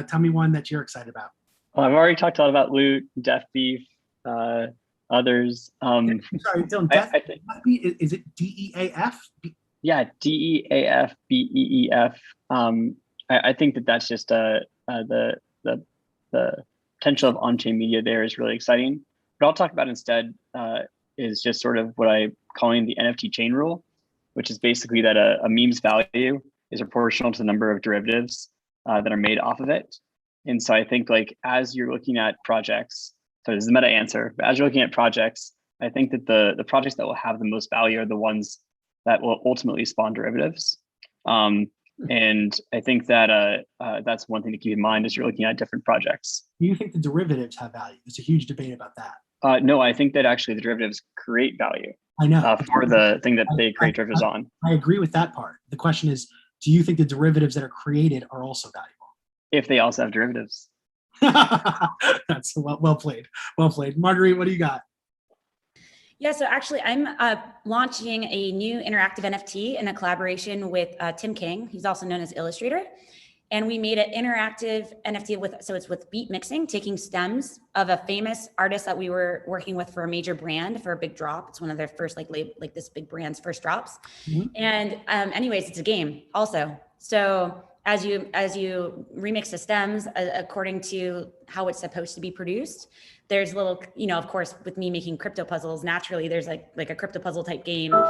tell me one that you're excited about. Well, I've already talked a lot about Loot, Death Beef, others. Sorry, Dylan, Death Beef, is it DEAF? Yeah, DEAFBEEF. I think that's just the potential of on-chain media there is really exciting. What I'll talk about instead is just sort of what I'm calling the NFT chain rule, which is basically that a meme's value is proportional to the number of derivatives that are made off of it. And so I think like as you're looking at projects, so this is a meta answer, but as you're looking at projects, I think that the projects that will have the most value are the ones that will ultimately spawn derivatives. And I think that that's one thing to keep in mind as you're looking at different projects. Do you think the derivatives have value? There's a huge debate about that. No, I think that actually the derivatives create value. I know. For the thing that they create derivatives on. I agree with that part. The question is, do you think the derivatives that are created are also valuable? If they also have derivatives. That's well played. Well played. Marguerite, what do you got? Yeah, so actually I'm launching a new interactive NFT in a collaboration with Tim King. He's also known as Illustrator. And we made an interactive NFT so it's with beat mixing, taking stems of a famous artist that we were working with for a major brand for a big drop. It's one of their first like this big brand's first drops. And anyways, it's a game also. So as you remix the stems according to how it's supposed to be produced, there's little, of course, with me making crypto puzzles, naturally there's like a crypto puzzle type game with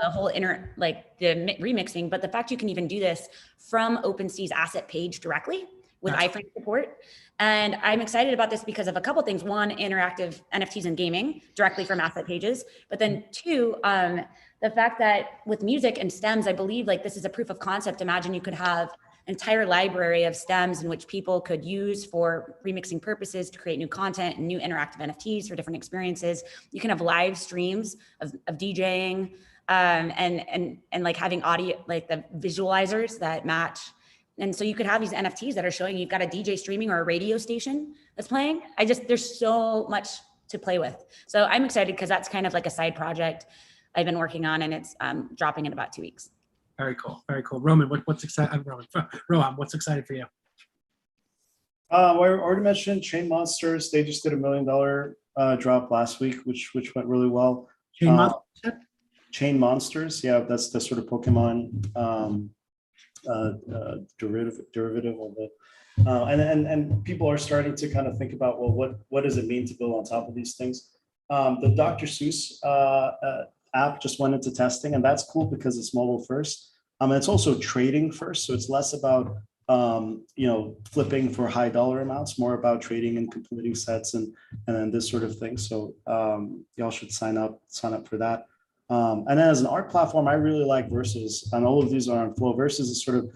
a whole the remixing. But the fact you can even do this from OpenSea's asset page directly with iframe support. And I'm excited about this because of a couple things. One, interactive NFTs and gaming directly from asset pages. But then two, the fact that with music and stems, I believe like this is a proof of concept. Imagine you could have entire library of stems in which people could use for remixing purposes to create new content and new interactive NFTs for different experiences. You can have live streams of DJing and like having audio, like the visualizers that match. And so you could have these NFTs that are showing you've got a DJ streaming or a radio station that's playing. There's so much to play with. So I'm excited because that's kind of like a side project I've been working on, and it's dropping in about 2 weeks. Very cool. Very cool. Roman, what's exciting? Rohan, what's exciting for you? We already mentioned Chain Monsters. They just did $1 million drop last week, which went really well. Chain Monsters. Yeah, that's the sort of Pokemon derivative of it. And people are starting to kind of think about, well, what does it mean to build on top of these things? The Dr. Seuss app just went into testing, and that's cool because it's mobile first. And it's also trading first, so it's less about flipping for high dollar amounts, more about trading and completing sets and this sort of thing. So y'all should sign up for that. And then as an art platform, I really like Versus, and all of these are on Flow. Versus is sort of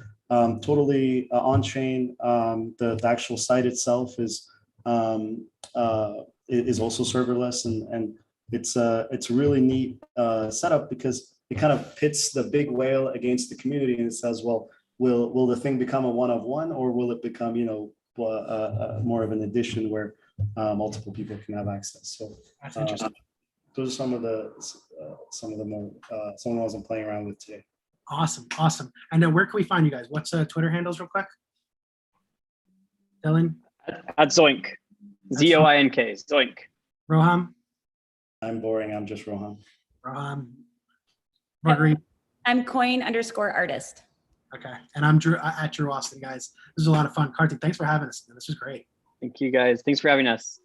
totally on chain. The actual site itself is also serverless, and it's a really neat setup because it kind of pits the big whale against the community, and it says, well, will the thing become a one of one, or will it become more of an addition where multiple people can have access? So that's interesting. Those are some of the ones I'm playing around with today. Awesome. And then where can we find you guys? What's Twitter handles real quick? Dylan? At Zoink. Zoink. Zoink. Rohan? I'm boring. I'm just Rohan. Marguerite? I'm coin_artist. Okay. And I'm Drew at Drew Austin, guys. This was a lot of fun. Kartik, thanks for having us. This was great. Thank you, guys. Thanks for having us.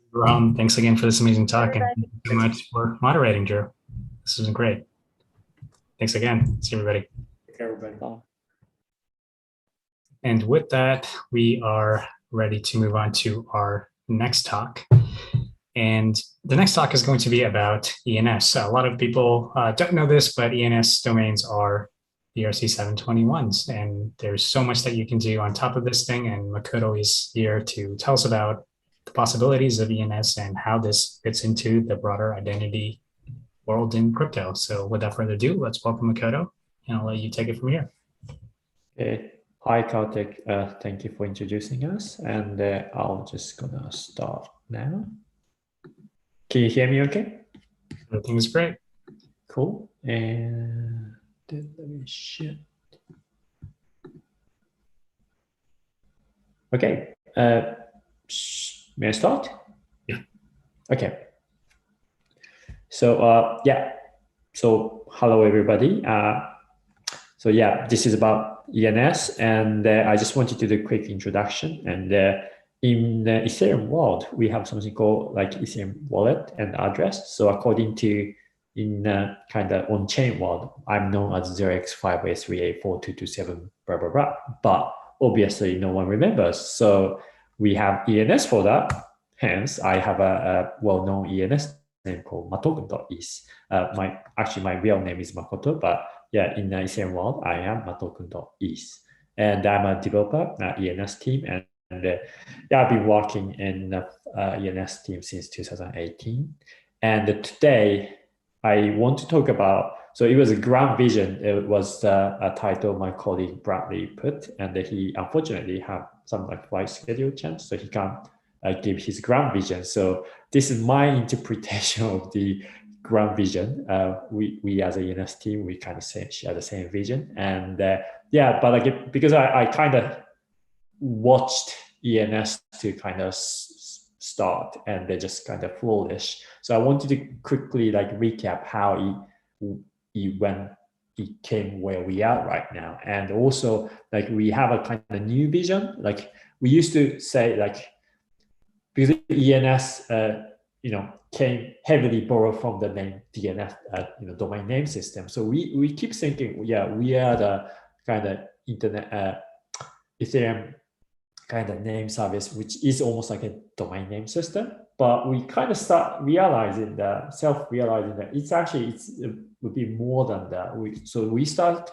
Thanks again for this amazing talk, and thank you so much for moderating, Drew. This has been great. Thanks again. See everybody. Take care, everybody. Bye. And with that, we are ready to move on to our next talk. And the next talk is going to be about ENS. So a lot of people don't know this, but ENS domains are ERC 721s. And there's so much that you can do on top of this thing. And Makoto is here to tell us about the possibilities of ENS and how this fits into the broader identity world in crypto. So without further ado, let's welcome Makoto, and I'll let you take it from here. Okay. Hi, Kartik. Thank you for introducing us. And I'll just gonna start now. Can you hear me okay? Everything's great. Cool. And let me share. Okay. May I start? Yeah. Okay. So So hello everybody. So this is about ENS, and I just wanted to do a quick introduction. And in the Ethereum world, we have something called like Ethereum wallet and address. So according to in kind of on-chain world, I'm known as 0x58384227 blah blah blah. But obviously, no one remembers. So we have ENS for that. Hence, I have a well-known ENS name called matoken.is. My real name is Makoto, but in the Ethereum world, I am matoken.is. And I'm a developer at ENS team, and I've been working in the ENS team since 2018. And today, I want to talk about, so it was a grand vision. It was a title my colleague Bradley put, and he unfortunately had some flight schedule change, so he can't give his grand vision. So this is my interpretation of the grand vision. We as a ENS team, we kind of share the same vision. And but because I kind of watched ENS to kind of start, and they just kind of flourish. So I wanted to quickly like recap how it went, it came where we are right now. And also like we have a kind of new vision. Like we used to say like, because ENS, came heavily borrowed from the name DNS, domain name system. So we keep thinking, yeah, we are the kind of internet, Ethereum kind of name service, which is almost like a domain name system. But we kind of start self-realizing that it would be more than that. So we start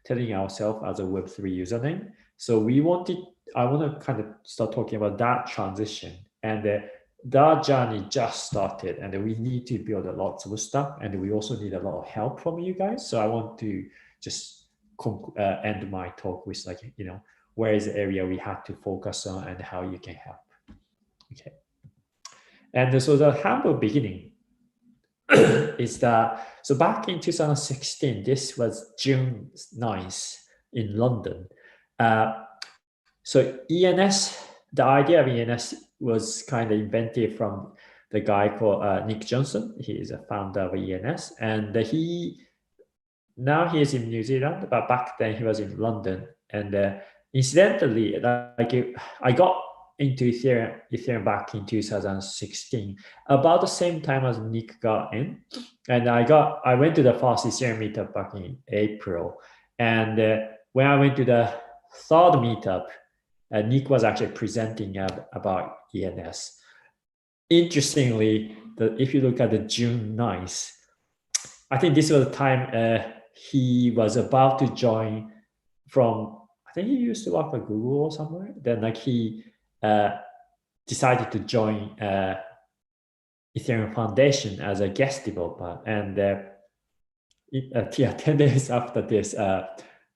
telling ourselves as a Web3 username. So I want to kind of start talking about that transition, and that journey just started, and we need to build a lot of stuff, and we also need a lot of help from you guys. So I want to just end my talk with like, where is the area we have to focus on and how you can help. Okay. And so the humble beginning is that, so back in 2016, this was June 9th in London. So ENS, the idea of ENS was kind of invented from the guy called Nick Johnson. He is a founder of ENS, and now he is in New Zealand, but back then he was in London. And incidentally, like I got into Ethereum back in 2016, about the same time as Nick got in, and I went to the first Ethereum meetup back in April, and when I went to the third meetup, Nick was actually presenting about ENS. Interestingly, if you look at the June 9th, I think this was the time he was about to join from, I think he used to work for Google or somewhere. Then like he decided to join Ethereum Foundation as a guest developer. And 10 days after this, the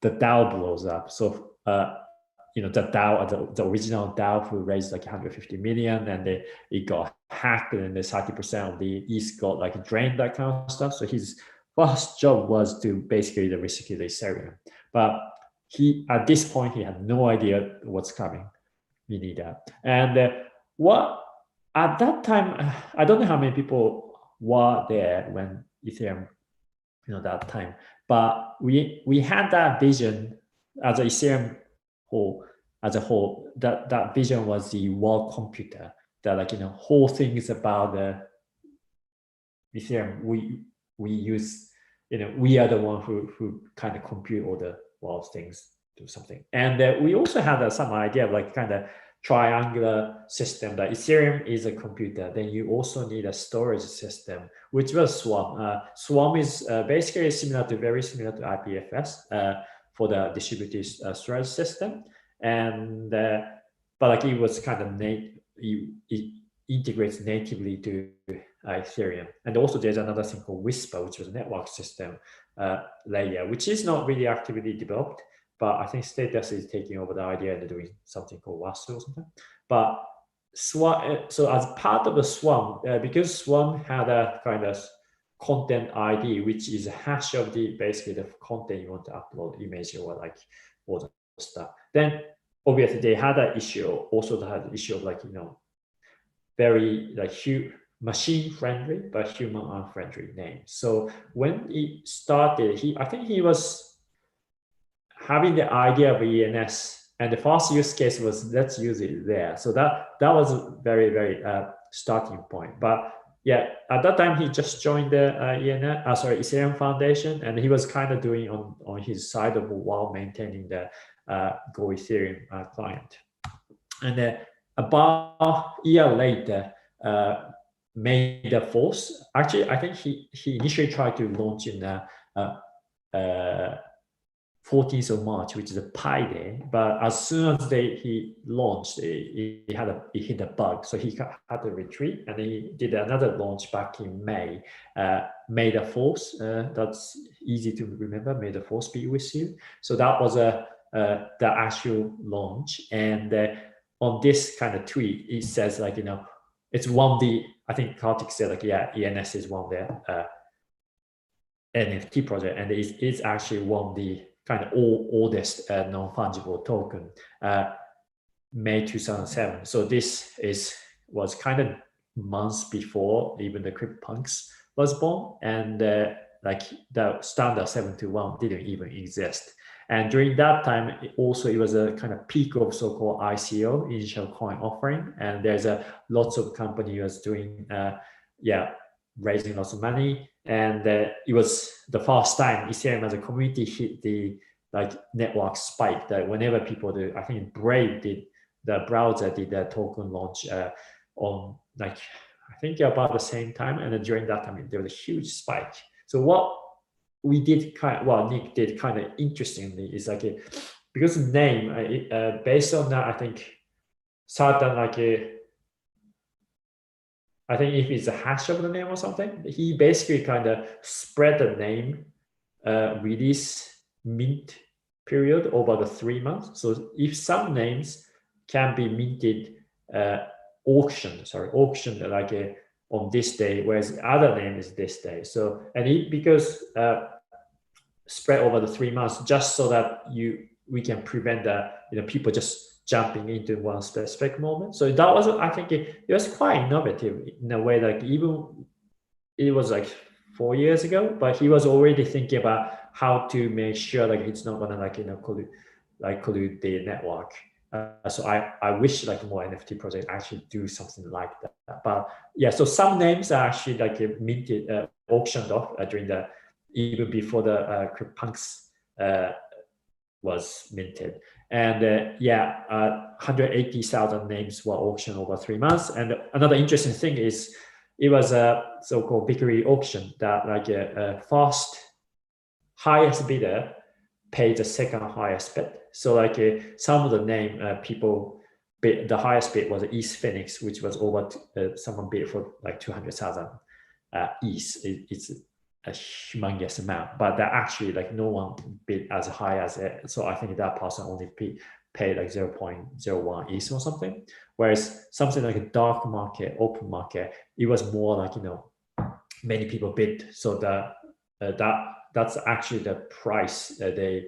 DAO blows up. So the DAO, the original DAO who raised like 150 million, and it got hacked, and the 30% of the ETH got like drained, that kind of stuff. So his first job was to basically rescue the Ethereum. But at this point, he had no idea what's coming. We need that. And at that time, I don't know how many people were there when Ethereum, that time, but we had that vision as a Ethereum as a whole. That vision was the world computer, that like, whole thing is about the Ethereum. We use, we are the one who kind of compute all the world things, do something. And we also had some idea of like kind of triangular system, that Ethereum is a computer, then you also need a storage system, which was Swarm. Swarm is basically very similar to IPFS for the distributed storage system. And but like it was kind of it integrates natively to Ethereum. And also there's another thing called Whisper, which was a network system layer, which is not really actively developed, but I think Status is taking over the idea and doing something called Wasu or something. But Swarm, so as part of the Swarm, because Swarm had a kind of content ID, which is a hash of basically the content you want to upload, image or like all the stuff. Then obviously they had an issue, also had the issue of like, very like machine friendly but human unfriendly name. So when he started, I think he was having the idea of ENS, and the first use case was let's use it there. So that was a very, very starting point. But yeah, at that time he just joined the Ethereum Foundation, and he was kind of doing on his side of while maintaining the Go Ethereum client. And about a year later, May the 4th. Actually, I think he initially tried to launch in the 14th of March, which is a Pi Day. But as soon as he launched, he hit a bug, so he had to retreat, and he did another launch back in May, May the 4th. That's easy to remember. May the 4th be with you. So that was the actual launch, and on this kind of tweet, it says like, it's one of the, I think Kartik said like, yeah, ENS is one of the NFT project, and it's actually one of the kind of oldest non-fungible token. May 2007. So this was kind of months before even the CryptPunks was born, and like the standard 721 didn't even exist. And during that time, it was a kind of peak of so-called ICO, initial coin offering, and there's lots of companies doing raising lots of money, and it was the first time Ethereum as a community hit the like network spike that whenever people do, I think Brave did, the browser did the token launch on like I think about the same time, and then during that time there was a huge spike. So what we did Nick did kind of interestingly is like because the name based on that, I think certain like I think if it's a hash of the name or something, he basically kind of spread the name release mint period over the 3 months. So if some names can be minted auctioned like on this day, whereas the other name is this day. So because spread over the 3 months, just so that we can prevent people just jumping into one specific moment. So that was, I think it was quite innovative in a way, like even it was like 4 years ago, but he was already thinking about how to make sure like it's not gonna collude the network. So I wish like more NFT projects actually do something like that. But yeah, so some names are actually like minted, auctioned off during even before the CryptPunks was minted. And 180,000 names were auctioned over 3 months. And another interesting thing is it was a so-called victory auction that like first highest bidder paid the second highest bid. So like some of the name people bid, the highest bid was ETHPhoenix, which was over someone bid for like 200,000 ETH. It's a humongous amount, but that actually like no one bid as high as it. So I think that person only paid like 0.01 ETH or something. Whereas something like a dark market, open market, it was more like many people bid. So that's actually the price that they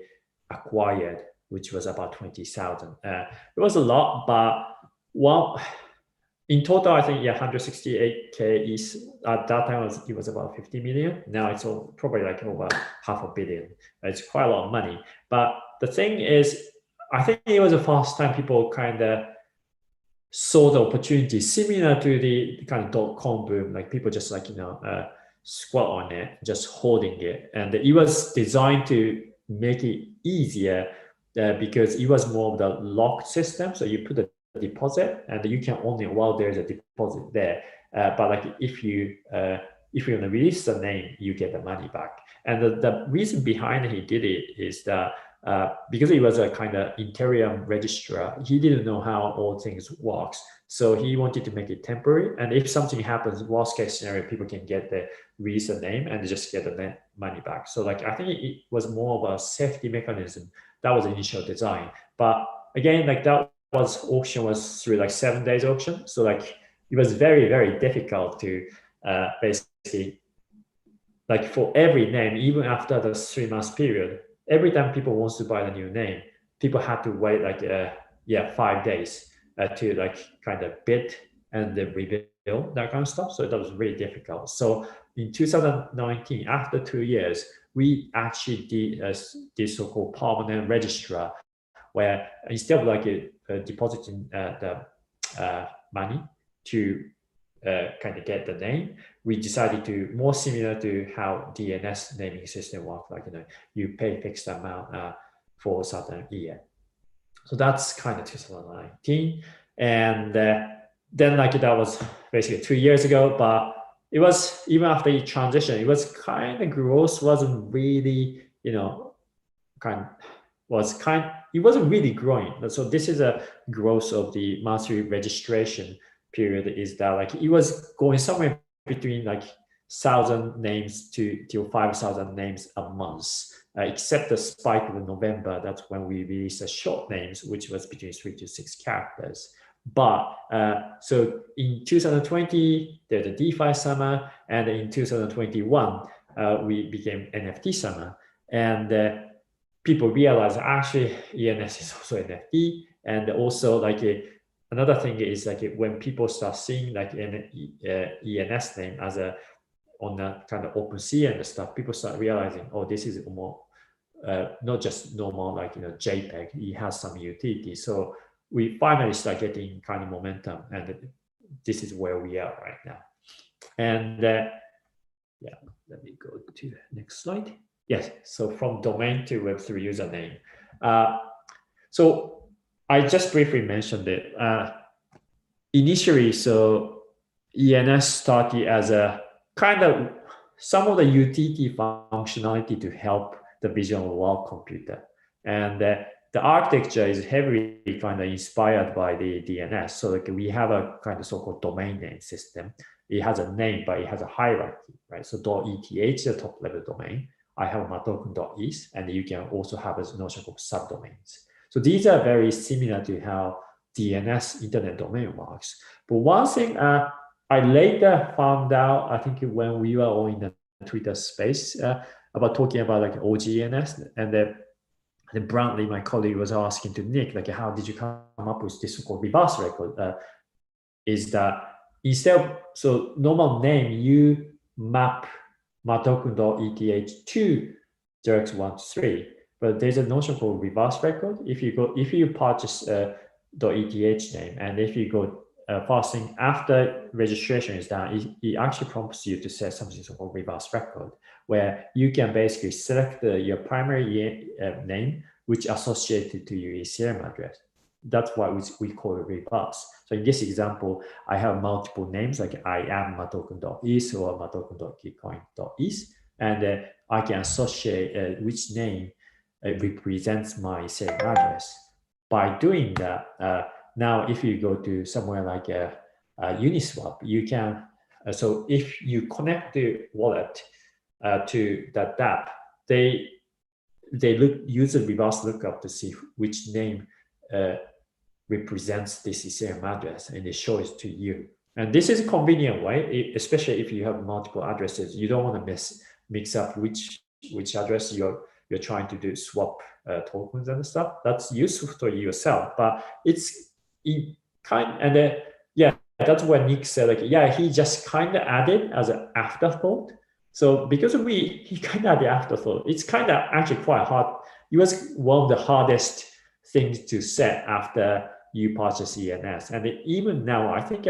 acquired, which was about 20,000. It was a lot, but in total, I think 168K is at that time it was about 50 million. Now it's probably like over $500 million. It's quite a lot of money. But the thing is, I think it was the first time people kind of saw the opportunity similar to the kind of .com boom. Like people just like squat on it, just holding it, and it was designed to make it easier because it was more of the locked system. So you put the deposit and you can only while there's a deposit there, but like if you want to release the name, you get the money back. And the reason behind he did it is that because he was a kind of Ethereum registrar, he didn't know how all things works, so he wanted to make it temporary, and if something happens, worst case scenario, people can get the release the name and just get the money back. So like I think it was more of a safety mechanism. That was the initial design, but again, like that auction was through like 7 days auction. So like it was very, very difficult to basically like for every name, even after the 3 months period, every time people wants to buy the new name, people had to wait like 5 days to like kind of bid and then rebuild that kind of stuff. So that was really difficult. So in 2019, after 2 years, we actually did this so-called permanent registrar, where instead of like depositing the money to kind of get the name, we decided to more similar to how DNS naming system works. Like you pay fixed amount for a certain year. So that's kind of 2019, and then like that was basically 2 years ago. But it was even after the transition, it was kind of growth wasn't really it wasn't really growing. So this is a growth of the monthly registration period, is that like it was going somewhere between like 1,000 names to 5,000 names a month, except the spike in November. That's when we released the short names, which was between 3 to 6 characters. But so in 2020, there's a DeFi summer, and in 2021, we became NFT summer, and people realize actually ENS is also NFT, And also like another thing is like when people start seeing like an ENS name as a on a kind of OpenSea and stuff, people start realizing, oh, this is more not just normal like JPEG. It has some utility. So we finally start getting kind of momentum, and this is where we are right now. And yeah, let me go to the next slide. Yes, so from domain to Web3 username. So I just briefly mentioned it. Initially, so ENS started as a kind of some of the utility functionality to help the visual world computer. And the architecture is heavily kind of inspired by the DNS. So like we have a kind of so-called domain name system. It has a name, but it has a hierarchy, right? So .eth is the top level domain. I have matoken.is, and you can also have a notion of subdomains. So these are very similar to how DNS internet domain works. But one thing I later found out, I think when we were all in the Twitter space, about talking about like OGNS, and then Brantley, my colleague, was asking to Nick, like, how did you come up with this so-called reverse record? Is that instead of, so normal name, you map matoken.eth to direct1 to 3, but there's a notion called reverse record. If you purchase .eth name, and if you go first thing after registration is done, it actually prompts you to set something called reverse record, where you can basically select your primary name, which associated to your Ethereum address. That's what we call it reverse. So in this example, I have multiple names, like I am matoken.is or matoken.gitcoin.is, and I can associate which name represents my Ethereum address. By doing that, now if you go to somewhere like Uniswap, you can, so if you connect the wallet to that app, they use a reverse lookup to see which name represents this Ethereum address, and they show it to you. And this is a convenient way, especially if you have multiple addresses. You don't want to mix up which address you're trying to do swap tokens and stuff. That's useful for yourself, but yeah, that's what Nick said. Like, yeah, he just kind of added as an afterthought. So because he kind of added afterthought, it's kind of actually quite hard. It was one of the hardest things to set after you purchase ENS, and even now, I think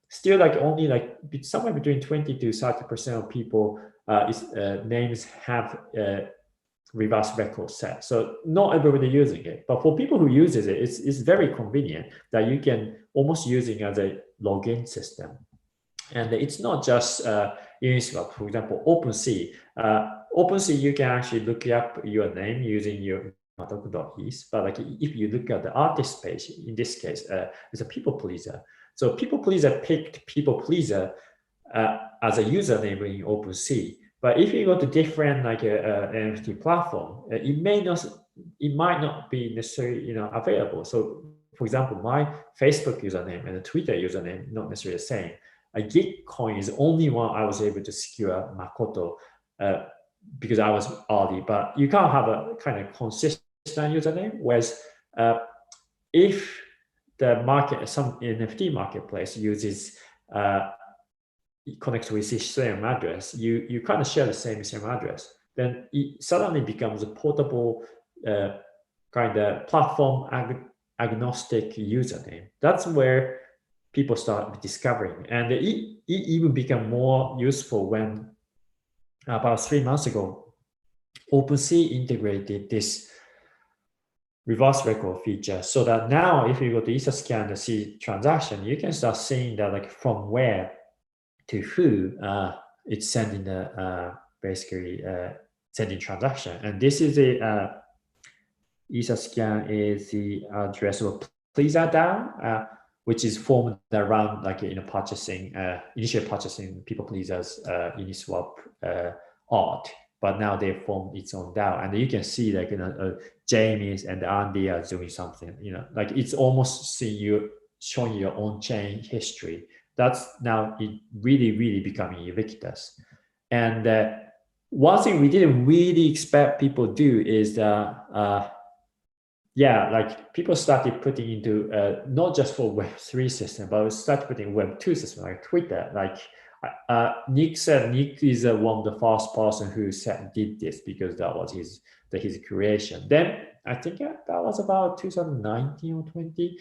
still like only like somewhere between 20 to 30% of people names have reverse record set. So not everybody using it, but for people who uses it, it's very convenient that you can almost use it as a login system. And it's not just Uniswap. For example, OpenSea. OpenSea, you can actually look up your name using your matoken.is, but like if you look at the artist page, in this case, it's a people pleaser. So people pleaser picked people pleaser as a username in OpenSea. But if you go to different like NFT platform, it might not be necessarily available. So for example, my Facebook username and the Twitter username not necessarily the same. Gitcoin is the only one I was able to secure Makoto because I was early, but you can't have a kind of consistent username. Whereas if the market, some NFT marketplace uses connects with Ethereum address, you kind of share the same Ethereum address, then it suddenly becomes a portable kind of platform agnostic username. That's where people start discovering, and it even became more useful when about 3 months ago, OpenSea integrated this reverse record feature, so that now if you go to EtherScan and see transaction, you can start seeing that like from where to who it's sending the basically sending transaction. And this is a EtherScan is the address of Pleaser DAO, which is formed around like purchasing initial purchasing people pleasers Uniswap art, but now they formed its own DAO, and you can see like Jamie's and Andy are doing something. Like it's almost showing your own chain history. That's now it really becoming ubiquitous. And one thing we didn't really expect people do is yeah, like people started putting into not just for Web3 system, but we started putting Web2 system like Twitter. Like Nick said, Nick is one of the first person who did this because that was his creation. Then I think that was about 2019 or 20.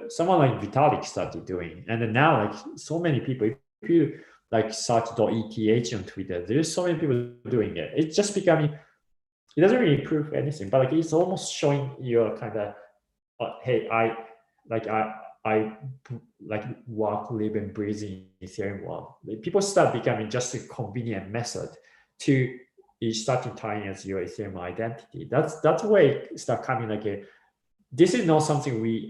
Someone like Vitalik started doing, and then now like so many people. If you like search .eth on Twitter, there's so many people doing it. It's just becoming. It doesn't really prove anything, but like it's almost showing your kind of, hey, I like work, live, and breathe in Ethereum world. Like, people start becoming just a convenient method to starting tying as your Ethereum identity. That's where it start coming like a. This is not something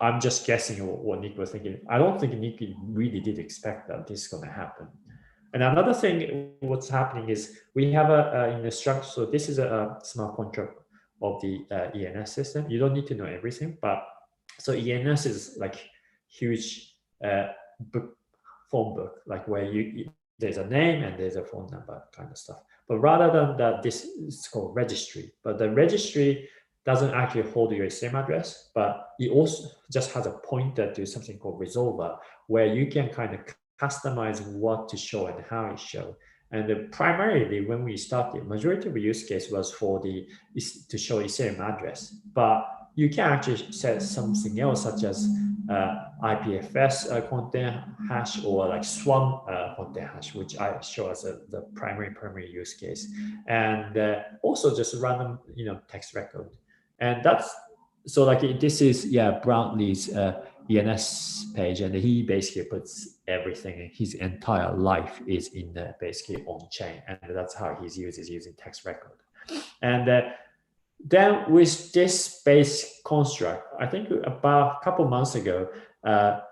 I'm just guessing what Nick was thinking. I don't think Nick really did expect that this is going to happen. And another thing, what's happening is we have in the structure. So this is a smart contract of the ENS system. You don't need to know everything, but so ENS is like huge phone book, like where there's a name and there's a phone number kind of stuff. But rather than that, this is called registry. But the registry doesn't actually hold your Ethereum address, but it also just has a pointer to something called resolver, where you can kind of customize what to show and how it show. And primarily when we started, majority of the use case was for to show Ethereum address, but you can actually set something else such as IPFS content hash or like Swarm content hash, which I show as the primary use case, and also just random text record. And that's so like this is Brownlee's ENS page, and he basically puts everything. His entire life is in basically on chain, and that's how he's using text record. And then with this base construct, I think about a couple months ago, that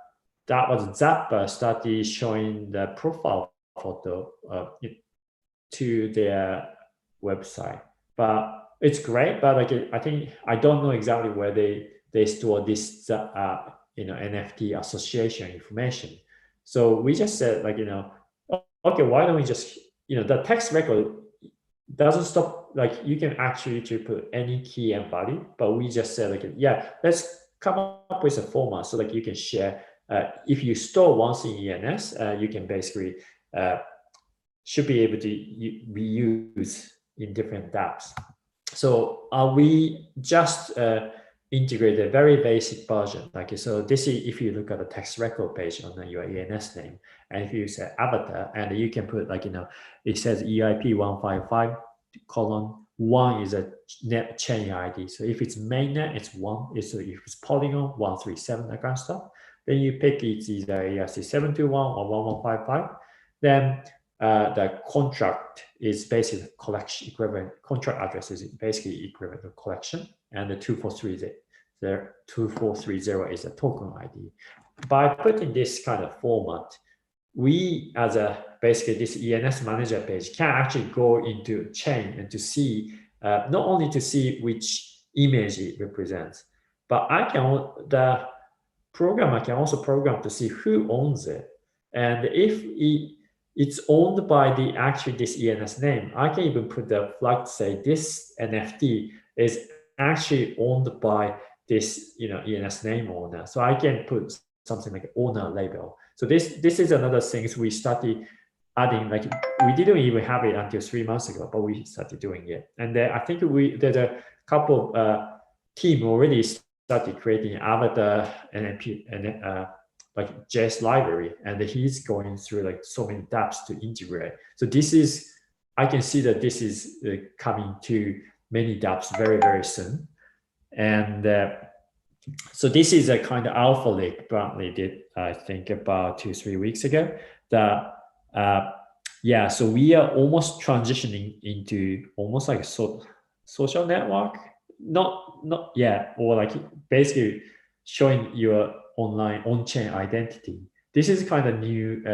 was Zappa started showing the profile photo to their website. But it's great, but like I think I don't know exactly where they store this NFT association information. So we just said like okay, why don't we just the text record doesn't stop, like you can actually put any key and value, but we just said like let's come up with a format so like you can share. If you store once in ENS, you can basically should be able to reuse in different dApps. So we just integrate a very basic version. Like so, this is if you look at the text record page on your ENS name, and if you say avatar, and you can put like it says EIP 155:1 is a net chain ID. So if it's mainnet, it's 1. So if it's Polygon 137, that kind of stuff. Then you pick it's either ERC 721 or 1155. Then the contract is basically collection equivalent. Contract address is basically equivalent to collection, and the 2430 is a token ID. By putting this kind of format, we as basically this ENS manager page can actually go into chain and to see not only to see which image it represents, but the programmer can also program to see who owns it, and if it's owned by this ENS name, I can even put the flag to say this NFT is actually owned by this ENS name owner. So I can put something like owner label. So this is another thing we started adding. Like we didn't even have it until 3 months ago, but we started doing it. And I think there's a couple team already started creating avatar NFP and like JS library, and he's going through like so many dApps to integrate. So I can see that this is coming to many dApps very, very soon. And so this is a kind of alpha leak Brantley did, I think about 2-3 weeks ago. So we are almost transitioning into almost like a social network, or like basically showing your online on-chain identity. This is kind of new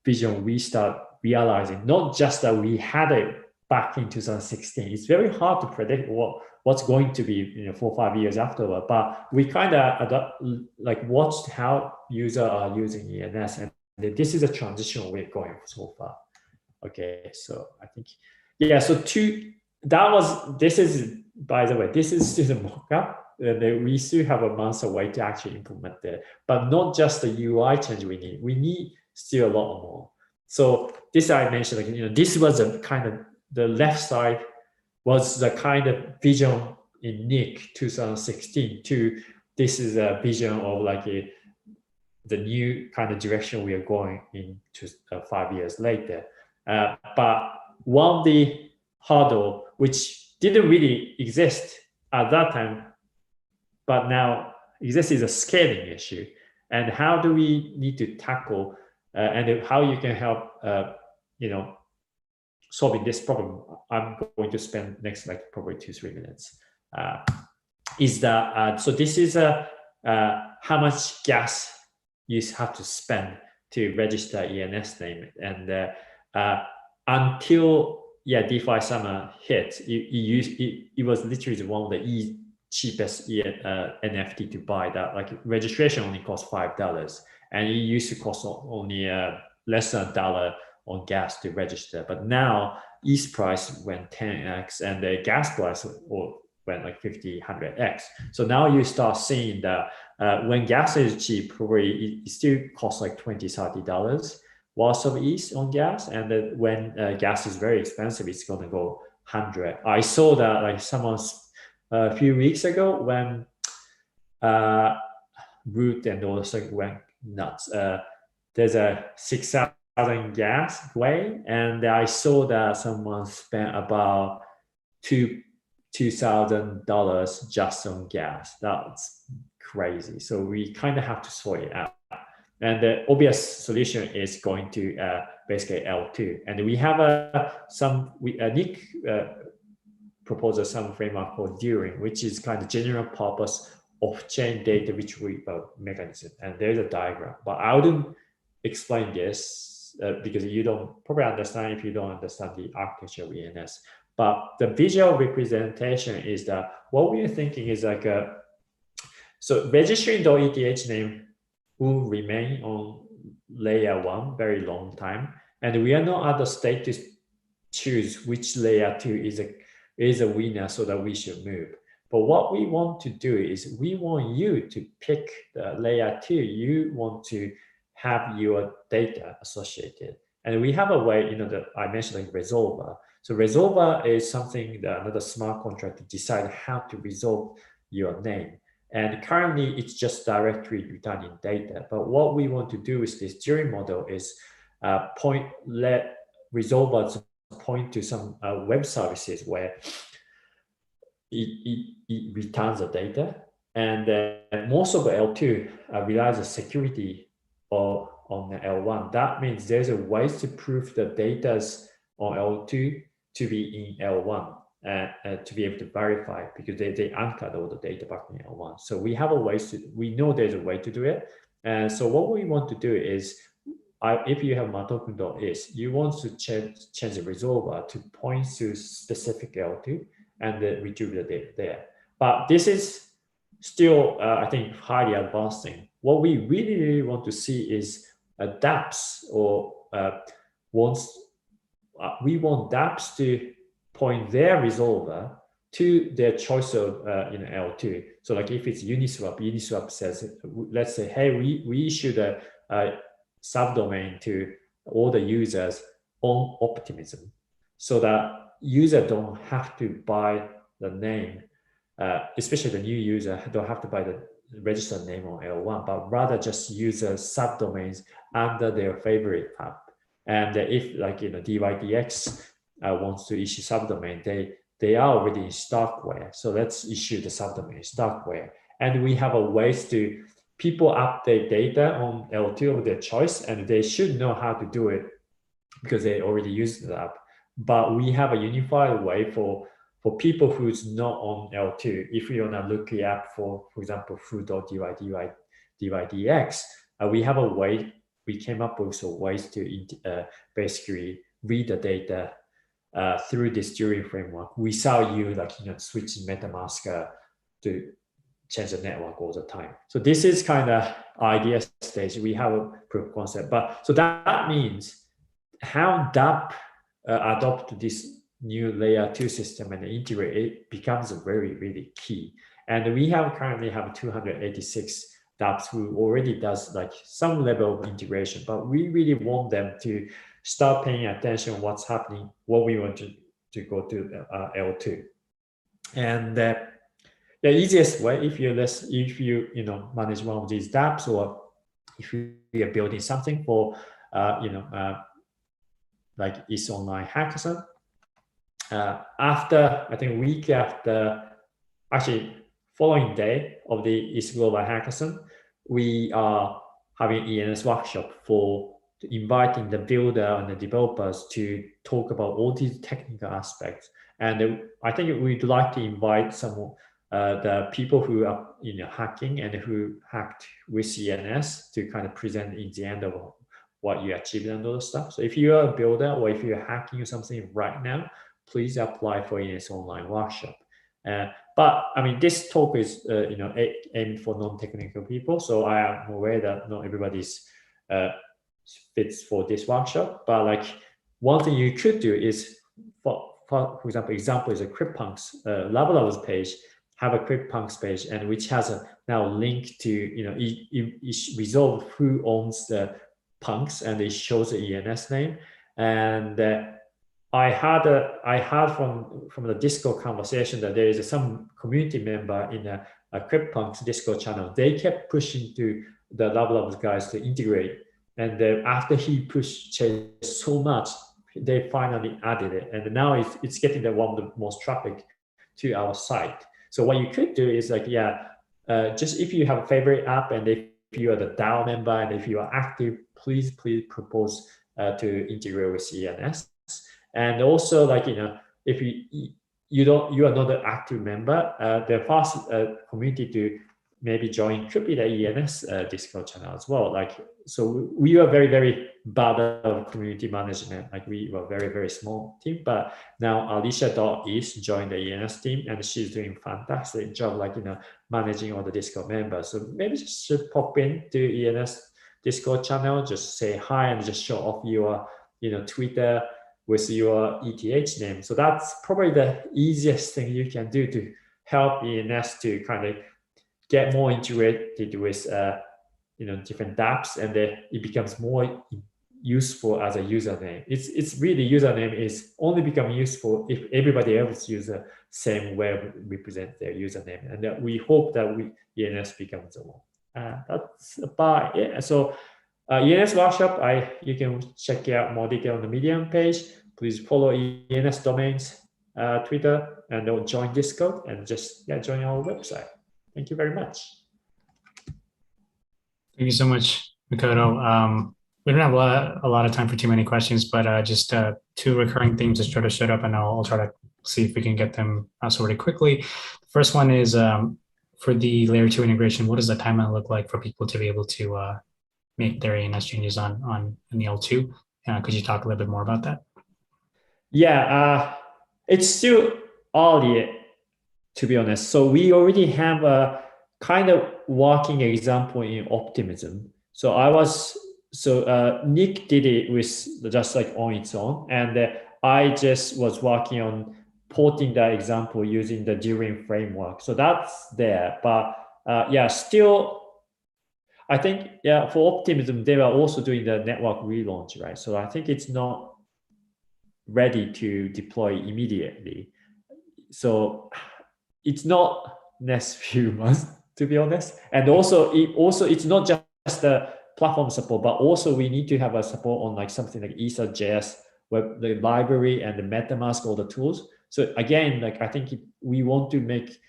vision we start realizing, not just that we had it back in 2016. It's very hard to predict what's going to be 4 or 5 years afterward, but we kind of watched how users are using ENS, and this is a transition we're going so far. Okay, so I think so this is, by the way, this is still the mockup. We still have a month away to actually implement it, but not just the UI change we need still a lot more. So this I mentioned, like, this was a kind of, the left side was the kind of vision in Nick 2016 to, this is a vision of like the new kind of direction we are going into 5 years later. But one of the hurdle which didn't really exist at that time, but now exists, is a scaling issue. And how do we need to tackle and how you can help, solving this problem? I'm going to spend next like probably 2-3 minutes. Is that so? This is how much gas you have to spend to register ENS name, and until DeFi summer hit, it was literally one of the cheapest NFT to buy. That like registration only cost $5, and it used to cost only less than $1 on gas to register. But now ETH price went 10x, and the gas price went like 50-100x. So now you start seeing that when gas is cheap, probably it still costs like $20-$30 worth of ETH on gas, and then when gas is very expensive, it's going to go 100. I saw that like someone's a few weeks ago when Root and all the went nuts. There's a 6,000 gas way, and I saw that someone spent about $2,000 just on gas. That's crazy. So we kind of have to sort it out. And the obvious solution is going to basically L2. And we have Nick proposed some framework called During, which is kind of general purpose off-chain data retrieval mechanism. And there's a diagram, but I wouldn't explain this because you don't probably understand if you don't understand the architecture of ENS. But the visual representation is that what we are thinking is like so registering .eth name will remain on layer 1 very long time, and we are not at the state to choose which layer 2 is a winner so that we should move. But what we want to do is we want you to pick the layer 2 you want to have your data associated. And we have a way, that I mentioned like resolver. So resolver is something that another smart contract to decide how to resolve your name. And currently it's just directly returning data. But what we want to do with this Turing model is let resolvers point to some web services where it returns the data. And most of the L2 relies on security on the L1. That means there's a way to prove the data's on L2 to be in L1 to be able to verify, because they anchored all the data back in L1. So we have we know there's a way to do it. And so what we want to do is, if you have matoken.is, you want to change the resolver to point to specific L2 and then retrieve the data there. But this is still, I think, highly advanced thing. What we really want to see is dApps, or we want dApps to point their resolver to their choice of L2. So like if it's Uniswap says, let's say, hey, we issued a subdomain to all the users on Optimism, so that user don't have to buy the name, especially the new user don't have to buy the registered name on L1, but rather just use subdomains under their favorite app. And if DYDX wants to issue subdomain, they are already in Starkware. So let's issue the subdomain Starkware. And we have a ways to people update data on L2 of their choice, and they should know how to do it because they already use the app. But we have a unified way for people who's not on L2. If you want to look the app for example, foo.dydx, we have a way. We came up with some ways to basically read the data through this Turing framework without you switching MetaMask to change the network all the time. So this is kind of idea stage. We have a proof of concept, but so that means how dApp adopt this new layer 2 system and integrate it becomes very, really key. And we currently have 286 dApps who already does like some level of integration, but we really want them to start paying attention to what's happening, what we want to go to L2. And the easiest way, if you manage one of these dApps, or if you are building something for like ETHOnline hackathon, after I think week after, actually following day of the ETHGlobal hackathon, we are having ENS workshop for inviting the builder and the developers to talk about all these technical aspects. And I think we'd like to invite some the people who are hacking and who hacked with ENS to kind of present in the end of what you achieved and all the stuff. So if you are a builder or if you're hacking something right now, please apply for ETHOnline workshop. But I mean, this talk is aimed for non-technical people, so I am aware that not everybody's fits for this workshop. But like one thing you could do is, for example, is a CryptPunks Levels page. Have a CryptPunks page, and which has a now link to it resolve who owns the punks, and it shows the ENS name. And I had from the Discord conversation that there is some community member in a CryptPunks Discord channel. They kept pushing to the Levels guys to integrate, and after he pushed so much, they finally added it, and now it's getting one of the most traffic to our site. So what you could do is like, just if you have a favorite app, and if you are the DAO member, and if you are active, please propose to integrate with ENS. And also, like if you are not an active member, the first community to maybe join could be the ENS Discord channel as well. Like, so we are very, very bad at community management. Like we were very, very small team, but now Alicia is joined the ENS team, and she's doing fantastic job, like managing all the Discord members. So maybe just should pop into ENS Discord channel, just say hi, and just show off your Twitter with your ETH name. So that's probably the easiest thing you can do to help ENS to kind of get more integrated with different dApps, and it becomes more useful as a username. It's really, username is only become useful if everybody else uses the same way we present their username, and we hope that ENS becomes the one. That's about it. So ENS workshop, you can check out more detail on the Medium page. Please follow ENS domains Twitter, and join Discord, and just join our website. Thank you very much. Thank you so much, Makoto. We don't have a lot of time for too many questions, but just two recurring themes that sort of showed up, and I'll try to see if we can get them sorted quickly. The first one is for the layer 2 integration, what does the timeline look like for people to be able to make their ENS changes on the L2? Could you talk a little bit more about that? Yeah, it's still early, to be honest. So we already have a kind of working example in Optimism. So Nick did it with just like on its own, and I just was working on porting that example using the During framework. So that's there, but still, I think for Optimism they are also doing the network relaunch, right? So I think it's not ready to deploy immediately. So it's not next few months, to be honest. And also it's not just the platform support, but also we need to have a support on like something like EtherJS, web, the library, and the MetaMask, all the tools. So again, like I think we want to make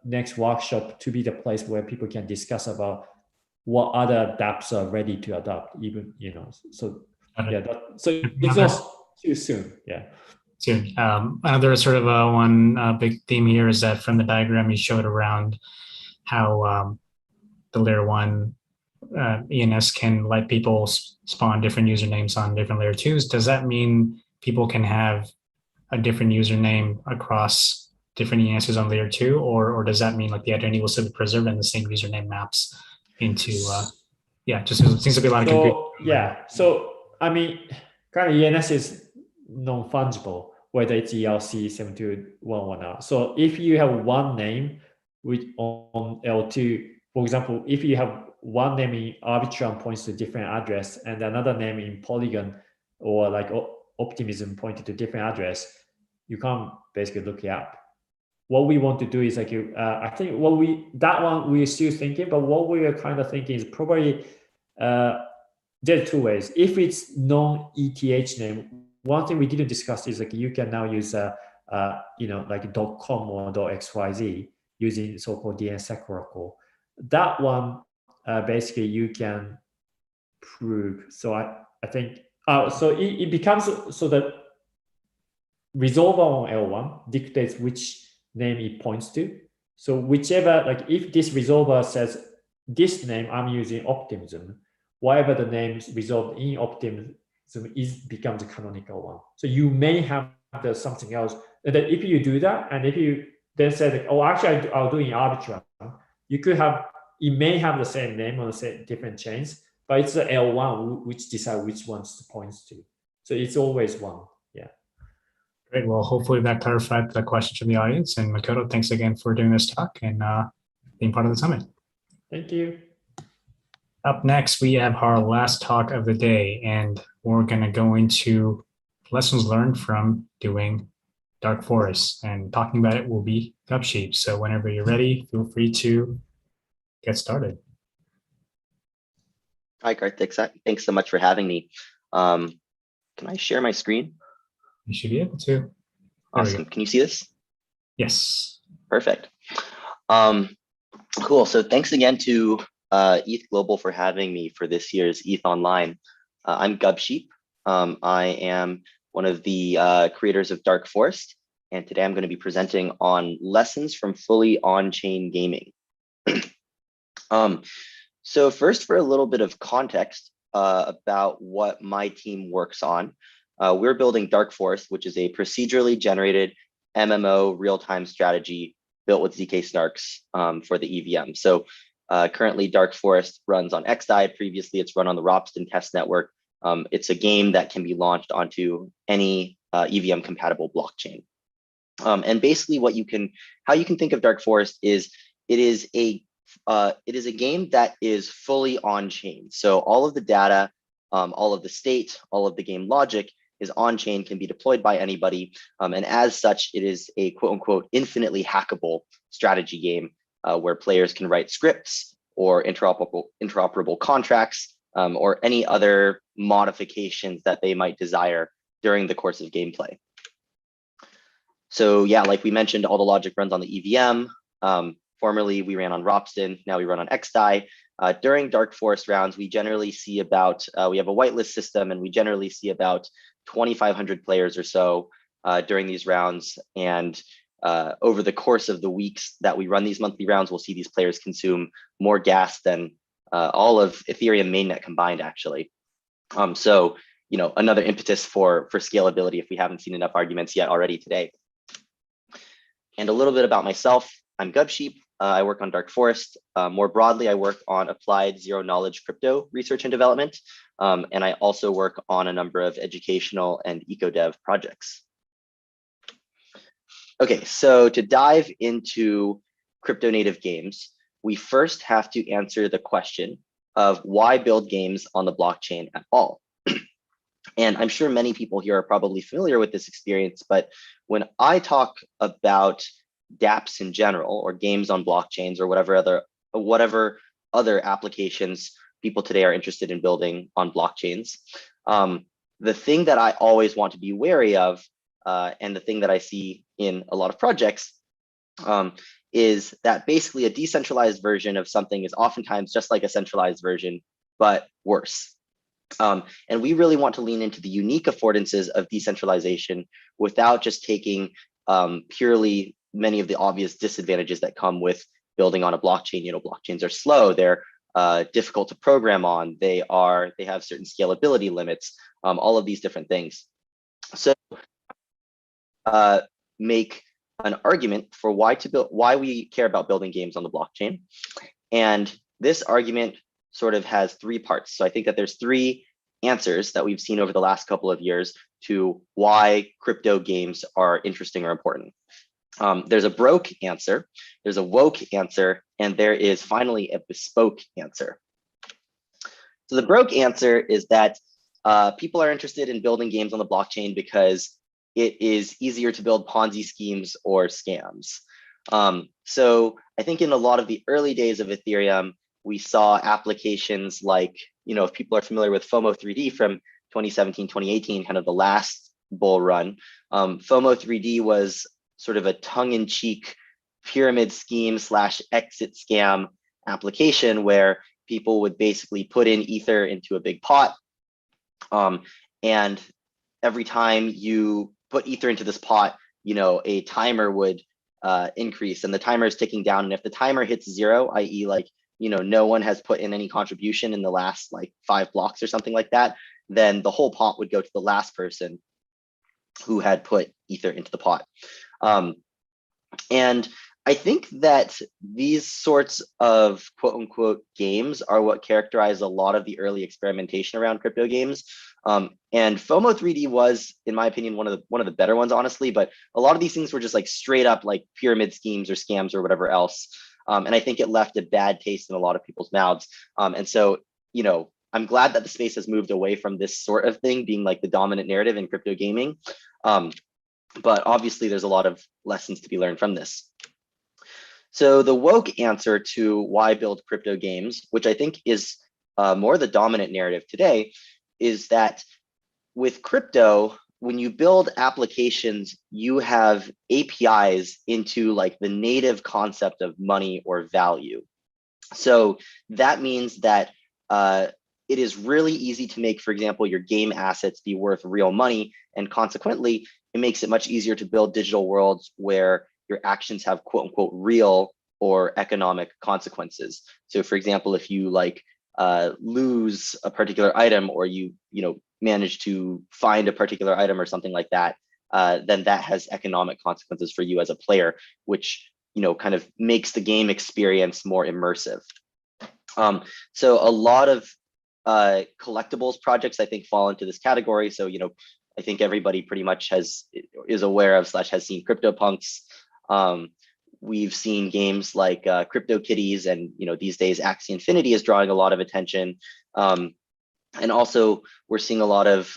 next workshop to be the place where people can discuss about what other dApps are ready to adopt, even So so it's not too soon. Yeah. Soon. Another sort of one big theme here is that from the diagram you showed around how the layer 1 ENS can let people spawn different usernames on different layer 2s. Does that mean people can have a different username across different ENSs on layer 2, or does that mean like the identity will still be preserved and the same username maps into just seems to be a lot of confusion. So I mean, kind of ENS is non-fungible. whether it's ERC 7211 or not. So if you have one name which on L2, for example, if you have one name in Arbitrum points to a different address and another name in Polygon or like Optimism pointed to a different address, you can't basically look it up. What we want to do is like, I think that one we're still thinking, but what we are kind of thinking is probably, there are two ways. If it's non-ETH name, one thing we didn't discuss is like you can now use like .com or .xyz using so-called DNS Oracle. That one basically you can prove. So I think so it becomes so that resolver on L1 dictates which name it points to. So whichever, like if this resolver says this name I'm using Optimism, whatever the name is resolved in Optimism becomes a canonical one. So you may have something else. And then if you do that, and if you then say that, oh, actually I'll do in Arbitrum, you could have, it may have the same name on the different chains, but it's the L1 which decides which ones it points to. So it's always one. Yeah. Great. Well, hopefully that clarified the questions from the audience. And Makoto, thanks again for doing this talk and being part of the summit. Thank you. Up next, we have our last talk of the day, and we're going to go into lessons learned from doing Dark Forest, and talking about it will be Gupsheep. So whenever you're ready, feel free to get started. Hi, Karthik. Thanks so much for having me. Can I share my screen? You should be able to. Awesome. Can you see this? Yes. Perfect. Cool. So thanks again to ETHGlobal for having me for this year's ETHOnline. I'm Gupsheep. I am one of the creators of Dark Forest, and today I'm going to be presenting on lessons from fully on-chain gaming. So first, for a little bit of context about what my team works on, we're building Dark Forest, which is a procedurally generated MMO real-time strategy built with ZK snarks for the EVM. So currently, Dark Forest runs on XDAI. Previously, it's run on the Ropsten test network. It's a game that can be launched onto any EVM-compatible blockchain. And basically, how you can think of Dark Forest is it is a game that is fully on-chain. So all of the data, all of the state, all of the game logic is on-chain, can be deployed by anybody. And as such, it is a quote-unquote infinitely hackable strategy game where players can write scripts or interoperable contracts or any other modifications that they might desire during the course of gameplay. So yeah, like we mentioned, all the logic runs on the EVM. Formerly, we ran on Ropsten. Now we run on XDAI. During Dark Forest rounds, we generally see about, we have a whitelist system, and we generally see about 2,500 players or so during these rounds. And over the course of the weeks that we run these monthly rounds, we'll see these players consume more gas than all of Ethereum mainnet combined, actually. So, you know, another impetus for scalability if we haven't seen enough arguments yet already today. And a little bit about myself. I'm Gupsheep. I work on Dark Forest. More broadly, I work on applied zero-knowledge crypto research and development. And I also work on a number of educational and eco-dev projects. Okay, so to dive into crypto-native games, we first have to answer the question of why build games on the blockchain at all. And I'm sure many people here are probably familiar with this experience, but when I talk about dApps in general, or games on blockchains, or whatever other applications people today are interested in building on blockchains, the thing that I always want to be wary of, and the thing that I see in a lot of projects, is that basically a decentralized version of something is oftentimes just like a centralized version, but worse. And we really want to lean into the unique affordances of decentralization without just taking purely many of the obvious disadvantages that come with building on a blockchain. You know, blockchains are slow, they're difficult to program on, they have certain scalability limits, all of these different things. So make an argument for why we care about building games on the blockchain. And this argument sort of has three parts. So I think that there's three answers that we've seen over the last couple of years to why crypto games are interesting or important. There's a broke answer, there's a woke answer, and there is finally a bespoke answer. So the broke answer is that people are interested in building games on the blockchain because it is easier to build Ponzi schemes or scams. So I think in a lot of the early days of Ethereum, we saw applications like, if people are familiar with FOMO 3D from 2017, 2018, kind of the last bull run, FOMO 3D was sort of a tongue-in-cheek pyramid scheme / exit scam application where people would basically put in Ether into a big pot. And every time you put Ether into this pot, a timer would increase, and the timer is ticking down. And if the timer hits 0, i.e. like, no one has put in any contribution in the last like 5 blocks or something like that, then the whole pot would go to the last person who had put Ether into the pot. And I think that these sorts of quote unquote games are what characterize a lot of the early experimentation around crypto games. And FOMO 3D was, in my opinion, one of the better ones, honestly, but a lot of these things were just like straight up like pyramid schemes or scams or whatever else. And I think it left a bad taste in a lot of people's mouths. And so, I'm glad that the space has moved away from this sort of thing being like the dominant narrative in crypto gaming. But obviously there's a lot of lessons to be learned from this. So the woke answer to why build crypto games, which I think is more the dominant narrative today, is that with crypto, when you build applications, you have APIs into like the native concept of money or value. So that means that it is really easy to make, for example, your game assets be worth real money. And consequently, it makes it much easier to build digital worlds where your actions have quote unquote real or economic consequences. So for example, if you like lose a particular item, or you manage to find a particular item or something like that, then that has economic consequences for you as a player, which kind of makes the game experience more immersive. So a lot of collectibles projects I think fall into this category. So I think everybody pretty much is aware of / has seen CryptoPunks. We've seen games like CryptoKitties, and these days Axie Infinity is drawing a lot of attention. And also we're seeing a lot of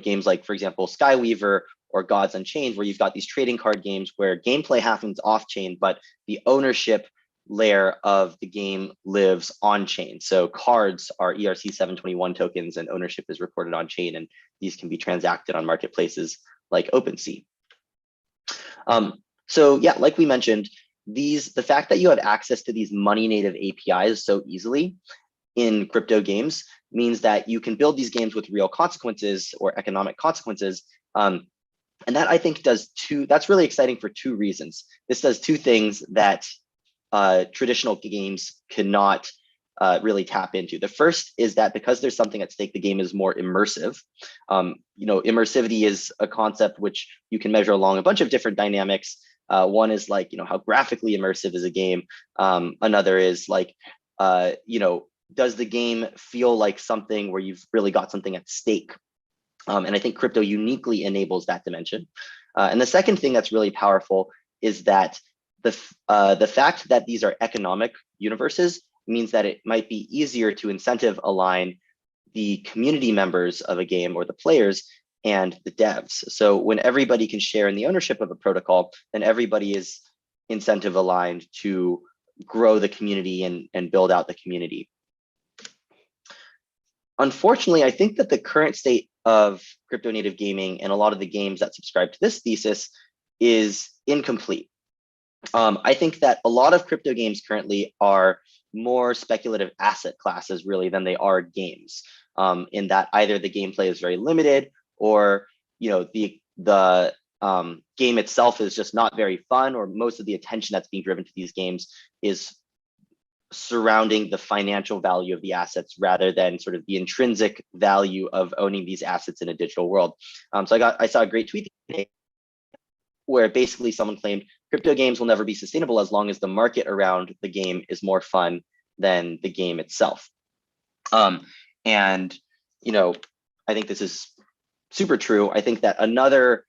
games like, for example, Skyweaver or Gods Unchained, where you've got these trading card games where gameplay happens off chain, but the ownership layer of the game lives on chain. So cards are ERC 721 tokens, and ownership is recorded on chain, and these can be transacted on marketplaces like OpenSea. So yeah, like we mentioned, the fact that you have access to these money native APIs so easily in crypto games means that you can build these games with real consequences or economic consequences. And that I think that's really exciting for 2 reasons. This does 2 things that traditional games cannot really tap into. The first is that because there's something at stake, the game is more immersive. Immersivity is a concept which you can measure along a bunch of different dynamics. One is like, how graphically immersive is a game. Another is like, does the game feel like something where you've really got something at stake? And I think crypto uniquely enables that dimension. And the second thing that's really powerful is that the fact that these are economic universes means that it might be easier to incentive align the community members of a game, or the players, and the devs. So when everybody can share in the ownership of a protocol, then everybody is incentive aligned to grow the community and build out the community. Unfortunately, I think that the current state of crypto native gaming and a lot of the games that subscribe to this thesis is incomplete. I think that a lot of crypto games currently are more speculative asset classes really than they are games, in that either the gameplay is very limited, or the game itself is just not very fun, or most of the attention that's being driven to these games is surrounding the financial value of the assets rather than sort of the intrinsic value of owning these assets in a digital world. So I saw a great tweet today where basically someone claimed crypto games will never be sustainable as long as the market around the game is more fun than the game itself. And I think this is super true. I think that another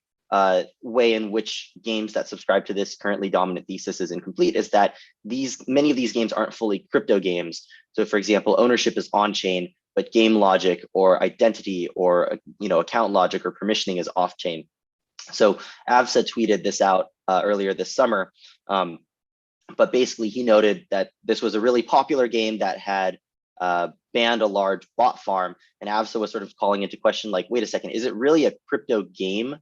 way in which games that subscribe to this currently dominant thesis is incomplete is that many of these games aren't fully crypto games. So for example, ownership is on-chain, but game logic or identity or account logic or permissioning is off-chain. So Avsa tweeted this out earlier this summer, but basically he noted that this was a really popular game that had banned a large bot farm, and Avsa was sort of calling into question, like, wait a second, is it really a crypto game?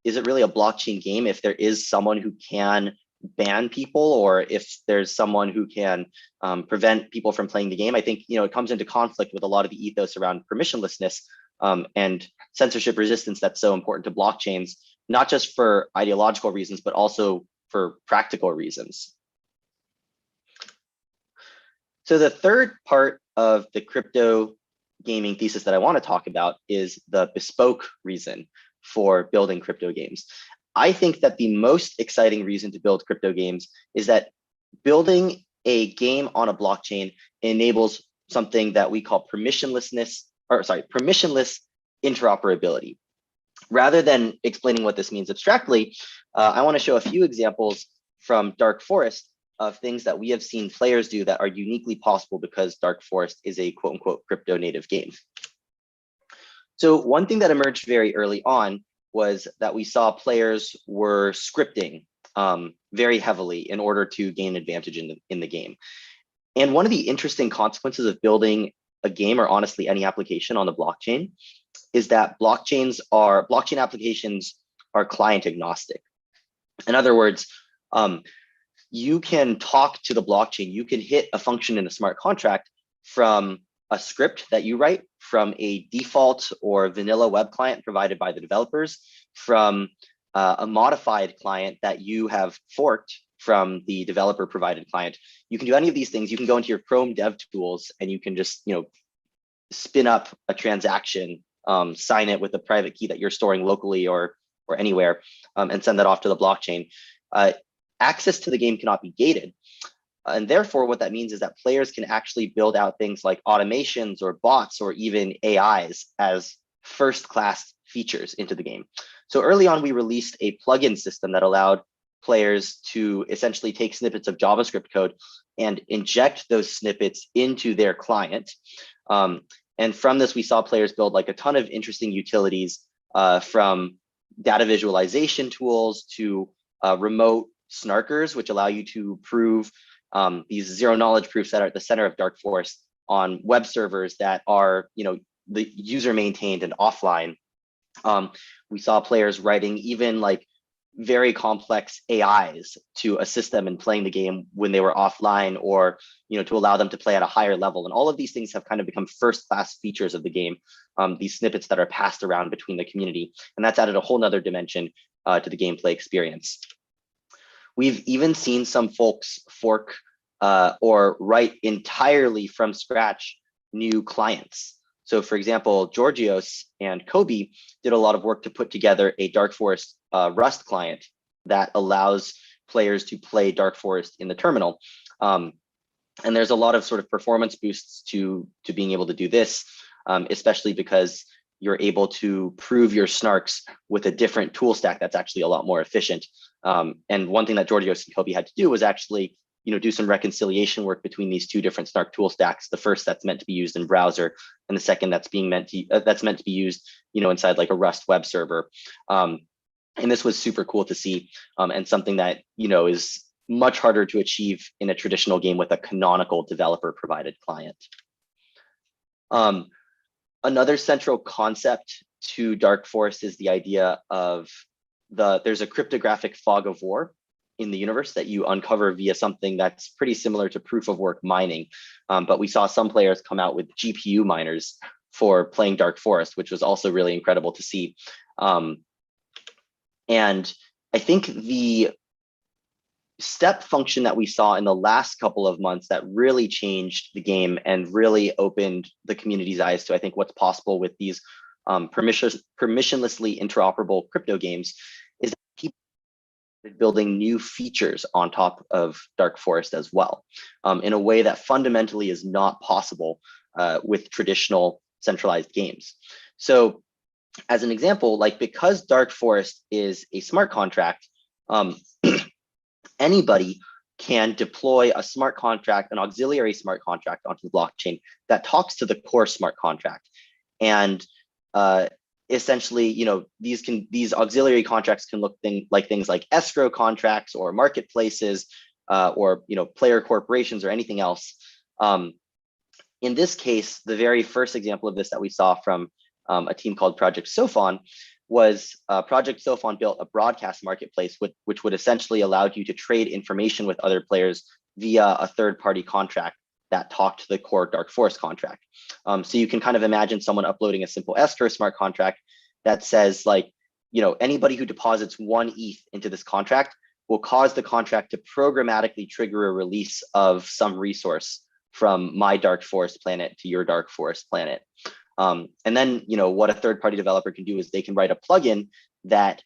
Is it really a blockchain game if there is someone who can ban people, or if there's someone who can prevent people from playing the game? I think it comes into conflict with a lot of the ethos around permissionlessness and censorship resistance that's so important to blockchains, not just for ideological reasons, but also for practical reasons. So the third part of the crypto gaming thesis that I want to talk about is the bespoke reason for building crypto games. I think that the most exciting reason to build crypto games is that building a game on a blockchain enables something that we call permissionless interoperability. Rather than explaining what this means abstractly, I want to show a few examples from Dark Forest of things that we have seen players do that are uniquely possible because Dark Forest is a quote unquote crypto native game. So one thing that emerged very early on was that we saw players were scripting very heavily in order to gain advantage in the game. And one of the interesting consequences of building a game, or honestly any application on the blockchain, is that blockchain applications are client agnostic. In other words, you can talk to the blockchain. You can hit a function in a smart contract from a script that you write, from a default or vanilla web client provided by the developers, from a modified client that you have forked from the developer provided client. You can do any of these things. You can go into your Chrome dev tools and you can just spin up a transaction, sign it with a private key that you're storing locally or anywhere, and send that off to the blockchain. Access to the game cannot be gated. And therefore, what that means is that players can actually build out things like automations or bots or even AIs as first-class features into the game. So early on, we released a plugin system that allowed players to essentially take snippets of JavaScript code and inject those snippets into their client. And from this, we saw players build like a ton of interesting utilities, from data visualization tools to remote snarkers, which allow you to prove these zero knowledge proofs that are at the center of Dark Forest on web servers that are, the user maintained and offline. We saw players writing even like very complex AIs to assist them in playing the game when they were offline, or to allow them to play at a higher level. And all of these things have kind of become first-class features of the game, these snippets that are passed around between the community. And that's added a whole nother dimension to the gameplay experience. We've even seen some folks fork or write entirely from scratch new clients. So for example, Georgios and Kobe did a lot of work to put together a Dark Forest Rust client that allows players to play Dark Forest in the terminal. And there's a lot of sort of performance boosts to being able to do this, especially because you're able to prove your snarks with a different tool stack that's actually a lot more efficient. And one thing that Georgios and Kobe had to do was actually do some reconciliation work between these two different snark tool stacks. The first that's meant to be used in browser, and the second that's meant to be used inside like a Rust web server. And this was super cool to see, and something that is much harder to achieve in a traditional game with a canonical developer provided client. Another central concept to Dark Forest is the idea of there's a cryptographic fog of war in the universe that you uncover via something that's pretty similar to proof of work mining. But we saw some players come out with GPU miners for playing Dark Forest, which was also really incredible to see. And I think the step function that we saw in the last couple of months that really changed the game and really opened the community's eyes to, I think, what's possible with these permissionlessly interoperable crypto games is that people are building new features on top of Dark Forest as well, in a way that fundamentally is not possible with traditional centralized games. So as an example, like because Dark Forest is a smart contract, anybody can deploy a smart contract, an auxiliary smart contract onto the blockchain that talks to the core smart contract. And essentially, these auxiliary contracts can look like things like escrow contracts or marketplaces or player corporations or anything else. In this case, the very first example of this that we saw from a team called Project Sophon was Project Sophon built a broadcast marketplace which would essentially allow you to trade information with other players via a third-party contract that talked to the core Dark Forest contract. So you can kind of imagine someone uploading a simple escrow smart contract that says like, anybody who deposits 1 ETH into this contract will cause the contract to programmatically trigger a release of some resource from my Dark Forest planet to your Dark Forest planet. And then, what a third-party developer can do is they can write a plugin that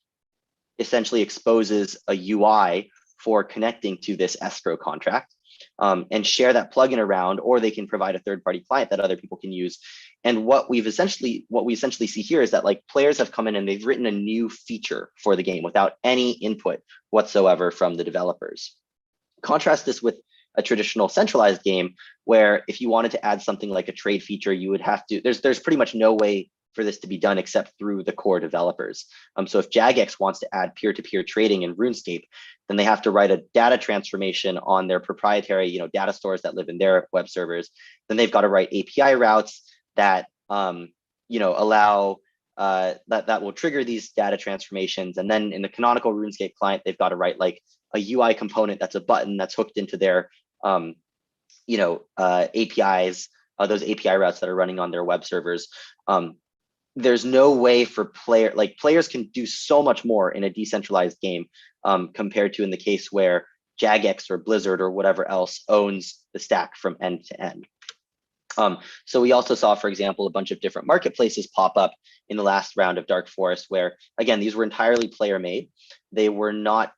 essentially exposes a UI for connecting to this escrow contract and share that plugin around, or they can provide a third-party client that other people can use. And what we essentially see here is that like players have come in and they've written a new feature for the game without any input whatsoever from the developers. Contrast this with a traditional centralized game where if you wanted to add something like a trade feature, you would have to, there's pretty much no way for this to be done except through the core developers. So if Jagex wants to add peer-to-peer trading in RuneScape, then they have to write a data transformation on their proprietary data stores that live in their web servers. Then they've got to write API routes that allow that will trigger these data transformations. And then in the canonical RuneScape client, they've got to write like a UI component that's a button that's hooked into their APIs, those API routes that are running on their web servers. There's no way for players can do so much more in a decentralized game compared to in the case where Jagex or Blizzard or whatever else owns the stack from end to end. So we also saw, for example, a bunch of different marketplaces pop up in the last round of Dark Forest, where again, these were entirely player made. They were not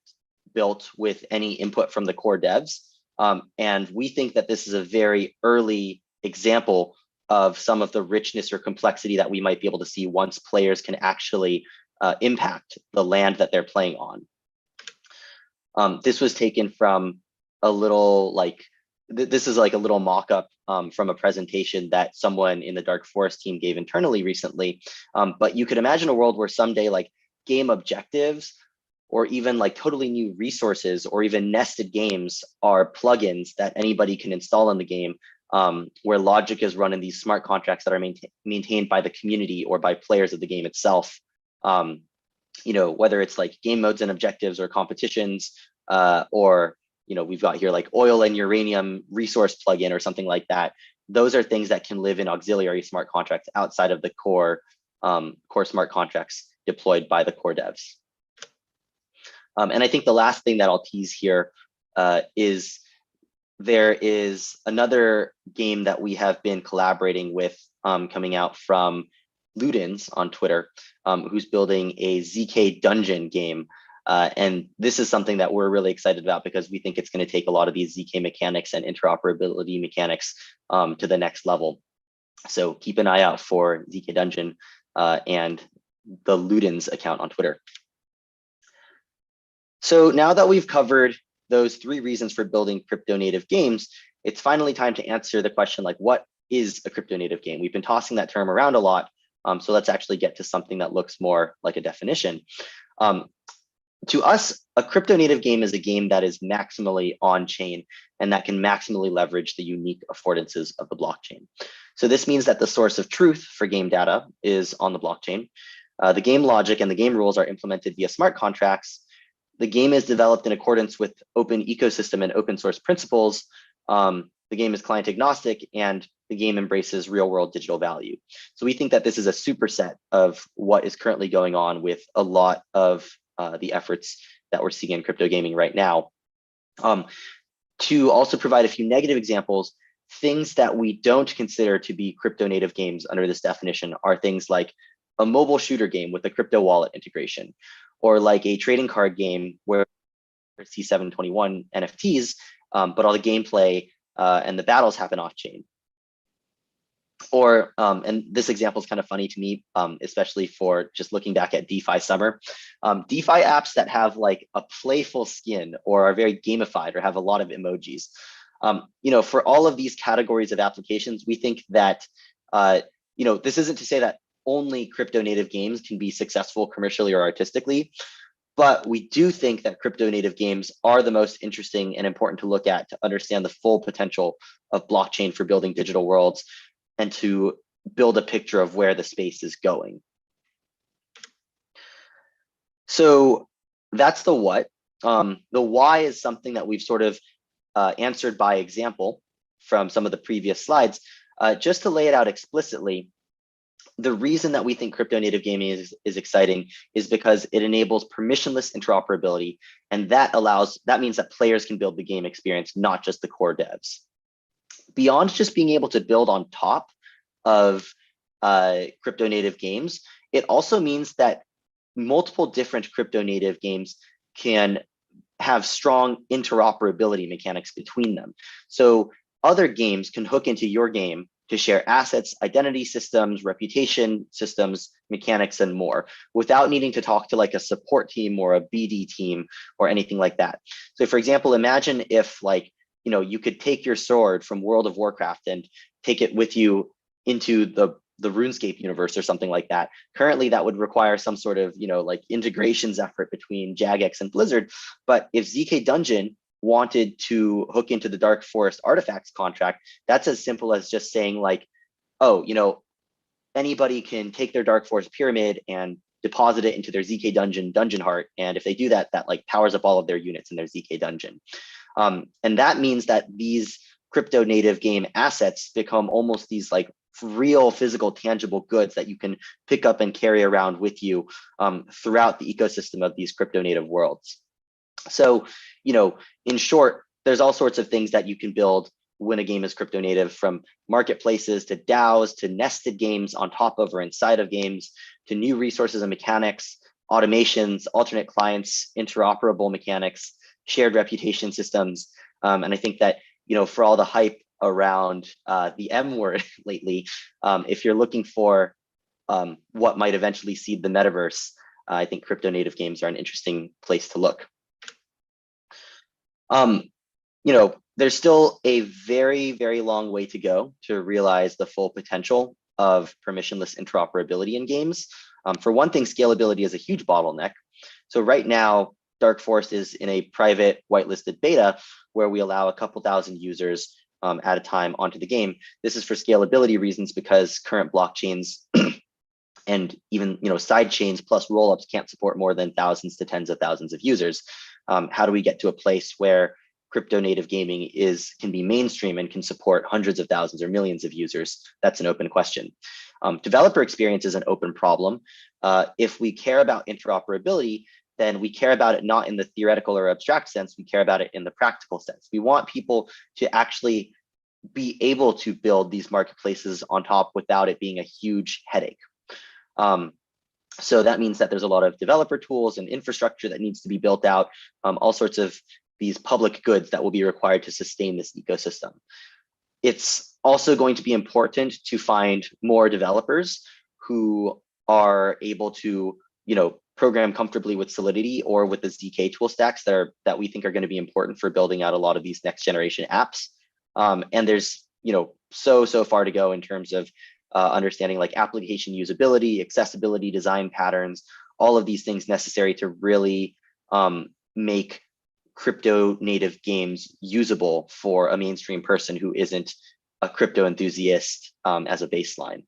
built with any input from the core devs. And we think that this is a very early example of some of the richness or complexity that we might be able to see once players can actually impact the land that they're playing on. This was taken from a little this is like a little mock-up from a presentation that someone in the Dark Forest team gave internally recently. But you could imagine a world where someday like game objectives or even like totally new resources or even nested games are plugins that anybody can install in the game, where logic is run in these smart contracts that are maintained by the community or by players of the game itself. Whether it's like game modes and objectives or competitions, or we've got here like oil and uranium resource plugin or something like that. Those are things that can live in auxiliary smart contracts outside of the core smart contracts deployed by the core devs. And I think the last thing that I'll tease here is there is another game that we have been collaborating with coming out from Ludens on Twitter, who's building a ZK dungeon game. And this is something that we're really excited about because we think it's going to take a lot of these ZK mechanics and interoperability mechanics to the next level. So keep an eye out for ZK Dungeon and the Ludens account on Twitter. So now that we've covered those 3 reasons for building crypto native games, it's finally time to answer the question like, what is a crypto native game? We've been tossing that term around a lot. So let's actually get to something that looks more like a definition. To us, a crypto native game is a game that is maximally on-chain and that can maximally leverage the unique affordances of the blockchain. So this means that the source of truth for game data is on the blockchain. The game logic and the game rules are implemented via smart contracts. The game is developed in accordance with open ecosystem and open source principles. The game is client agnostic and the game embraces real world digital value. So we think that this is a superset of what is currently going on with a lot of the efforts that we're seeing in crypto gaming right now. To also provide a few negative examples, things that we don't consider to be crypto native games under this definition are things like a mobile shooter game with a crypto wallet integration, or like a trading card game where C721 NFTs, but all the gameplay and the battles happen off chain. Or, and this example is kind of funny to me, especially for just looking back at DeFi Summer. DeFi apps that have like a playful skin or are very gamified or have a lot of emojis. For all of these categories of applications, we think that, this isn't to say that only crypto native games can be successful commercially or artistically, but we do think that crypto native games are the most interesting and important to look at to understand the full potential of blockchain for building digital worlds and to build a picture of where the space is going. So that's the what. The why is something that we've sort of answered by example from some of the previous slides. Just to lay it out explicitly, the reason that we think crypto native gaming is exciting is because it enables permissionless interoperability, and that means that players can build the game experience, not just the core devs. Beyond just being able to build on top of crypto native games, it also means that multiple different crypto native games can have strong interoperability mechanics between them. So other games can hook into your game to share assets, identity systems, reputation systems, mechanics, and more without needing to talk to like a support team or a BD team or anything like that. So for example, imagine if you could take your sword from World of Warcraft and take it with you into the RuneScape universe or something like that. Currently, that would require some sort of, integrations effort between Jagex and Blizzard. But if ZK Dungeon wanted to hook into the Dark Forest artifacts contract, that's as simple as just saying anybody can take their Dark Forest pyramid and deposit it into their ZK Dungeon heart. And if they do that, that powers up all of their units in their ZK Dungeon. And that means that these crypto native game assets become almost these real physical tangible goods that you can pick up and carry around with you throughout the ecosystem of these crypto native worlds. So, in short, there's all sorts of things that you can build when a game is crypto native, from marketplaces to DAOs to nested games on top of or inside of games to new resources and mechanics, automations, alternate clients, interoperable mechanics, shared reputation systems. And I think that, for all the hype around the M word lately, if you're looking for what might eventually seed the metaverse, I think crypto native games are an interesting place to look. There's still a very, very long way to go to realize the full potential of permissionless interoperability in games. For one thing, scalability is a huge bottleneck. So right now, Dark Forest is in a private whitelisted beta where we allow a couple thousand users at a time onto the game. This is for scalability reasons because current blockchains and even side chains plus rollups can't support more than thousands to tens of thousands of users. How do we get to a place where crypto native gaming can be mainstream and can support hundreds of thousands or millions of users? That's an open question. Developer experience is an open problem. If we care about interoperability, then we care about it not in the theoretical or abstract sense, we care about it in the practical sense. We want people to actually be able to build these marketplaces on top without it being a huge headache. So that means that there's a lot of developer tools and infrastructure that needs to be built out, all sorts of these public goods that will be required to sustain this ecosystem. It's also going to be important to find more developers who are able to, program comfortably with Solidity or with the ZK tool stacks that we think are going to be important for building out a lot of these next generation apps. And there's, so far to go in terms of understanding application usability, accessibility, design patterns, all of these things necessary to really make crypto native games usable for a mainstream person who isn't a crypto enthusiast as a baseline.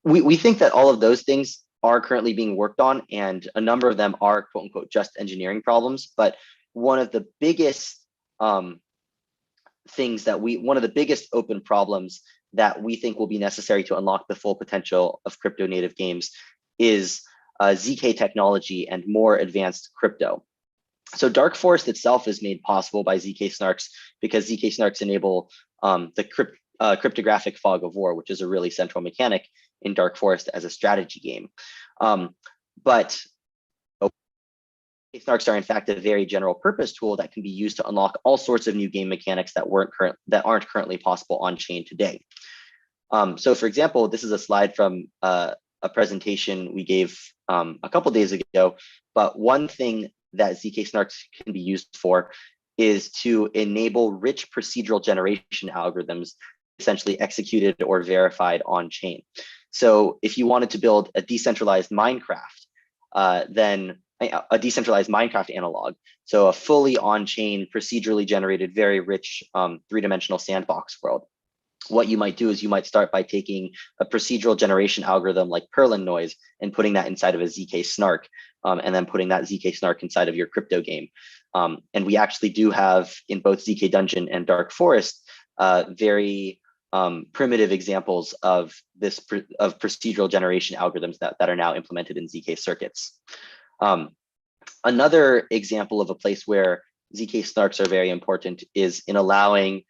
We think that all of those things are currently being worked on, and a number of them are quote unquote just engineering problems. But one of the biggest one of the biggest open problems that we think will be necessary to unlock the full potential of crypto native games is ZK technology and more advanced crypto. So Dark Forest itself is made possible by ZK snarks because ZK snarks enable the cryptographic fog of war, which is a really central mechanic in Dark Forest as a strategy game. But snarks are in fact a very general purpose tool that can be used to unlock all sorts of new game mechanics that aren't currently possible on chain today. So for example, this is a slide from a presentation we gave a couple days ago, but one thing that ZK snarks can be used for is to enable rich procedural generation algorithms essentially executed or verified on chain. So if you wanted to build a decentralized Minecraft, then a decentralized Minecraft analog, so a fully on-chain procedurally generated, very rich three-dimensional sandbox world, what you might do is you might start by taking a procedural generation algorithm like Perlin noise and putting that inside of a ZK snark, and then putting that ZK snark inside of your crypto game. And we actually do have in both ZK Dungeon and Dark Forest very primitive examples of this of procedural generation algorithms that are now implemented in ZK circuits. Another example of a place where ZK snarks are very important is in allowing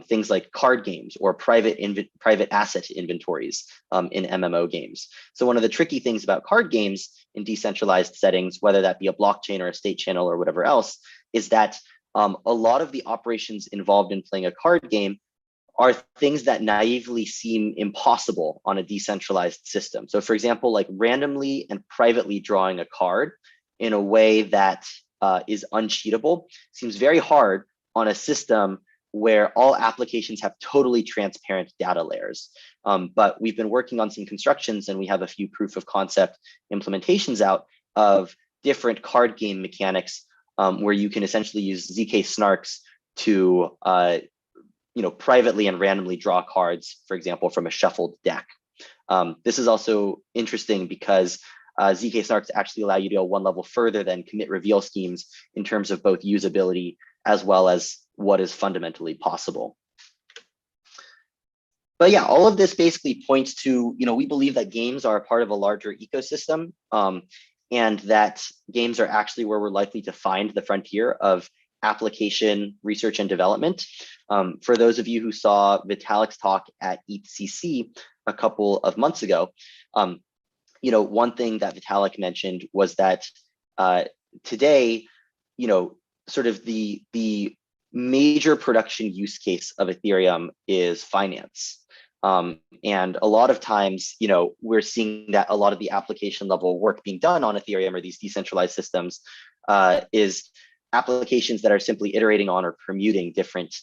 things like card games or private asset inventories in MMO games. So one of the tricky things about card games in decentralized settings, whether that be a blockchain or a state channel or whatever else, is that a lot of the operations involved in playing a card game are things that naively seem impossible on a decentralized system. So for example, like randomly and privately drawing a card in a way that is uncheatable seems very hard on a system where all applications have totally transparent data layers. But we've been working on some constructions and we have a few proof of concept implementations out of different card game mechanics where you can essentially use ZK snarks to privately and randomly draw cards, for example, from a shuffled deck. This is also interesting because ZK snarks actually allow you to go one level further than commit reveal schemes in terms of both usability as well as what is fundamentally possible. But yeah, all of this basically points to, we believe that games are a part of a larger ecosystem, and that games are actually where we're likely to find the frontier of application research and development. For those of you who saw Vitalik's talk at ETHCC a couple of months ago, one thing that Vitalik mentioned was that today, sort of the major production use case of Ethereum is finance. And a lot of times, we're seeing that a lot of the application level work being done on Ethereum or these decentralized systems is applications that are simply iterating on or permuting different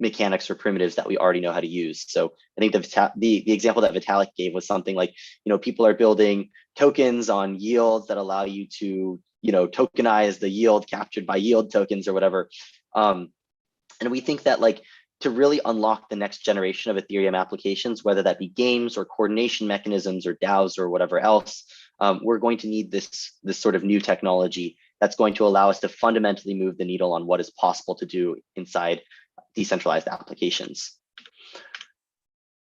mechanics or primitives that we already know how to use. So I think the example that Vitalik gave was something like, people are building tokens on yields that allow you to, tokenize the yield captured by yield tokens or whatever. And we think that to really unlock the next generation of Ethereum applications, whether that be games or coordination mechanisms or DAOs or whatever else, we're going to need this sort of new technology that's going to allow us to fundamentally move the needle on what is possible to do inside decentralized applications.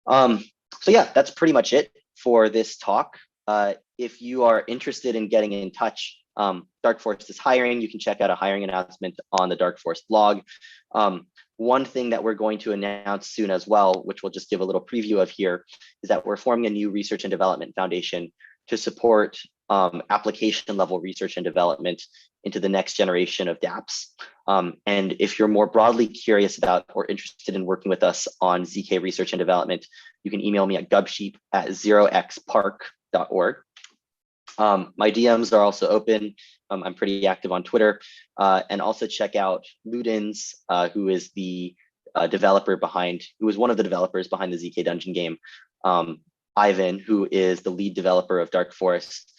So yeah, that's pretty much it for this talk. If you are interested in getting in touch, Dark Forest is hiring. You can check out a hiring announcement on the Dark Forest blog. One thing that we're going to announce soon as well, which we'll just give a little preview of here, is that we're forming a new research and development foundation to support application level research and development into the next generation of dApps. And if you're more broadly curious about or interested in working with us on ZK research and development, you can email me at gubsheep@0xpark.org. My DMs are also open. I'm pretty active on Twitter, and also check out Ludens, who is the one of the developers behind the ZK Dungeon game. Ivan, who is the lead developer of Dark Forest,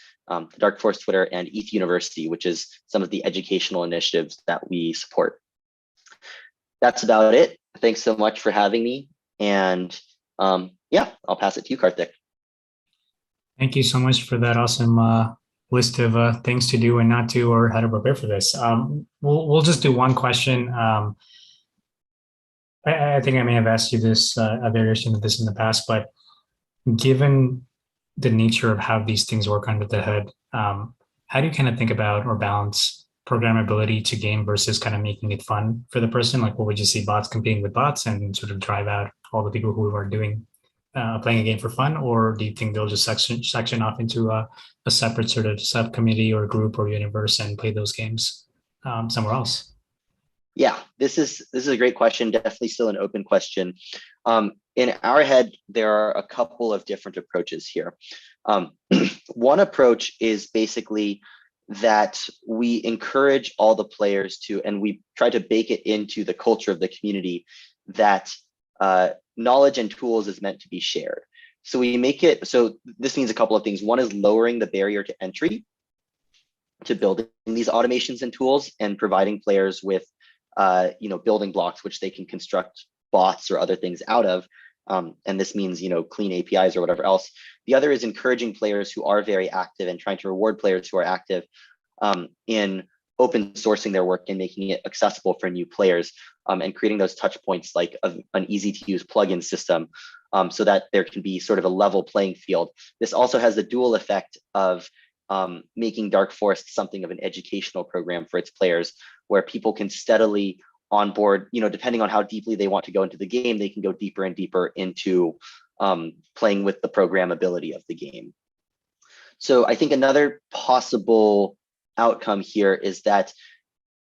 Dark Forest Twitter, and ETH University, which is some of the educational initiatives that we support. That's about it. Thanks so much for having me. And yeah, I'll pass it to you, Karthik. Thank you so much for that awesome list of things to do and not do, or how to prepare for this. We'll just do one question. I think I may have asked you this, a variation of this in the past, but given the nature of how these things work under the hood, how do you kind of think about or balance programmability to game versus kind of making it fun for the person? Like, what would you see bots competing with bots and sort of drive out all the people who are doing playing a game for fun, or do you think they'll just section off into a separate sort of subcommittee or group or universe and play those games somewhere else? Yeah, this is a great question. Definitely still an open question. In our head, there are a couple of different approaches here. One approach is basically that we encourage all the players to, and we try to bake it into the culture of the community, that knowledge and tools is meant to be shared. So we make it, so this means a couple of things. One is lowering the barrier to entry to building these automations and tools and providing players with building blocks which they can construct bots or other things out of. And this means, clean APIs or whatever else. The other is encouraging players who are very active and trying to reward players who are active in open sourcing their work and making it accessible for new players, and creating those touch points like an easy to use plugin system, so that there can be sort of a level playing field. This also has the dual effect of making Dark Forest something of an educational program for its players, where people can steadily onboard, depending on how deeply they want to go into the game, they can go deeper and deeper into playing with the programmability of the game. So I think another possible outcome here is that,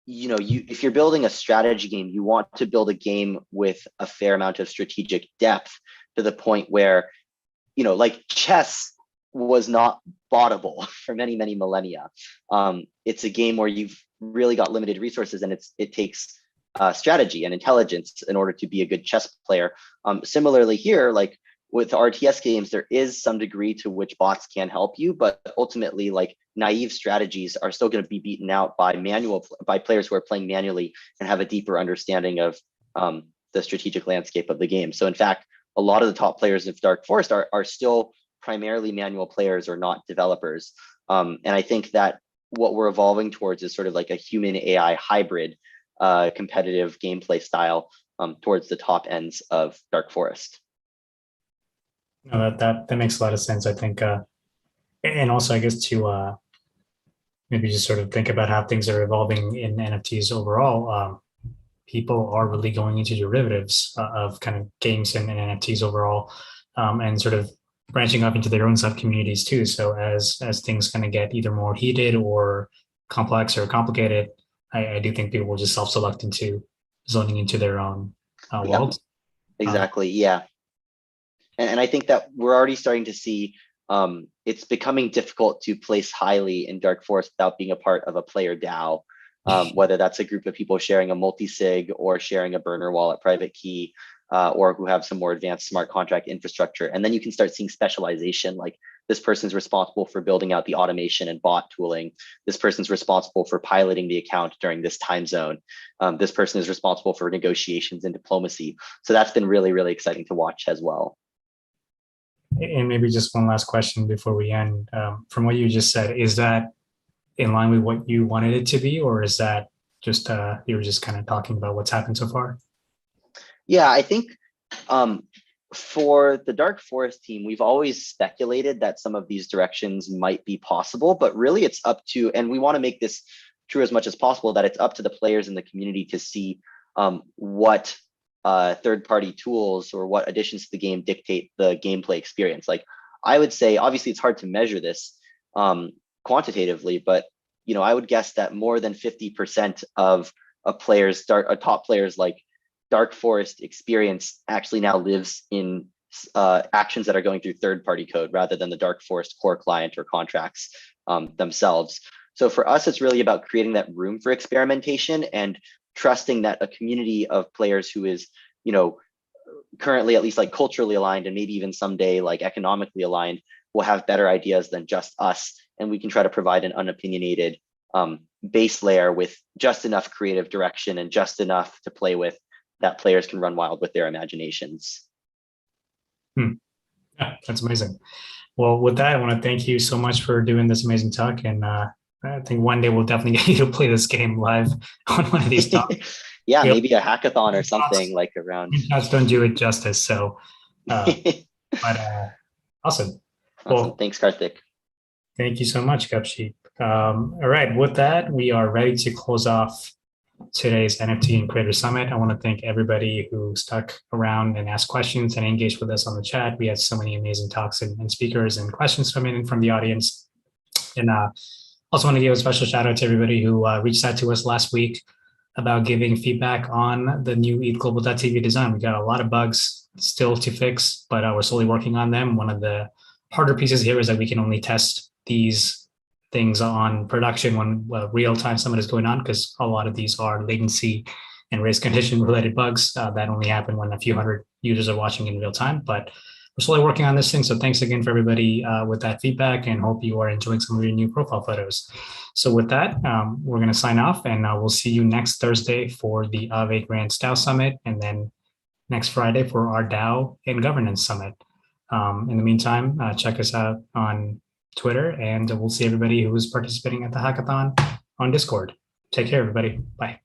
if you're building a strategy game, you want to build a game with a fair amount of strategic depth, to the point where, like chess was not bottable for many, many millennia. It's a game where you've really got limited resources, and it takes strategy and intelligence in order to be a good chess player. Similarly here, like with RTS games, there is some degree to which bots can help you, but ultimately, like naive strategies are still going to be beaten out by players who are playing manually and have a deeper understanding of the strategic landscape of the game. So in fact, a lot of the top players of Dark Forest are still primarily manual players or not developers. And I think that what we're evolving towards is sort of like a human AI hybrid competitive gameplay style towards the top ends of Dark Forest. No, that makes a lot of sense, I think. And also, I guess, to maybe just sort of think about how things are evolving in NFTs overall. People are really going into derivatives of kind of games and NFTs overall, and sort of branching up into their own sub communities too. So as things kind of get either more heated or complex or complicated, I do think people will just self-select into zoning into their own world. Exactly. Yeah. And I think that we're already starting to see it's becoming difficult to place highly in Dark Forest without being a part of a player DAO, whether that's a group of people sharing a multi-sig or sharing a burner wallet private key, or who have some more advanced smart contract infrastructure. And then you can start seeing specialization, like this person's responsible for building out the automation and bot tooling. This person's responsible for piloting the account during this time zone. This person is responsible for negotiations and diplomacy. So that's been really, really exciting to watch as well. And maybe just one last question before we end. From what you just said, is that in line with what you wanted it to be, or is that just you were just kind of talking about what's happened so far? Yeah, I think for the Dark Forest team, we've always speculated that some of these directions might be possible, but really it's up to, and we want to make this true as much as possible, that it's up to the players in the community to see what third-party tools or what additions to the game dictate the gameplay experience. Like, I would say, obviously it's hard to measure this quantitatively, but I would guess that more than 50% of top players like Dark Forest experience actually now lives in actions that are going through third-party code rather than the Dark Forest core client or contracts themselves. So for us, it's really about creating that room for experimentation and trusting that a community of players who is, currently at least like culturally aligned and maybe even someday like economically aligned will have better ideas than just us. And we can try to provide an unopinionated base layer with just enough creative direction and just enough to play with that players can run wild with their imaginations. Yeah, that's amazing. Well, with that, I want to thank you so much for doing this amazing talk. And I think one day we'll definitely get you to play this game live on one of these talks. Yeah, maybe a hackathon or something like around. Just don't do it justice. So, but awesome. Well, Thanks, Karthik. Thank you so much, Gupsheep. All right, with that, we are ready to close off today's NFT and Creator Summit. I want to thank everybody who stuck around and asked questions and engaged with us on the chat. We had so many amazing talks and speakers and questions coming in from the audience. And also want to give a special shout out to everybody who reached out to us last week about giving feedback on the new ETHGlobal.tv design. We got a lot of bugs still to fix, but we're slowly working on them. One of the harder pieces here is that we can only test these things on production when real-time summit is going on, because a lot of these are latency and race condition related bugs that only happen when a few hundred users are watching in real time. But we're slowly working on this thing. So thanks again for everybody with that feedback, and hope you are enjoying some of your new profile photos. So with that, we're going to sign off, and we'll see you next Thursday for the Aave Grants DAO Summit, and then next Friday for our DAO and Governance Summit. In the meantime, check us out on Twitter, and we'll see everybody who is participating at the hackathon on Discord. Take care, everybody. Bye.